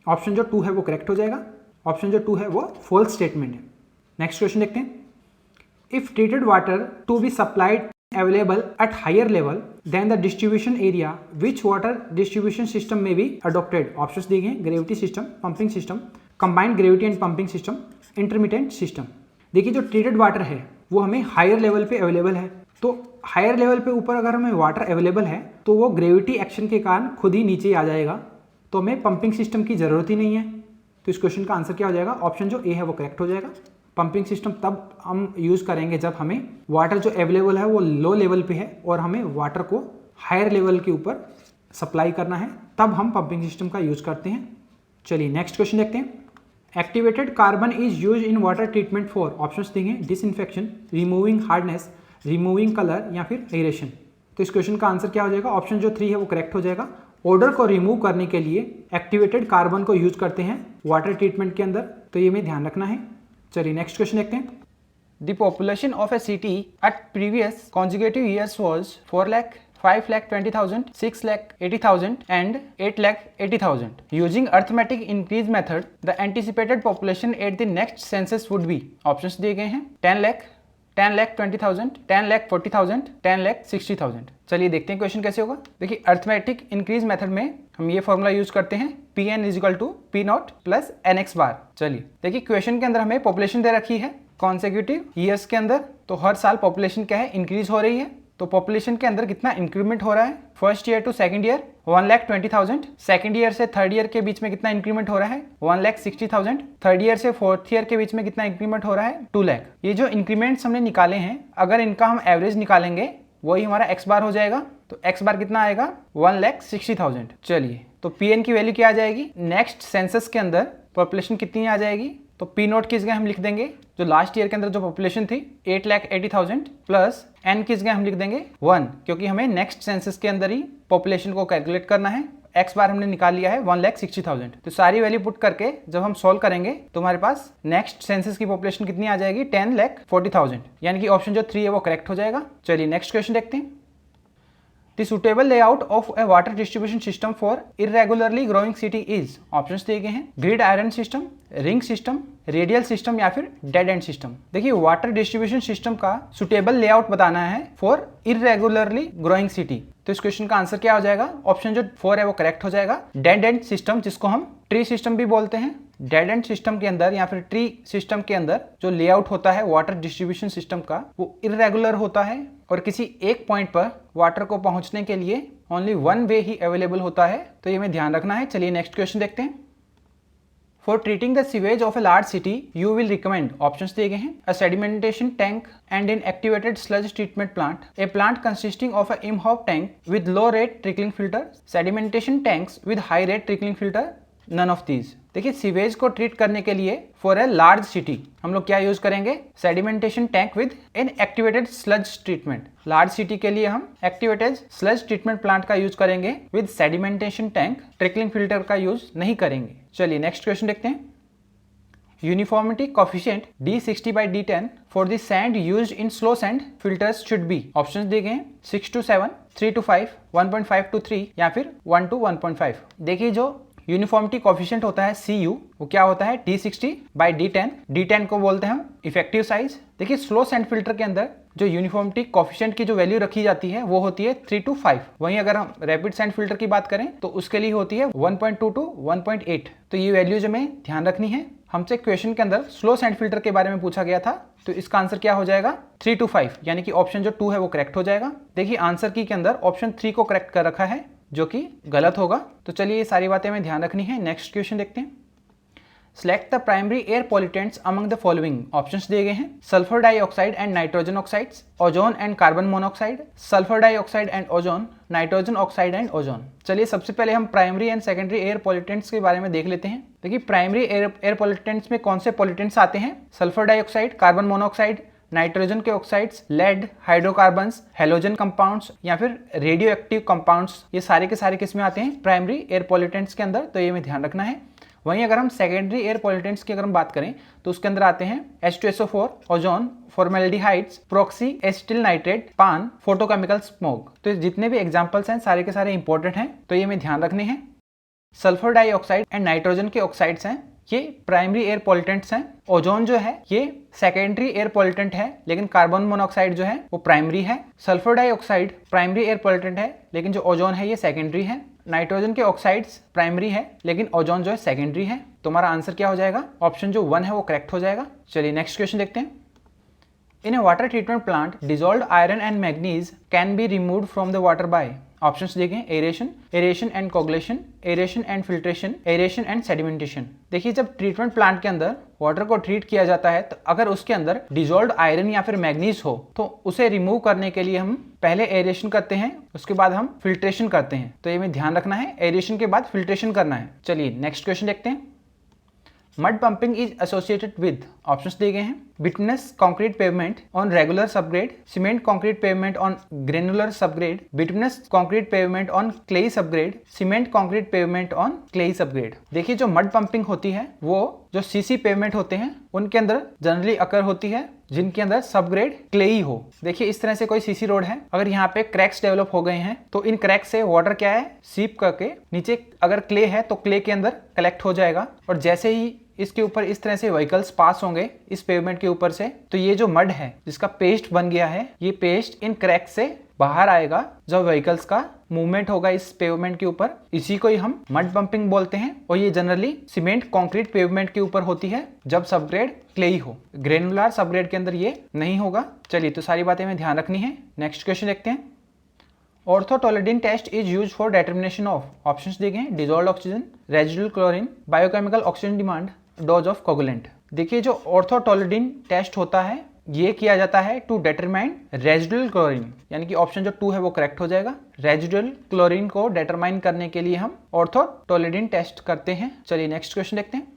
ऑप्शन जो 2 है वो करेक्ट हो जाएगा। ऑप्शन जो 2 है वो फॉल्स स्टेटमेंट है। नेक्स्ट क्वेश्चन देखते हैं। If treated water to be supplied available at higher level than the distribution area, which water distribution system may be adopted? Options दिए गए, gravity system, pumping system, combined gravity and pumping system, intermittent system। देखिए जो ट्रीटेड वाटर है वो हमें हायर लेवल पे अवेलेबल है। तो हायर लेवल पे ऊपर अगर हमें वाटर अवेलेबल है तो वो ग्रेविटी एक्शन के कारण खुद ही नीचे आ जाएगा। तो हमें पंपिंग सिस्टम की ज़रूरत ही नहीं है। तो इस क्वेश्चन का आंसर क्या हो जाएगा, ऑप्शन जो ए है वो करेक्ट हो जाएगा। पंपिंग सिस्टम तब हम यूज़ करेंगे जब हमें वाटर जो अवेलेबल है वो लो लेवल पे है और हमें वाटर को हायर लेवल के ऊपर सप्लाई करना है, तब हम पंपिंग सिस्टम का यूज़ करते हैं। चलिए नेक्स्ट क्वेश्चन देखते हैं। Activated carbon is use in water treatment for, options देंगे disinfection, removing hardness, removing colour या फिर एरेशन। तो इस क्वेश्चन का आंसर क्या हो जाएगा, ऑप्शन जो 3 है वो करेक्ट हो जाएगा। ओडर को रिमूव करने के लिए एक्टिवेटेड कार्बन को यूज करते हैं वाटर ट्रीटमेंट के अंदर, तो ये हमें ध्यान रखना है। चलिए नेक्स्ट क्वेश्चन देखते हैं। The population of a city at previous consecutive years was 4 lakh, 5,20,000, 6,80,000 and 8,80,000. Using arithmetic increase method, the anticipated population at the next census would be, options दिए गए हैं 10 लाख, 10,20,000, 10,40,000, 10,60,000। चलिए देखते हैं क्वेश्चन कैसे होगा। देखिए अर्थमेटिक इंक्रीज मेथड में हम ये फॉर्मूला यूज करते हैं Pn is equal to P0 plus NX bar. चलिए देखिए क्वेश्चन के अंदर हमें पॉपुलेशन दे रखी है कॉन्सेक्यूटिव ईयर्स के अंदर, तो हर साल पॉपुलेशन क्या है, इंक्रीज हो रही है। तो पॉपुलेशन के अंदर कितना इंक्रीमेंट हो रहा है, first year to second year 1,20,000, second year से थर्ड ईयर के बीच में कितना इंक्रीमेंट हो रहा है 1,60,000, थर्ड ईयर से फोर्थ ईयर के बीच में कितना इंक्रीमेंट हो रहा है 2 लाख। ये जो इंक्रीमेंट्स हमने निकाले हैं, अगर इनका हम एवरेज निकालेंगे वही हमारा एक्स बार हो जाएगा। तो एक्स बार कितना आएगा 1,60,000। चलिए तो Pn की वैल्यू क्या आ जाएगी, नेक्स्ट सेंसस के अंदर पॉपुलेशन कितनी आ जाएगी, तो P0 की जगह हम लिख देंगे जो लास्ट ईयर के अंदर जो पॉपुलेशन थी 8,80,000 प्लस n की जगह हम लिख देंगे 1, क्योंकि हमें नेक्स्ट सेंसस के अंदर ही पॉपुलेशन को कैलकुलेट करना है। एक्स बार हमने निकाल लिया है 1,60,000। तो सारी वैल्यू पुट करके जब हम सॉल्व करेंगे तो हमारे पास नेक्स्ट सेंसस की पॉपुलेशन कितनी आ जाएगी 10,40,000, यानी कि ऑप्शन जो 3 है वो करेक्ट हो जाएगा। चलिए नेक्स्ट क्वेश्चन देखते हैं। The suitable layout of a water distribution system for irregularly growing city is, options दिए गए हैं grid iron system, ring system, radial system या फिर डेड एंड सिस्टम। देखिए वाटर डिस्ट्रीब्यूशन सिस्टम का सुटेबल लेआउट बताना है फॉर इरेगुलरली ग्रोइंग सिटी, तो इस क्वेश्चन का आंसर क्या हो जाएगा, ऑप्शन जो 4 है वो करेक्ट हो जाएगा। डेड एंड सिस्टम, जिसको हम ट्री सिस्टम भी बोलते हैं, डेड एंड सिस्टम के अंदर या फिर ट्री सिस्टम के अंदर जो लेआउट होता है वाटर डिस्ट्रीब्यूशन सिस्टम का वो इरेगुलर होता है और किसी एक पॉइंट पर वाटर को पहुंचने के लिए ओनली वन वे ही अवेलेबल होता है, तो ये हमें ध्यान रखना है। चलिए नेक्स्ट क्वेश्चन देखते हैं। For treating the sewage of a large city you will recommend, options दिए गए हैं a sedimentation tank and an activated sludge treatment plant, a plant consisting of a Imhoff tank with low rate trickling filter, sedimentation tanks with high rate trickling filter, none of these. देखिए सीवेज को ट्रीट करने के लिए फॉर ए लार्ज सिटी हम लोग क्या यूज करेंगे, sedimentation tank with an activated sludge treatment. Large city के लिए हम एक्टिवेटेड स्लज ट्रीटमेंट प्लांट का यूज करेंगे with sedimentation tank, trickling filter का यूज नहीं करेंगे। चलिए नेक्स्ट क्वेश्चन देखते हैं। Uniformity coefficient D60/D10 for the sand used in slow sand filters should be, options दिए गए हैं 6 to 7, 3 to 5, 1.5 to 3 या फिर 1 to 1.5। देखिए जो यूनिफॉर्मिटी कोफिशिएंट होता है CU वो क्या होता है D60/D10, D10 को बोलते हैं हम इफेक्टिव साइज। देखिए स्लो सैंड फिल्टर के अंदर जो यूनिफॉर्मिटी कोफिशिएंट की जो वैल्यू रखी जाती है वो होती है 3 to 5। वहीं अगर हम रैपिड सैंड फिल्टर की बात करें तो उसके लिए होती है 1.2 to 1.8। तो ये वैल्यूज हमें ध्यान रखनी है। हमसे क्वेश्चन के अंदर स्लो सैंड फिल्टर के बारे में पूछा गया था, तो इसका आंसर क्या हो जाएगा 3 to 5, यानी कि ऑप्शन जो 2 है वो करेक्ट हो जाएगा। देखिए आंसर की के अंदर ऑप्शन 3 को करेक्ट कर रखा है जो कि गलत होगा। तो चलिए ये सारी बातें हमें ध्यान रखनी है। नेक्स्ट क्वेश्चन देखते हैं। Select the primary air pollutants among the following, options दिए गए हैं sulphur dioxide and nitrogen oxides, ozone and carbon monoxide, sulphur dioxide and ozone, nitrogen oxide and ozone. चलिए सबसे पहले हम primary and secondary air pollutants के बारे में देख लेते हैं। देखिए प्राइमरी एयर पॉल्यूटेंट्स में कौन से पॉल्यूटेंट्स आते हैं, sulphur dioxide, carbon monoxide, nitrogen के oxides, lead, hydrocarbons, halogen compounds या फिर रेडियो एक्टिव कंपाउंड्स, ये सारे के सारे किसमें आते हैं प्राइमरी एयर पॉल्यूटेंट्स के अंदर, तो ये हमें ध्यान रखना है। वहीं अगर हम सेकेंडरी एयर पॉल्यूटेंट्स की अगर हम बात करें तो उसके अंदर आते हैं H2SO4, ozone, formaldehydes, proxy acetyl nitrate, PAN, photochemical smoke. तो जितने भी एग्जांपल्स हैं सारे के सारे इंपॉर्टेंट हैं, तो ये हमें ध्यान रखने हैं। सल्फर डाइऑक्साइड एंड नाइट्रोजन के ऑक्साइड्स हैं, ये प्राइमरी एयर पॉल्यूटेंट्स हैं। ओजोन जो है ये सेकेंडरी एयर पॉल्यूटेंट है, लेकिन कार्बन मोनोऑक्साइड जो है वो प्राइमरी है। Sulphur dioxide primary air pollutant है, लेकिन जो ओजोन है ये सेकेंडरी है। नाइट्रोजन के ऑक्साइड्स प्राइमरी है, लेकिन ओजोन जो है सेकेंडरी है। तो हमारा आंसर क्या हो जाएगा, ऑप्शन जो 1 है वो करेक्ट हो जाएगा। चलिए नेक्स्ट क्वेश्चन देखते हैं। In a water treatment plant dissolved iron and manganese can be removed from the water by, options देखें aeration, aeration and coagulation, aeration and filtration, aeration and sedimentation. देखिए जब ट्रीटमेंट प्लांट के अंदर वाटर को ट्रीट किया जाता है तो अगर उसके अंदर डिजोल्व्ड आयरन या फिर मैग्नीज हो तो उसे रिमूव करने के लिए हम पहले एरेशन करते हैं, उसके बाद हम फिल्ट्रेशन करते हैं। तो ये में ध्यान रखना है, एरेशन के बाद फिल्ट्रेशन करना है। चलिए नेक्स्ट क्वेश्चन देखते हैं। Mud pumping is associated with, options दिए गए हैं, bituminous concrete pavement on regular subgrade, cement concrete pavement on granular subgrade, bituminous concrete pavement on clayey subgrade, cement concrete pavement on clayey subgrade. देखिए जो मड पंपिंग होती है वो जो सीसी पेवमेंट होते हैं उनके अंदर जनरली अकर होती है जिनके अंदर सबग्रेड क्लेई हो। देखिए इस तरह से कोई सीसी रोड है, अगर यहाँ पे क्रैक्स डेवलप हो गए हैं तो इन क्रैक से वाटर क्या है सीप करके नीचे, अगर क्ले है तो क्ले के अंदर कलेक्ट हो जाएगा और जैसे ही इसके ऊपर इस तरह से व्हीकल्स पास होंगे इस पेवमेंट के ऊपर से तो ये जो मड है जिसका पेस्ट बन गया है ये पेस्ट इन क्रैक से बाहर आएगा जब व्हीकल्स का मूवमेंट होगा इस पेवमेंट के ऊपर। इसी को ही हम मड पंपिंग बोलते हैं और ये जनरली सीमेंट कंक्रीट पेवमेंट के ऊपर होती है जब सबग्रेड क्लेई हो। ग्रेनुलर सबग्रेड के अंदर ये नहीं होगा। चलिए तो सारी बातें हमें ध्यान रखनी है। नेक्स्ट क्वेश्चन देखते हैं। Orthotolidine test is use for determination of, options दिए गए, dissolved oxygen, residual chlorine, biochemical oxygen demand, dose of coagulant. देखिए जो ऑर्थोटोलेडिन टेस्ट होता है ये किया जाता है टू डिटरमाइन रेजिडुअल क्लोरीन, यानी कि ऑप्शन जो 2 है वो करेक्ट हो जाएगा। रेजिडुअल क्लोरीन को डिटरमाइन करने के लिए हम ऑर्थोटोलेडिन टेस्ट करते हैं। चलिए नेक्स्ट क्वेश्चन देखते हैं।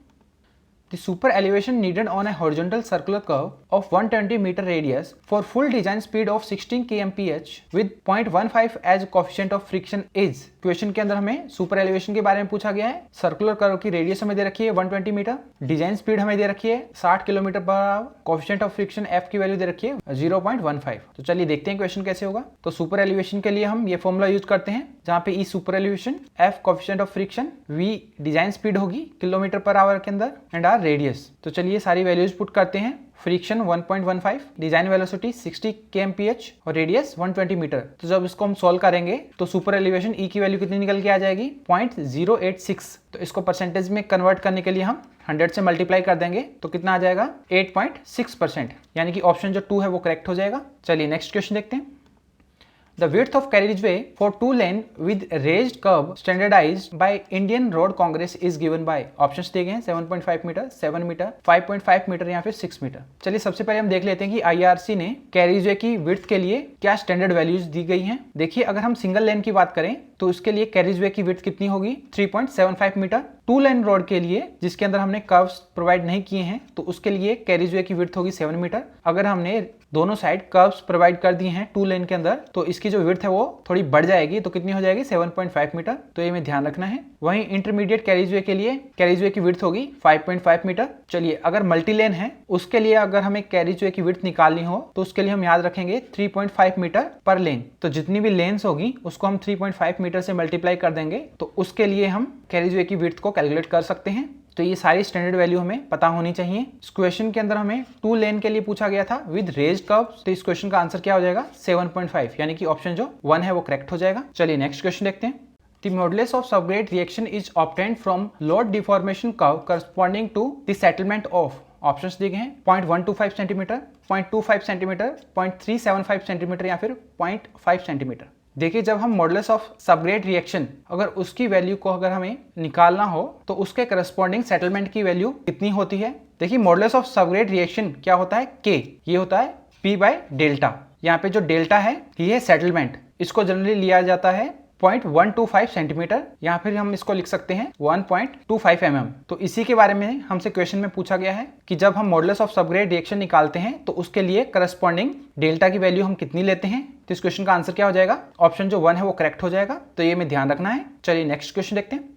The super elevation needed on a horizontal circular curve of 120 meter radius for full design speed of 16 kmph with 0.15 as coefficient of friction is। Question के अंदर हमें सुपर एलिवेशन के बारे में पूछा गया है। सर्कुलर कर्व की रेडियस हमें दे रखी है 120 मीटर, डिजाइन स्पीड हमें दे रखी है 60 kilometre per our, coefficient of friction f की वैल्यू दे रखी है 0.15। तो चलिए देखते हैं क्वेश्चन कैसे होगा। तो सुपर एलिवेशन के लिए हम ये फॉर्मूला यूज करते हैं जहाँ पे E super elevation, f coefficient of friction, v design speed होगी किलोमीटर पर आवर के अंदर एंड आर रेडियस। तो चलिए सारी वैल्यूज पुट करते हैं। फ्रिक्शन 1.15, डिजाइन वेलोसिटी 60 kmph और रेडियस 120 मीटर। तो जब इसको हम सॉल्व करेंगे तो सुपर एलिवेशन ई की वैल्यू कितनी निकल के आ जाएगी 0.086। तो इसको परसेंटेज में कन्वर्ट करने के लिए हम 100 से मल्टीप्लाई कर देंगे तो कितना आ जाएगा 8.6%, यानी कि ऑप्शन जो 2 है वो करेक्ट हो जाएगा। चलिए नेक्स्ट क्वेश्चन देखते हैं। The width of carriageway for 2 lane with raised curb standardized by Indian Road Congress is given by, options दिए गए हैं 7.5 मीटर, 7 मीटर, 5.5 मीटर या फिर 6 मीटर। चलिए सबसे पहले हम देख लेते हैं कि IRC ने कैरिजवे की विड्थ के लिए क्या स्टैंडर्ड वैल्यूज दी गई हैं। देखिए अगर हम सिंगल लेन की बात करें तो उसके लिए कैरिजवे की विड्थ कितनी होगी 3.75 मीटर। 2 लेन रोड के लिए जिसके अंदर हमने कर्व्स प्रोवाइड नहीं किए हैं तो उसके लिए कैरिजवे की विड्थ होगी 7 मीटर। अगर हमने दोनों साइड कर्व्स प्रोवाइड कर दिए हैं 2 लेन के अंदर तो इसकी जो विड्थ है वो थोड़ी बढ़ जाएगी, तो कितनी हो जाएगी 7.5 मीटर। तो ये में ध्यान रखना है। वहीं इंटरमीडिएट कैरिजवे के लिए कैरिजवे की विड्थ होगी 5.5 मीटर। चलिए अगर मल्टी लेन है उसके लिए अगर हमें कैरिजवे की विड्थ निकालनी हो तो उसके लिए हम याद रखेंगे 3.5 मीटर पर लेन। तो जितनी भी लेन्स होगी उसको हम 3.5 मीटर से मल्टीप्लाई कर देंगे तो उसके लिए हम कैरिजवे की विड्थ को कैलकुलेट कर सकते हैं। तो ये सारी स्टैंडर्ड वैल्यू हमें पता होनी चाहिए। इस क्वेश्चन के अंदर हमें 2 लेन के लिए पूछा गया था विद रेज्ड कर्व्स, तो इस क्वेश्चन का आंसर क्या हो जाएगा 7.5, यानी कि ऑप्शन जो 1 है वो करेक्ट हो जाएगा। चलिए नेक्स्ट क्वेश्चन देखते हैं। The modulus of subgrade reaction is obtained from load deformation curve corresponding to the settlement of, options दिए गए हैं 0.125 सेंटीमीटर, 0.25 सेंटीमीटर, 0.375 सेंटीमीटर या फिर 0.5 सेंटीमीटर। देखिए जब हम मॉडुलस ऑफ सबग्रेड रिएक्शन अगर उसकी वैल्यू को अगर हमें निकालना हो तो उसके करस्पॉन्डिंग सेटलमेंट की वैल्यू कितनी होती है। देखिए मॉडुलस ऑफ सबग्रेड रिएक्शन क्या होता है K, ये होता है P/डेल्टा। यहाँ पे जो डेल्टा है ये है सेटलमेंट, इसको जनरली लिया जाता है 0.125 सेंटीमीटर, या फिर हम इसको लिख सकते हैं 1.25 mm। तो इसी के बारे में हमसे क्वेश्चन में पूछा गया है कि जब हम मॉडुलस ऑफ सबग्रेड रिएक्शन निकालते हैं तो उसके लिए करस्पॉन्डिंग डेल्टा की वैल्यू हम कितनी लेते हैं। तो इस क्वेश्चन का आंसर क्या हो जाएगा, ऑप्शन जो 1 है वो करेक्ट हो जाएगा। तो ये में ध्यान रखना है। चलिए नेक्स्ट क्वेश्चन देखते हैं।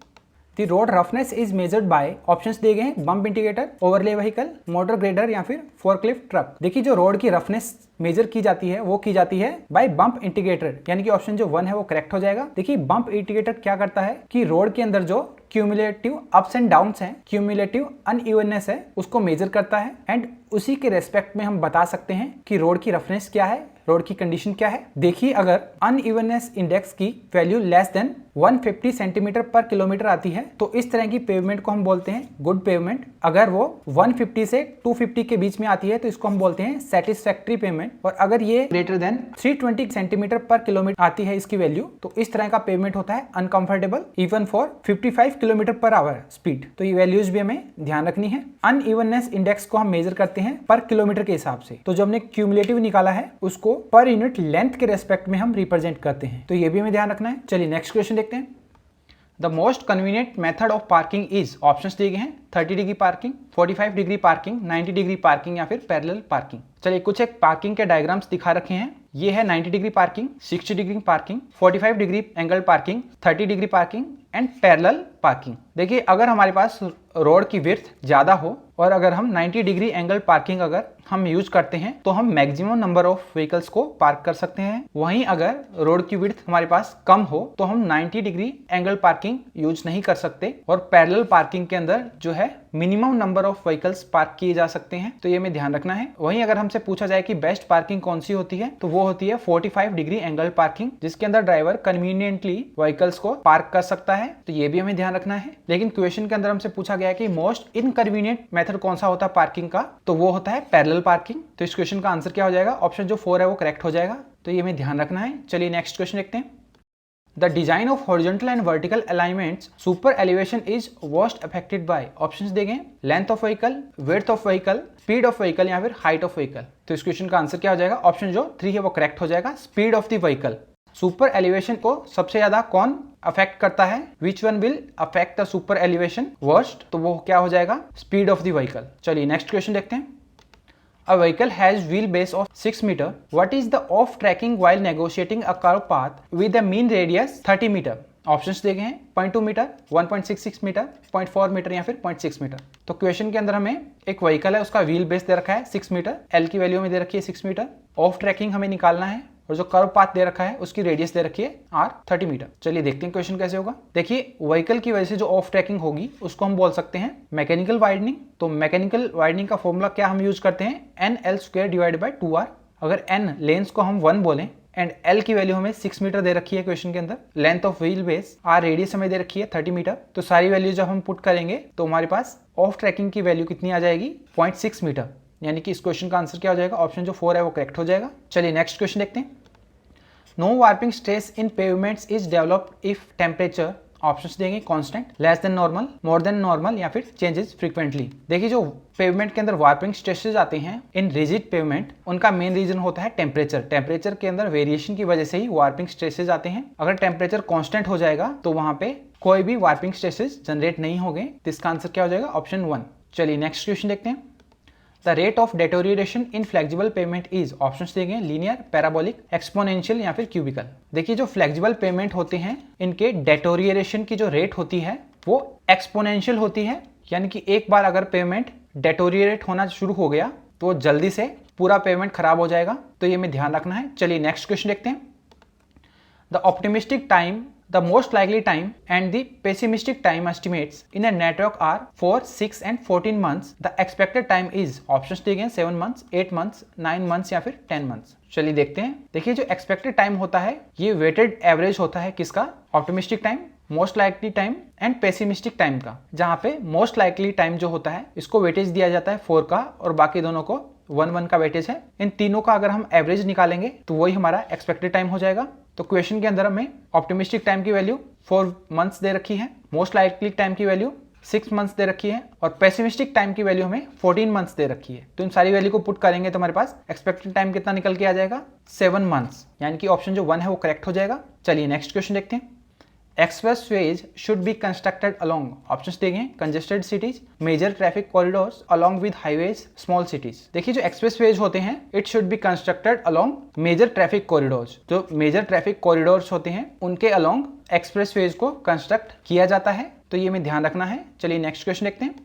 The road roughness is measured by, options दिए गए हैं bump indicator, overlay vehicle, motor grader या फिर फोर्कलिफ्ट ट्रक। देखिए जो रोड की रफनेस मेजर की जाती है वो की जाती है बाय बम्प इंडिकेटर, यानी कि ऑप्शन जो 1 है वो करेक्ट हो जाएगा। देखिए बम्प इंडिकेटर क्या करता है कि रोड के अंदर जो क्यूमुलेटिव अप्स एंड डाउन्स हैं, क्यूमुलेटिव अनइवननेस है, उसको मेजर करता है एंड उसी के रेस्पेक्ट में हम बता सकते हैं कि रोड की रफनेस क्या है रोड की कंडीशन क्या है। देखिए अगर अनइवननेस इंडेक्स की वैल्यू लेस देन 150 सेंटीमीटर पर किलोमीटर आती है तो इस तरह की पेवमेंट को हम बोलते हैं गुड पेवमेंट। अगर वो 150 से 250 के बीच में आती है तो इसको हम बोलते हैं सेटिस्फैक्ट्री पेवमेंट। और अगर ये ग्रेटर देन 320 सेंटीमीटर पर किलोमीटर आती है इसकी वैल्यू तो इस तरह का पेवमेंट होता है uncomfortable even for 55 kilometre per our speed. तो ये वैल्यूज भी हमें ध्यान रखनी है। अनइवननेस इंडेक्स को हम मेजर करते हैं पर किलोमीटर के हिसाब से, तो जो हमने क्यूमुलेटिव निकाला है उसको पर यूनिट लेंथ के रेस्पेक्ट में हम रिप्रेजेंट करते हैं, तो ये भी हमें ध्यान रखना है। चलिए नेक्स्ट क्वेश्चन देखते हैं। The most convenient method of parking is, options दिए गए हैं 30 degree parking, 45 degree parking, 90 degree parking या फिर पैरेलल पार्किंग। चलिए कुछ एक पार्किंग के डायग्राम्स दिखा रखे हैं। ये है 90 degree parking, 60 degree parking, 45 degree angle parking, 30 degree parking and parallel parking. देखिए अगर हमारे पास रोड की विड्थ ज़्यादा हो और अगर हम 90 डिग्री एंगल पार्किंग अगर हम यूज करते हैं तो हम मैक्सिमम नंबर ऑफ व्हीकल्स को पार्क कर सकते हैं। वहीं अगर रोड की विड्थ हमारे पास कम हो तो हम 90 डिग्री एंगल पार्किंग यूज नहीं कर सकते और पैरेलल पार्किंग के अंदर जो है minimum number of vehicles park किए जा सकते हैं, तो ये हमें ध्यान रखना है। वहीं अगर हमसे पूछा जाए कि बेस्ट पार्किंग कौन सी होती है तो वो होती है 45 डिग्री एंगल पार्किंग, जिसके अंदर ड्राइवर कन्वीनियंटली व्हीकल्स को पार्क कर सकता है, तो ये भी हमें ध्यान रखना है। लेकिन क्वेश्चन के अंदर हमसे पूछा गया कि मोस्ट इनकन्वीनियंट मेथड कौन सा होता है पार्किंग का, तो वो होता है पैरेलल पार्किंग। तो इस क्वेश्चन का आंसर क्या हो जाएगा, ऑप्शन जो 4 है वो करेक्ट हो जाएगा, तो ये हमें ध्यान रखना है। चलिए नेक्स्ट क्वेश्चन देखते हैं। The design of horizontal and vertical alignments super elevation is worst affected by, options दिए गए length of vehicle, width of vehicle, speed of vehicle या फिर height of vehicle। तो इस क्वेश्चन का आंसर क्या हो जाएगा, ऑप्शन जो 3 है वो करेक्ट हो जाएगा, speed of the vehicle. Super elevation को सबसे ज्यादा कौन अफेक्ट करता है, which one will affect the super elevation worst, तो वो क्या हो जाएगा, स्पीड ऑफ द व्हीकल। चलिए नेक्स्ट क्वेश्चन देखते हैं। A vehicle has wheelbase of 6 meter. What is the off tracking while negotiating a curved path with a mean radius 30 meter? Options दिए गए हैं 0.2 मीटर, 1.66 मीटर, 0.4 मीटर या फिर 0.6 मीटर। तो क्वेश्चन के अंदर हमें एक व्हीकल है, उसका व्हील बेस दे रखा है 6 मीटर, एल की वैल्यू में दे रखी है 6 मीटर, ऑफ ट्रैकिंग हमें निकालना है और जो कर्व पाथ दे रखा है उसकी रेडियस दे रखी है r 30 मीटर। चलिए देखते हैं क्वेश्चन कैसे होगा। देखिए व्हीकल की वजह से जो ऑफ ट्रैकिंग होगी उसको हम बोल सकते हैं मैकेनिकल वाइडनिंग। तो मैकेनिकल वाइडनिंग का फॉर्मूला क्या हम यूज करते हैं, NL² डिवाइड बाय 2r। अगर n लेंस को हम 1 बोलें एंड L की वैल्यू हमें 6 मीटर दे रखी है क्वेश्चन के अंदर, length of wheel base R radius हमें दे रखी है 30 मीटर, तो सारी वैल्यू जब हम पुट करेंगे तो हमारे पास ऑफ ट्रैकिंग की वैल्यू कितनी आ जाएगी, 0.6 मीटर। यानी कि इस क्वेश्चन का आंसर क्या हो जाएगा, ऑप्शन जो 4 है वो करेक्ट हो जाएगा। चलिए नेक्स्ट क्वेश्चन देखते हैं। No warping stress in pavements is developed if temperature, options देंगे constant, less than normal, more than normal या फिर चेंजेस फ्रीक्वेंटली। देखिए जो पेवमेंट के अंदर वार्पिंग स्ट्रेसेस आते हैं इन रिजिड पेवमेंट, उनका मेन रीजन होता है टेम्परेचर। टेम्परेचर के अंदर वेरिएशन की वजह से ही वार्पिंग स्ट्रेसेस आते हैं। अगर टेम्परेचर कांस्टेंट हो जाएगा तो वहां पे कोई भी वार्पिंग स्ट्रेसेस जनरेट नहीं होंगे, तो इसका आंसर क्या हो जाएगा, ऑप्शन 1। चलिए नेक्स्ट क्वेश्चन देखते हैं। The rate of deterioration in flexible pavement is, options दिए गए लीनियर, पैराबोलिक, एक्सपोनेंशियल या फिर क्यूबिकल। देखिए जो फ्लेक्सिबल पेमेंट होते हैं इनके डेटोरिएशन की जो रेट होती है वो एक्सपोनेंशियल होती है, यानी कि एक बार अगर पेमेंट डेटोरिएट होना शुरू हो गया तो जल्दी से पूरा पेमेंट खराब हो जाएगा, तो ये हमें ध्यान रखना है। चलिए नेक्स्ट क्वेश्चन देखते हैं। The optimistic time, the most likely time and the pessimistic time estimates in a network are 4, 6 and 14 months. The expected time is, options दिए गए 7 months, 8 months, 9 months या फिर 10 months। चलिए देखते हैं। देखिए जो एक्सपेक्टेड टाइम होता है ये वेटेड एवरेज होता है किसका, optimistic time, most likely time and pessimistic time का, जहाँ पे मोस्ट लाइकली टाइम जो होता है इसको वेटेज दिया जाता है 4 का और बाकी दोनों को 1 का वेटेज है। इन तीनों का अगर हम एवरेज निकालेंगे तो वही हमारा एक्सपेक्टेड टाइम हो जाएगा। तो क्वेश्चन के अंदर हमें ऑप्टिमिस्टिक टाइम की वैल्यू 4 मंथ्स दे रखी है, मोस्ट लाइकली टाइम की वैल्यू 6 मंथ्स दे रखी है और पेसिमिस्टिक टाइम की वैल्यू हमें 14 मंथ्स दे रखी है। तो इन सारी वैल्यू को पुट करेंगे तो हमारे पास एक्सपेक्टेड टाइम कितना निकल के आ जाएगा, 7 मंथ्स, यानी कि ऑप्शन जो 1 है वो करेक्ट हो जाएगा। चलिए नेक्स्ट क्वेश्चन देखते हैं। Expressways should be constructed along, options दिए गए congested cities, major traffic corridors, along with highways, small cities. देखिए जो एक्सप्रेसवेज होते हैं it should be constructed along major traffic corridors. जो मेजर ट्रैफिक कॉरिडोर्स होते हैं उनके अलोंग एक्सप्रेसवेज को कंस्ट्रक्ट किया जाता है, तो ये हमें ध्यान रखना है। चलिए नेक्स्ट क्वेश्चन देखते हैं।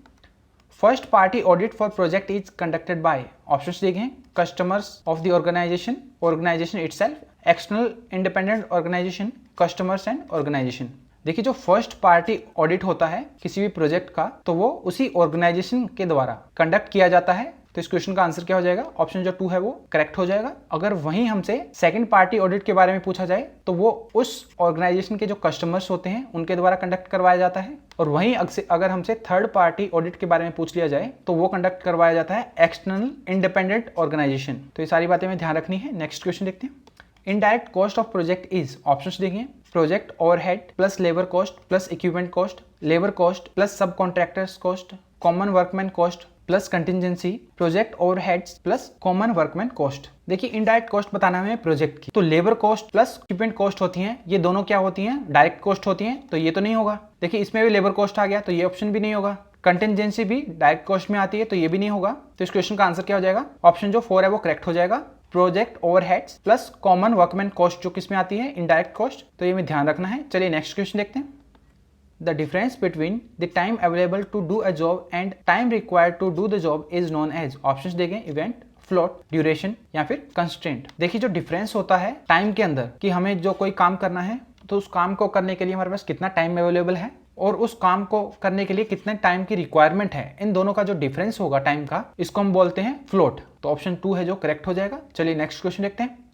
First party audit for project is conducted by, options दिए गए customers of the organization, organization itself, external independent organization, customers and organization. देखिए जो फर्स्ट पार्टी ऑडिट होता है किसी भी प्रोजेक्ट का तो वो उसी ऑर्गेनाइजेशन के द्वारा कंडक्ट किया जाता है, तो इस क्वेश्चन का आंसर क्या हो जाएगा, ऑप्शन जो 2 है वो करेक्ट हो जाएगा। अगर वहीं हमसे सेकंड पार्टी ऑडिट के बारे में पूछा जाए तो वो उस ऑर्गेनाइजेशन के जो कस्टमर्स होते हैं उनके द्वारा कंडक्ट करवाया जाता है, और वहीं अगर हमसे थर्ड पार्टी ऑडिट के बारे में पूछ लिया जाए तो वो कंडक्ट करवाया जाता है एक्सटर्नल इंडिपेंडेंट ऑर्गेनाइजेशन। तो ये सारी बातें हमें ध्यान रखनी है। नेक्स्ट क्वेश्चन देखते हैं। Indirect cost of project is, options देखिए, project overhead plus labour cost plus equipment cost, labour cost plus sub contractors cost, common workman cost plus contingency, project overheads plus common workman cost. देखिए इनडायरेक्ट कॉस्ट बताना है प्रोजेक्ट की, तो labour cost plus equipment cost होती हैं, ये दोनों क्या होती हैं, डायरेक्ट कॉस्ट होती हैं, तो ये तो नहीं होगा। देखिए इसमें भी लेबर कॉस्ट आ गया तो ये ऑप्शन भी नहीं होगा। कंटिजेंसी भी डायरेक्ट कॉस्ट में आती है तो ये भी नहीं होगा। तो इस क्वेश्चन का आंसर क्या हो जाएगा, ऑप्शन जो 4 है वो करेक्ट हो जाएगा। Project overheads plus common workman cost जो किसमें आती है, इनडायरेक्ट कॉस्ट, तो ये हमें ध्यान रखना है। चलिए नेक्स्ट क्वेश्चन देखते हैं। The difference between the time available to do a job and time required to do the job is known as, options देखें, इवेंट, फ्लोट, ड्यूरेशन या फिर कंस्ट्रेंट। देखिए जो डिफरेंस होता है टाइम के अंदर कि हमें जो कोई काम करना है तो उस काम को करने के लिए हमारे पास कितना टाइम अवेलेबल है और उस काम को करने के लिए कितने टाइम की रिक्वायरमेंट है, इन दोनों का जो डिफरेंस होगा टाइम का, इसको हम बोलते हैं फ्लोट। तो ऑप्शन 2 है जो करेक्ट हो जाएगा। चलिए नेक्स्ट क्वेश्चन देखते हैं।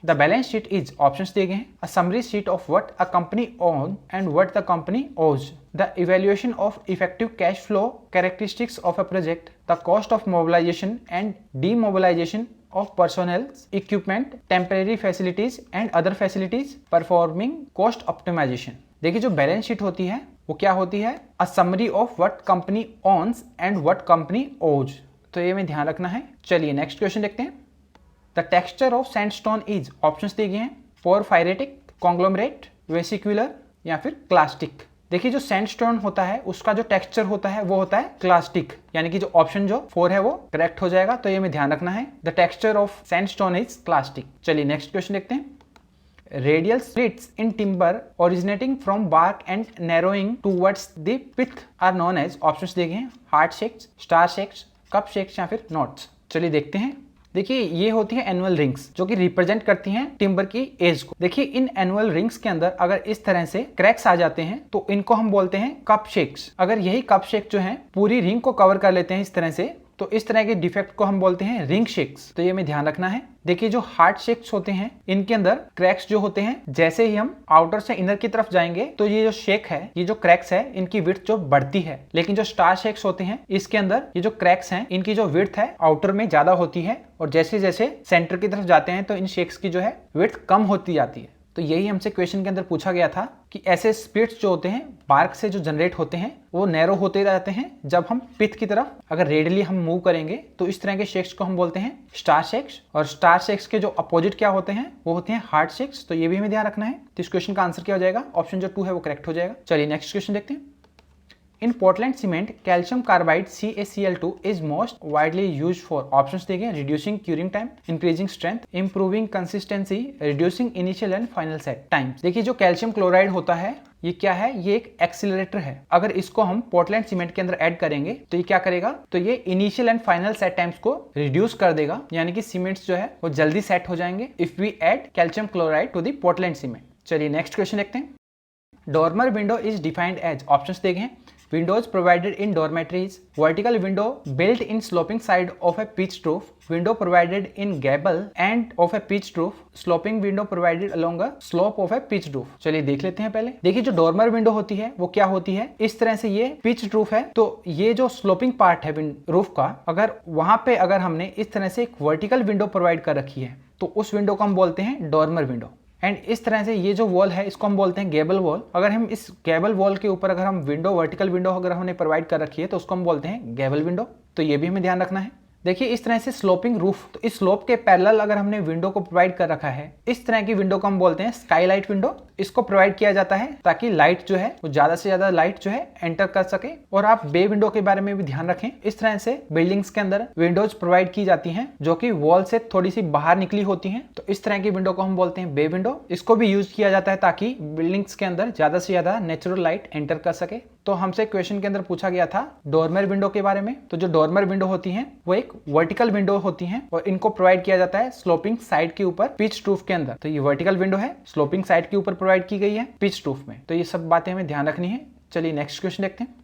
The balance sheet is, options दिए गए हैं, a summary sheet of what a company owns and what the company owes, the evaluation of effective cash flow characteristics of a project, the cost of mobilization and demobilization of personnel, equipment, temporary facilities and other facilities, performing cost optimization। देखिए जो बैलेंस शीट होती है वो क्या होती है, a summary of what company owns and what company owes, तो ये हमें ध्यान रखना है। चलिए नेक्स्ट क्वेश्चन देखते हैं। The texture of sandstone is, options दिए गए हैं, पोरफायरेटिक, कॉन्ग्लोमरेट, वेसिकुलर या फिर क्लास्टिक। देखिए जो सैंडस्टोन होता है उसका जो टेक्सचर होता है वो होता है क्लास्टिक, यानी कि जो ऑप्शन जो 4 है वो करेक्ट हो जाएगा। तो ये हमें ध्यान रखना है, the texture of sandstone is clastic. चलिए नेक्स्ट क्वेश्चन देखते हैं। Radial splits in timber originating from bark and narrowing towards the pith are known as, options दिए गए हैं, heart shakes, star shakes, cup shakes या फिर नॉट्स। चलिए देखते हैं। देखिए ये होती है एनुअल रिंग्स जो कि रिप्रेजेंट करती हैं टिम्बर की एज को। देखिए इन एनुअल रिंग्स के अंदर अगर इस तरह से क्रैक्स आ जाते हैं तो इनको हम बोलते हैं कप शेक्स। अगर यही कप शेक जो है पूरी रिंग को कवर कर लेते हैं इस तरह से, तो इस तरह के डिफेक्ट को हम बोलते हैं रिंग शेक्स। तो ये हमें ध्यान रखना है। देखिए जो हार्ट शेक्स होते हैं इनके अंदर क्रैक्स जो होते हैं, जैसे ही हम आउटर से इनर की तरफ जाएंगे तो ये जो शेक है, ये जो क्रैक्स है, इनकी विड्थ जो बढ़ती है। लेकिन जो स्टार शेक्स होते हैं इसके अंदर ये जो क्रैक्स हैं इनकी जो विड्थ है आउटर में ज्यादा होती है, और जैसे जैसे सेंटर की तरफ जाते हैं तो इन शेक्स की जो है विड्थ कम होती जाती है। तो यही हमसे क्वेश्चन के अंदर पूछा गया था कि ऐसे स्प्लिट्स जो होते हैं बार्क से जो जनरेट होते हैं वो नैरो होते रहते हैं। जब हम पिथ की तरफ अगर रेडियली हम मूव करेंगे तो इस तरह के शेक्स को हम बोलते हैं स्टार शेक्स, और स्टार शेक्स के जो अपोजिट क्या होते हैं वो होते हैं हार्ट शेक्स। तो ये भी हमें ध्यान रखना है। तो इस क्वेश्चन का आंसर क्या हो जाएगा, ऑप्शन जो 2 है वो करेक्ट हो जाएगा। चलिए नेक्स्ट क्वेश्चन देखते हैं। In Portland cement, calcium carbide (CaCl2) is most widely used for, options देंगे, reducing curing time, increasing strength, improving consistency, reducing initial and final set times। देखिए जो कैल्शियम क्लोराइड होता है ये क्या है, ये एक एक्सीलरेटर है। अगर इसको हम पोर्टलैंड सीमेंट के अंदर ऐड करेंगे तो ये क्या करेगा, तो ये initial and final set times को रिड्यूस कर देगा, यानी कि सीमेंट्स जो है वो जल्दी सेट हो जाएंगे if we add calcium chloride to the Portland cement. चलिए नेक्स्ट क्वेश्चन देखते हैं। Dormer window is defined as, options देखें, windows provided in dormitories, vertical window built in sloping side of a pitched roof, window provided in gable end of a pitched roof, sloping window provided along a slope of a pitched roof। चलिए देख लेते हैं पहले। देखिए जो डोर्मर विंडो होती है वो क्या होती है, इस तरह से ये पिच्ड रूफ है, तो ये जो स्लोपिंग पार्ट है रूफ का, अगर वहां पे अगर हमने इस तरह से एक वर्टिकल विंडो प्रोवाइड कर रखी है तो उस विंडो को हम बोलते हैं डोर्मर विंडो। एंड इस तरह से ये जो वॉल है इसको हम बोलते हैं गेबल वॉल। अगर हम इस गेबल वॉल के ऊपर अगर हम विंडो, वर्टिकल विंडो अगर हमने प्रोवाइड कर रखी है तो उसको हम बोलते हैं गेबल विंडो। तो ये भी हमें ध्यान रखना है। देखिए इस तरह से स्लोपिंग रूफ, तो इस स्लोप के पैरेलल अगर हमने विंडो को प्रोवाइड कर रखा है, इस तरह की विंडो को हम बोलते हैं स्काईलाइट विंडो। इसको प्रोवाइड किया जाता है ताकि लाइट जो है वो ज्यादा से ज्यादा लाइट जो है एंटर कर सके। और आप बे विंडो के बारे में भी ध्यान रखें। इस तरह से बिल्डिंग्स के अंदर विंडोज प्रोवाइड की जाती हैं जो कि वॉल से थोड़ी सी बाहर निकली होती हैं, तो इस तरह की विंडो को हम बोलते हैं बे विंडो। इसको भी यूज किया जाता है ताकि बिल्डिंग्स के अंदर ज्यादा से ज्यादा नेचुरल लाइट एंटर कर सके। तो हमसे क्वेश्चन के अंदर पूछा गया था डोर्मर विंडो के बारे में। तो जो डोर्मर विंडो होती हैं वो एक वर्टिकल विंडो होती हैं और इनको प्रोवाइड किया जाता है स्लोपिंग साइड के ऊपर पिच रूफ के अंदर। तो ये वर्टिकल विंडो है, स्लोपिंग साइड के ऊपर प्रोवाइड की गई है पिच रूफ में। तो ये सब बातें हमें ध्यान रखनी है। चलिए नेक्स्ट क्वेश्चन देखते हैं।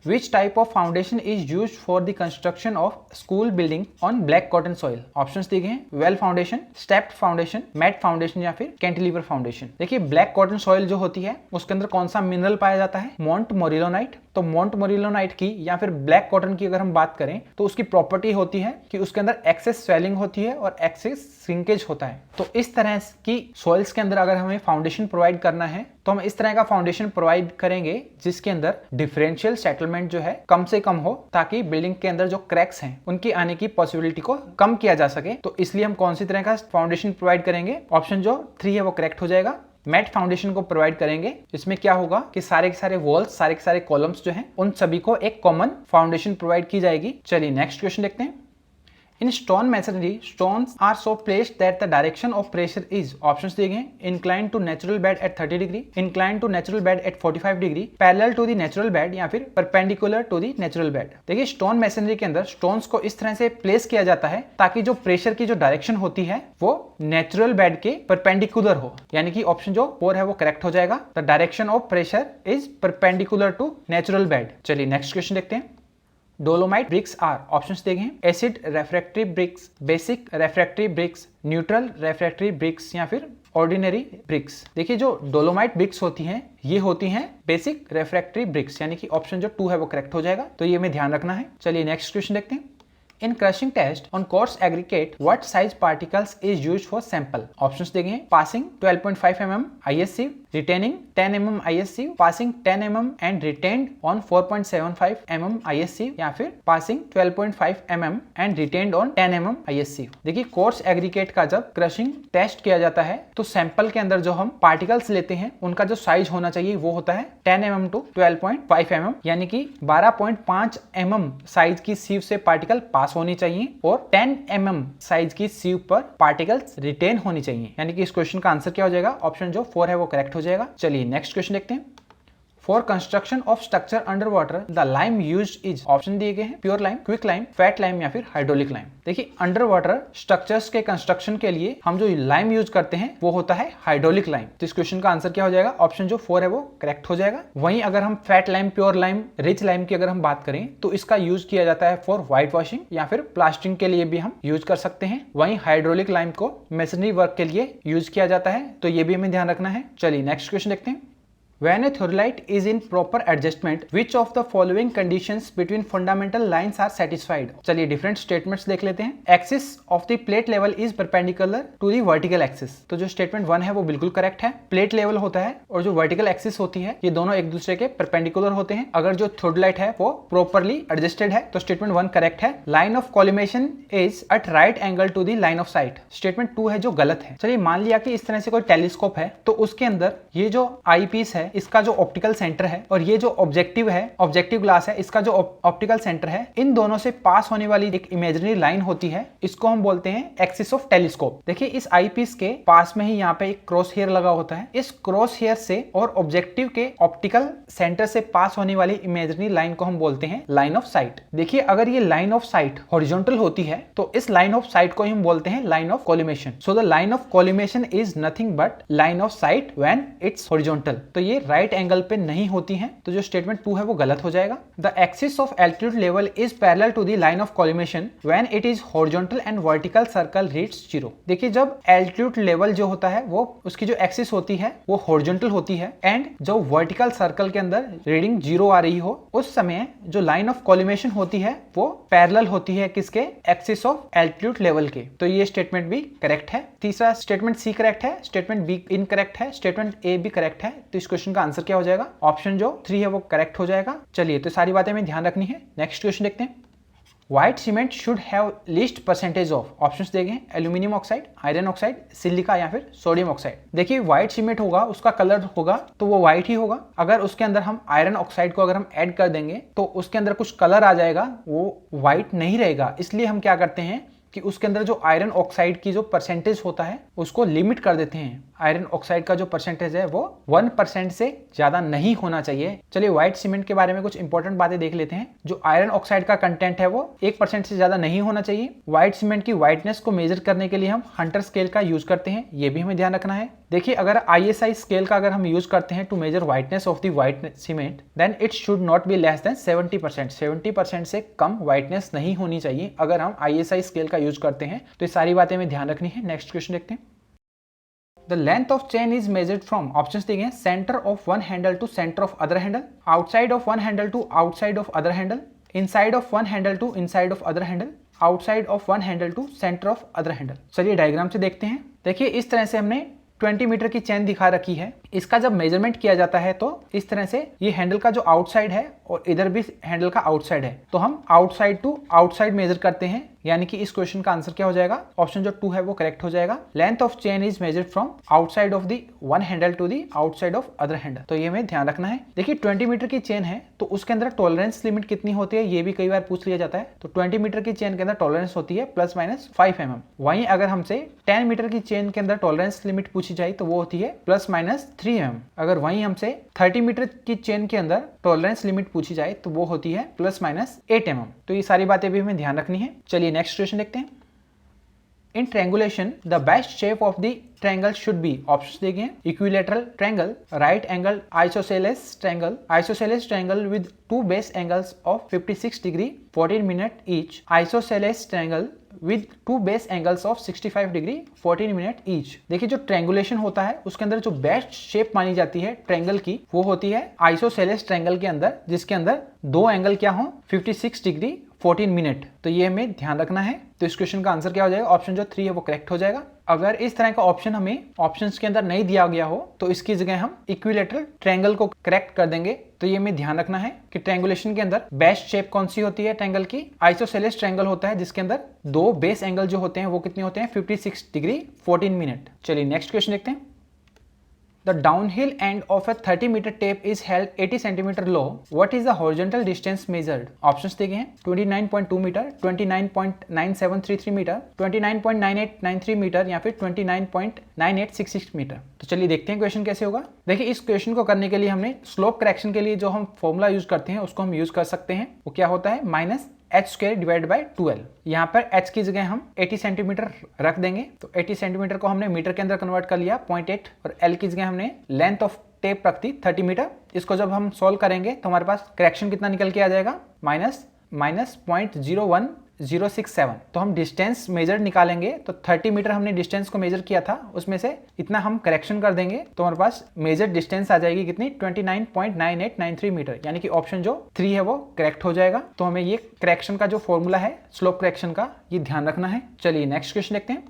Which type of foundation is used for the construction of school building on black cotton soil. Options दिए गए हैं, well foundation, stepped foundation, matte foundation या फिर कैंटिलीवर फाउंडेशन। देखिए ब्लैक कॉटन सॉइल जो होती है उसके अंदर कौन सा मिनरल पाया जाता है, मोंट मोरिलोनाइट। तो मोंट मोरिलोनाइट की या फिर ब्लैक कॉटन की अगर हम बात करें तो उसकी प्रॉपर्टी होती है कि उसके अंदर एक्सेस स्वेलिंग होती है और एक्सेस श्रिंकेज होता है। तो इस तरह की सॉइल्स के अंदर अगर हमें फाउंडेशन प्रोवाइड करना है तो हम इस तरह का फाउंडेशन प्रोवाइड करेंगे जिसके अंदर डिफरेंशियल सेटलमेंट जो है कम से कम हो, ताकि बिल्डिंग के अंदर जो क्रैक्स हैं उनकी आने की पॉसिबिलिटी को कम किया जा सके। तो इसलिए हम कौन सी तरह का फाउंडेशन प्रोवाइड करेंगे, ऑप्शन जो 3 है वो करेक्ट हो जाएगा। मैट फाउंडेशन को प्रोवाइड करेंगे। इसमें क्या होगा कि सारे के सारे वॉल्स, सारे के सारे कॉलम्स जो हैं उन सभी को एक कॉमन फाउंडेशन प्रोवाइड की जाएगी। चलिए नेक्स्ट क्वेश्चन देखते हैं। In stone masonry, stones are so placed that the direction of pressure is, options दिए गए हैं, inclined to natural bed at 30 degree, inclined to natural bed at 45 degree, parallel to the natural bed या फिर perpendicular to the natural bed। देखिए स्टोन मैसनरी के अंदर स्टोन्स को इस तरह से प्लेस किया जाता है ताकि जो प्रेशर की जो डायरेक्शन होती है वो नेचुरल बेड के परपेंडिकुलर हो, यानी कि ऑप्शन जो 4 है वो करेक्ट हो जाएगा। The direction of pressure is perpendicular to natural bed. चलिए नेक्स्ट क्वेश्चन देखते हैं। डोलोमाइट ब्रिक्स आर, ऑप्शंस देखे हैं, acid refractory bricks, basic refractory bricks, neutral refractory bricks या फिर ऑर्डिनरी ब्रिक्स। देखिए जो डोलोमाइट ब्रिक्स होती हैं ये होती हैं बेसिक रेफ्रैक्टरी ब्रिक्स, यानी कि ऑप्शन जो 2 है वो करेक्ट हो जाएगा। तो ये हमें ध्यान रखना है। चलिए नेक्स्ट क्वेश्चन देखते हैं। In crushing test on coarse aggregate, what size particles is used for sample? Options देंगे हैं, passing 12.5 mm IS sieve, retaining 10 mm IS sieve, passing 10 mm and retained on 4.75 mm IS sieve या फिर passing 12.5 mm and retained on 10 mm IS sieve। देखिए कोर्स एग्रीगेट का जब क्रशिंग टेस्ट किया जाता है तो सैंपल के अंदर जो हम पार्टिकल्स लेते हैं उनका जो साइज होना चाहिए वो होता है 10 mm to 12.5 mm, यानी कि 12.5 mm साइज की सीव से पार्टिकल पास होनी चाहिए और 10 mm साइज की सीव पर पार्टिकल्स रिटेन होनी चाहिए, यानी कि इस क्वेश्चन का आंसर क्या हो जाएगा, ऑप्शन जो 4 है वो करेक्ट हो जाएगा। चलिए नेक्स्ट क्वेश्चन देखते हैं। For construction of structure under water the lime used is, option दिए गए हैं, pure lime, quick lime, fat lime या फिर हाइड्रोलिक लाइम। देखिए अंडर वाटर स्ट्रक्चर्स के कंस्ट्रक्शन के लिए हम जो लाइम यूज करते हैं वो होता है हाइड्रोलिक लाइम। तो इस क्वेश्चन का आंसर क्या हो जाएगा, ऑप्शन जो 4 है वो करेक्ट हो जाएगा। वहीं अगर हम fat lime, pure lime, rich lime की अगर हम बात करें तो इसका यूज किया जाता है फॉर व्हाइट वॉशिंग या फिर प्लास्टरिंग के लिए भी हम यूज कर सकते हैं। वहीं हाइड्रोलिक लाइम को मेसनरी वर्क के लिए यूज किया जाता है, तो ये भी हमें ध्यान रखना है। चलिए नेक्स्ट क्वेश्चन देखते हैं। When a theodolite is in proper adjustment, which of the following conditions between fundamental lines are satisfied? चलिए डिफरेंट स्टेटमेंट्स देख लेते हैं। Axis of the plate level is perpendicular to the vertical axis। तो जो स्टेटमेंट 1 है वो बिल्कुल करेक्ट है। प्लेट लेवल होता है और जो वर्टिकल एक्सिस होती है ये दोनों एक दूसरे के परपेंडिकुलर होते हैं। अगर जो थियोडोलाइट है वो प्रॉपरली एडजस्टेड है तो स्टेटमेंट 1 करेक्ट है। Line of collimation is at right angle to the line of sight, statement 2 है जो गलत है। चलिए मान लिया कि इस तरह से कोई टेलीस्कोप है तो उसके अंदर ये जो आई पीस है इसका जो ऑप्टिकल सेंटर है और ये जो ऑब्जेक्टिव है, ऑब्जेक्टिव ग्लास है, इसका जो ऑप्टिकल सेंटर है, इन दोनों से पास होने वाली एक इमेजिनरी लाइन होती है, इसको हम बोलते हैं एक्सिस ऑफ टेलीस्कोप। देखिए इस आई पीस के पास में ही यहाँ पे एक क्रॉस हेयर लगा होता है। इस क्रॉस हेयर से और ऑब्जेक्टिव के ऑप्टिकल सेंटर से पास होने वाली इमेजिनरी लाइन को हम बोलते हैं लाइन ऑफ साइट। देखिए अगर ये लाइन ऑफ साइट हॉरिजॉन्टल होती है तो इस लाइन ऑफ साइट को हम बोलते हैं line of collimation. So the line of collimation is nothing but line of site when it's horizontal. तो ये राइट एंगल पे नहीं होती है, तो जो स्टेटमेंट 2 है वो गलत हो जाएगा। The axis of altitude level is parallel to the line of collimation when it is horizontal and vertical circle reads 0। देखिए जब एल्टीट्यूड लेवल जो होता है वो उसकी जो एक्सिस होती है वो हॉरिजॉन्टल होती है एंड जो वर्टिकल सर्कल के अंदर रीडिंग 0 आ रही हो उस समय जो लाइन ऑफ कॉलिमेशन होती है वो पैरेलल होती है किसके, एक्सिस ऑफ एल्टीट्यूड लेवल के। तो ये स्टेटमेंट भी करेक्ट है। तीसरा स्टेटमेंट सी करेक्ट है, स्टेटमेंट बी इनकरेक्ट है, स्टेटमेंट ए भी करेक्ट है। तो इस क्वेश्चन का आंसर क्या हो जाएगा, ऑप्शन जो 3 है वो करेक्ट हो जाएगा। चलिए तो सारी बातें हमें ध्यान रखनी है। नेक्स्ट क्वेश्चन देखते हैं। White cement should have least percentage of, options देंगे aluminium oxide, iron oxide, silica या फिर सोडियम ऑक्साइड। देखिए व्हाइट सीमेंट होगा उसका कलर होगा तो वो व्हाइट ही होगा। अगर उसके अंदर हम आयरन ऑक्साइड को अगर हम ऐड कर देंगे तो उसके अंदर कुछ कलर आ जाएगा, वो व्हाइट नहीं रहेगा। इसलिए हम क्या करते हैं कि उसके अंदर जो आयरन ऑक्साइड की जो परसेंटेज होता है उसको लिमिट कर देते हैं। आयरन ऑक्साइड का जो परसेंटेज है वो 1% से ज्यादा नहीं होना चाहिए। चलिए व्हाइट सीमेंट के बारे में कुछ इंपॉर्टेंट बातें देख लेते हैं। जो आयरन ऑक्साइड का कंटेंट है वो 1% से ज्यादा नहीं होना चाहिए। व्हाइट सीमेंट की व्हाइटनेस को मेजर करने के लिए हम हंटर स्केल का यूज करते हैं, ये भी हमें ध्यान रखना है। देखिए अगर ISI स्केल का अगर हम यूज करते हैं to measure whiteness of the white cement, then it should not be less than 70%। 70% से कम व्हाइटनेस नहीं होनी चाहिए अगर हम ISI स्केल का यूज करते हैं। तो ये सारी बातें हमें ध्यान रखनी है। नेक्स्ट क्वेश्चन देखते हैं। The length of chain is measured from options दिए हैं center of one handle to center of other handle, outside of one handle to outside of other handle, inside of one handle to inside of other handle, outside of one handle to center of other handle। चलिए डायग्राम से देखते हैं। देखिए इस तरह से हमने 20 मीटर की चेन दिखा रखी है। इसका जब मेजरमेंट किया जाता है तो इस तरह से ये हैंडल का जो आउटसाइड है और इधर भी हैंडल का आउटसाइड है, तो हम आउटसाइड टू आउटसाइड मेजर करते हैं। यानी कि इस क्वेश्चन का आंसर क्या हो जाएगा, ऑप्शन जो 2 है वो करेक्ट हो जाएगा। Length of chain is measured from outside of the one handle to the outside of other handle. तो ये हमें ध्यान रखना है। देखिए 20 मीटर की चेन है तो उसके अंदर टॉलरेंस लिमिट कितनी होती है ये भी कई बार पूछ लिया जाता है। तो 20 मीटर की चेन के अंदर टॉलरेंस होती है ±5 mm। वहीं अगर हमसे 10 मीटर की चेन के अंदर टॉलरेंस लिमिट पूछी जाए तो वो होती है ±3 mm। अगर वहीं हमसे 30 मीटर की चेन के अंदर टॉलरेंस लिमिट पूछी जाए तो वो होती है ±8 mm। तो ये सारी बातें भी हमें ध्यान रखनी है। चलिए नेक्स्ट क्वेश्चन देखते हैं। In triangulation, the best shape of the triangle should be, options देखे हैं, equilateral triangle, right angle isosceles triangle with two base angles of 56 degree 14 minute each, isosceles triangle with two base angles of 65 degree 14 minute each। देखिए जो ट्रायंगुलेशन होता है उसके अंदर जो बेस्ट शेप मानी जाती है ट्रायंगल की वो होती है आइसोसेलेस ट्रायंगल के अंदर, जिसके अंदर दो एंगल क्या हो 56 डिग्री 14 मिनट। तो ये हमें ध्यान रखना है। तो इस क्वेश्चन का आंसर क्या हो जाएगा, ऑप्शन जो 3 है वो करेक्ट हो जाएगा। अगर इस तरह का ऑप्शन हमें ऑप्शंस के अंदर नहीं दिया गया हो तो इसकी जगह हम इक्विलेटरल ट्रायंगल को करेक्ट कर देंगे। तो ये हमें ध्यान रखना है कि ट्रायंगुलेशन के अंदर बेस्ट शेप कौन सी होती है ट्रायंगल की, आइसोसेलेस ट्रायंगल होता है जिसके अंदर दो बेस एंगल जो होते हैं वो कितने होते हैं 56 डिग्री 14 मिनट। चलिए नेक्स्ट क्वेश्चन देखते हैं। The downhill end of a 30 meter tape is held 80 centimeter low. What is the horizontal distance measured? Options देखे हैं 29.2 मीटर, 29.9733 मीटर, 29.9893 मीटर या फिर 29.9866 मीटर। तो चलिए देखते हैं क्वेश्चन कैसे होगा। देखिए इस क्वेश्चन को करने के लिए हमने स्लोप करेक्शन के लिए जो हम फॉर्मूला यूज करते हैं उसको हम यूज कर सकते हैं। वो क्या होता है -h² डिवाइड बाय 12। यहाँ पर h की जगह हम 80 सेंटीमीटर रख देंगे। तो 80 सेंटीमीटर को हमने मीटर के अंदर कन्वर्ट कर लिया 0.8 और l की जगह हमने लेंथ ऑफ टेप रख दी 30 मीटर। इसको जब हम सॉल्व करेंगे तो हमारे पास करेक्शन कितना निकल के आ जाएगा -0.01067। तो हम डिस्टेंस मेजर निकालेंगे तो 30 मीटर हमने डिस्टेंस को मेजर किया था, उसमें से इतना हम करेक्शन कर देंगे तो हमारे पास मेजर डिस्टेंस आ जाएगी कितनी 29.9893 मीटर। यानी कि ऑप्शन जो 3 है वो करेक्ट हो जाएगा। तो हमें ये करेक्शन का जो फॉर्मूला है स्लोप करेक्शन का ये ध्यान रखना है। चलिए नेक्स्ट क्वेश्चन देखते हैं।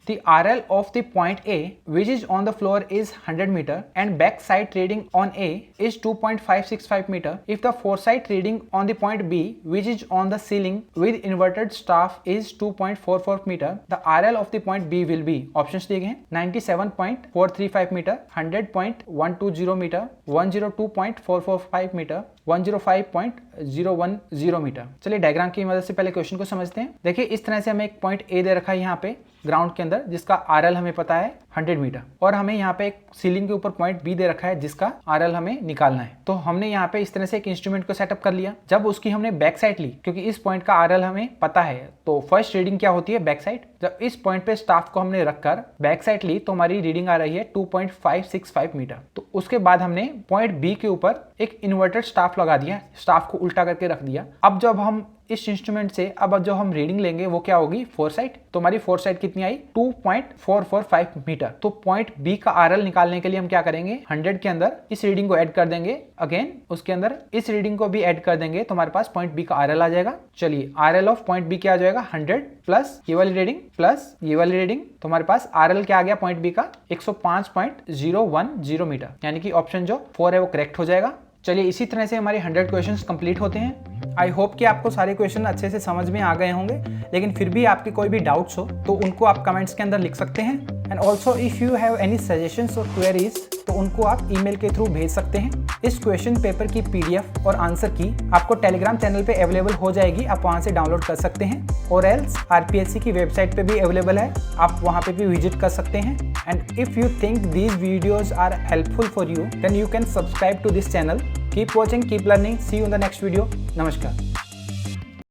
The RL of the point A which is on the floor is 100 meter and back side reading on A is 2.565 meter. If the foresight reading on the point B which is on the ceiling with inverted staff is 2.44 meter, the RL of the point B will be, options दिए गए हैं 97.435 meter, 100.120 meter, 102.445 meter, 105.010 मीटर। चलिए डायग्राम की मदद से पहले क्वेश्चन को समझते हैं। देखिए इस तरह से हमें एक पॉइंट ए दे रखा है यहाँ पे ग्राउंड के अंदर जिसका आरएल हमें पता है 100 मीटर, और हमें यहाँ पे एक सीलिंग के ऊपर पॉइंट बी दे रखा है जिसका आरएल हमें निकालना है। तो हमने यहाँ पे इस तरह से एक इंस्ट्रूमेंट को सेटअप कर लिया। जब उसकी हमने बैक साइड ली, क्योंकि इस पॉइंट का आरएल हमें पता है, तो फर्स्ट रीडिंग क्या होती है बैक साइड। जब इस पॉइंट पे स्टाफ को हमने रखकर बैक साइड ली तो हमारी रीडिंग आ रही है 2.565 मीटर। तो उसके बाद हमने पॉइंट बी के ऊपर एक इन्वर्टेड स्टाफ लगा दिया, स्टाफ को उल्टा करके रख दिया। अब जब हम इस इंस्ट्रूमेंट से अब जो हम रीडिंग लेंगे वो क्या होगी फोरसाइट। तो हमारी फोरसाइट कितनी आई 2.445 मीटर। तो पॉइंट बी का आरएल निकालने के लिए हम क्या करेंगे 100 के अंदर इस रीडिंग को ऐड कर देंगे, अगेन उसके अंदर इस रीडिंग को भी ऐड कर देंगे तो हमारे पास पॉइंट बी का आरएल आ जाएगा। चलिए आरएल ऑफ पॉइंट बी क्या आ जाएगा 100 प्लस ये वाली रीडिंग प्लस ये वाली रीडिंग, तो हमारे पास आरएल क्या आ गया पॉइंट बी का 105.010 मीटर। यानी कि ऑप्शन जो 4 है वो करेक्ट हो जाएगा। चलिए इसी तरह से हमारे 100 क्वेश्चंस कंप्लीट होते हैं। आई होप कि आपको सारे क्वेश्चन अच्छे से समझ में आ गए होंगे, लेकिन फिर भी आपके कोई भी डाउट्स हो तो उनको आप कमेंट्स के अंदर लिख सकते हैं। And also if you have any suggestions और क्वेरीज तो उनको आप ईमेल के थ्रू भेज सकते हैं। इस क्वेश्चन पेपर की PDF और आंसर की आपको टेलीग्राम चैनल पे अवेलेबल हो जाएगी, आप वहां से डाउनलोड कर सकते हैं। और एल्स RPSC की वेबसाइट पे भी अवेलेबल है, आप वहां पे भी विजिट कर सकते हैं। And if you think these videos are helpful for you, then you can subscribe to this channel. Keep watching, keep learning, see you in the next video. नमस्कार।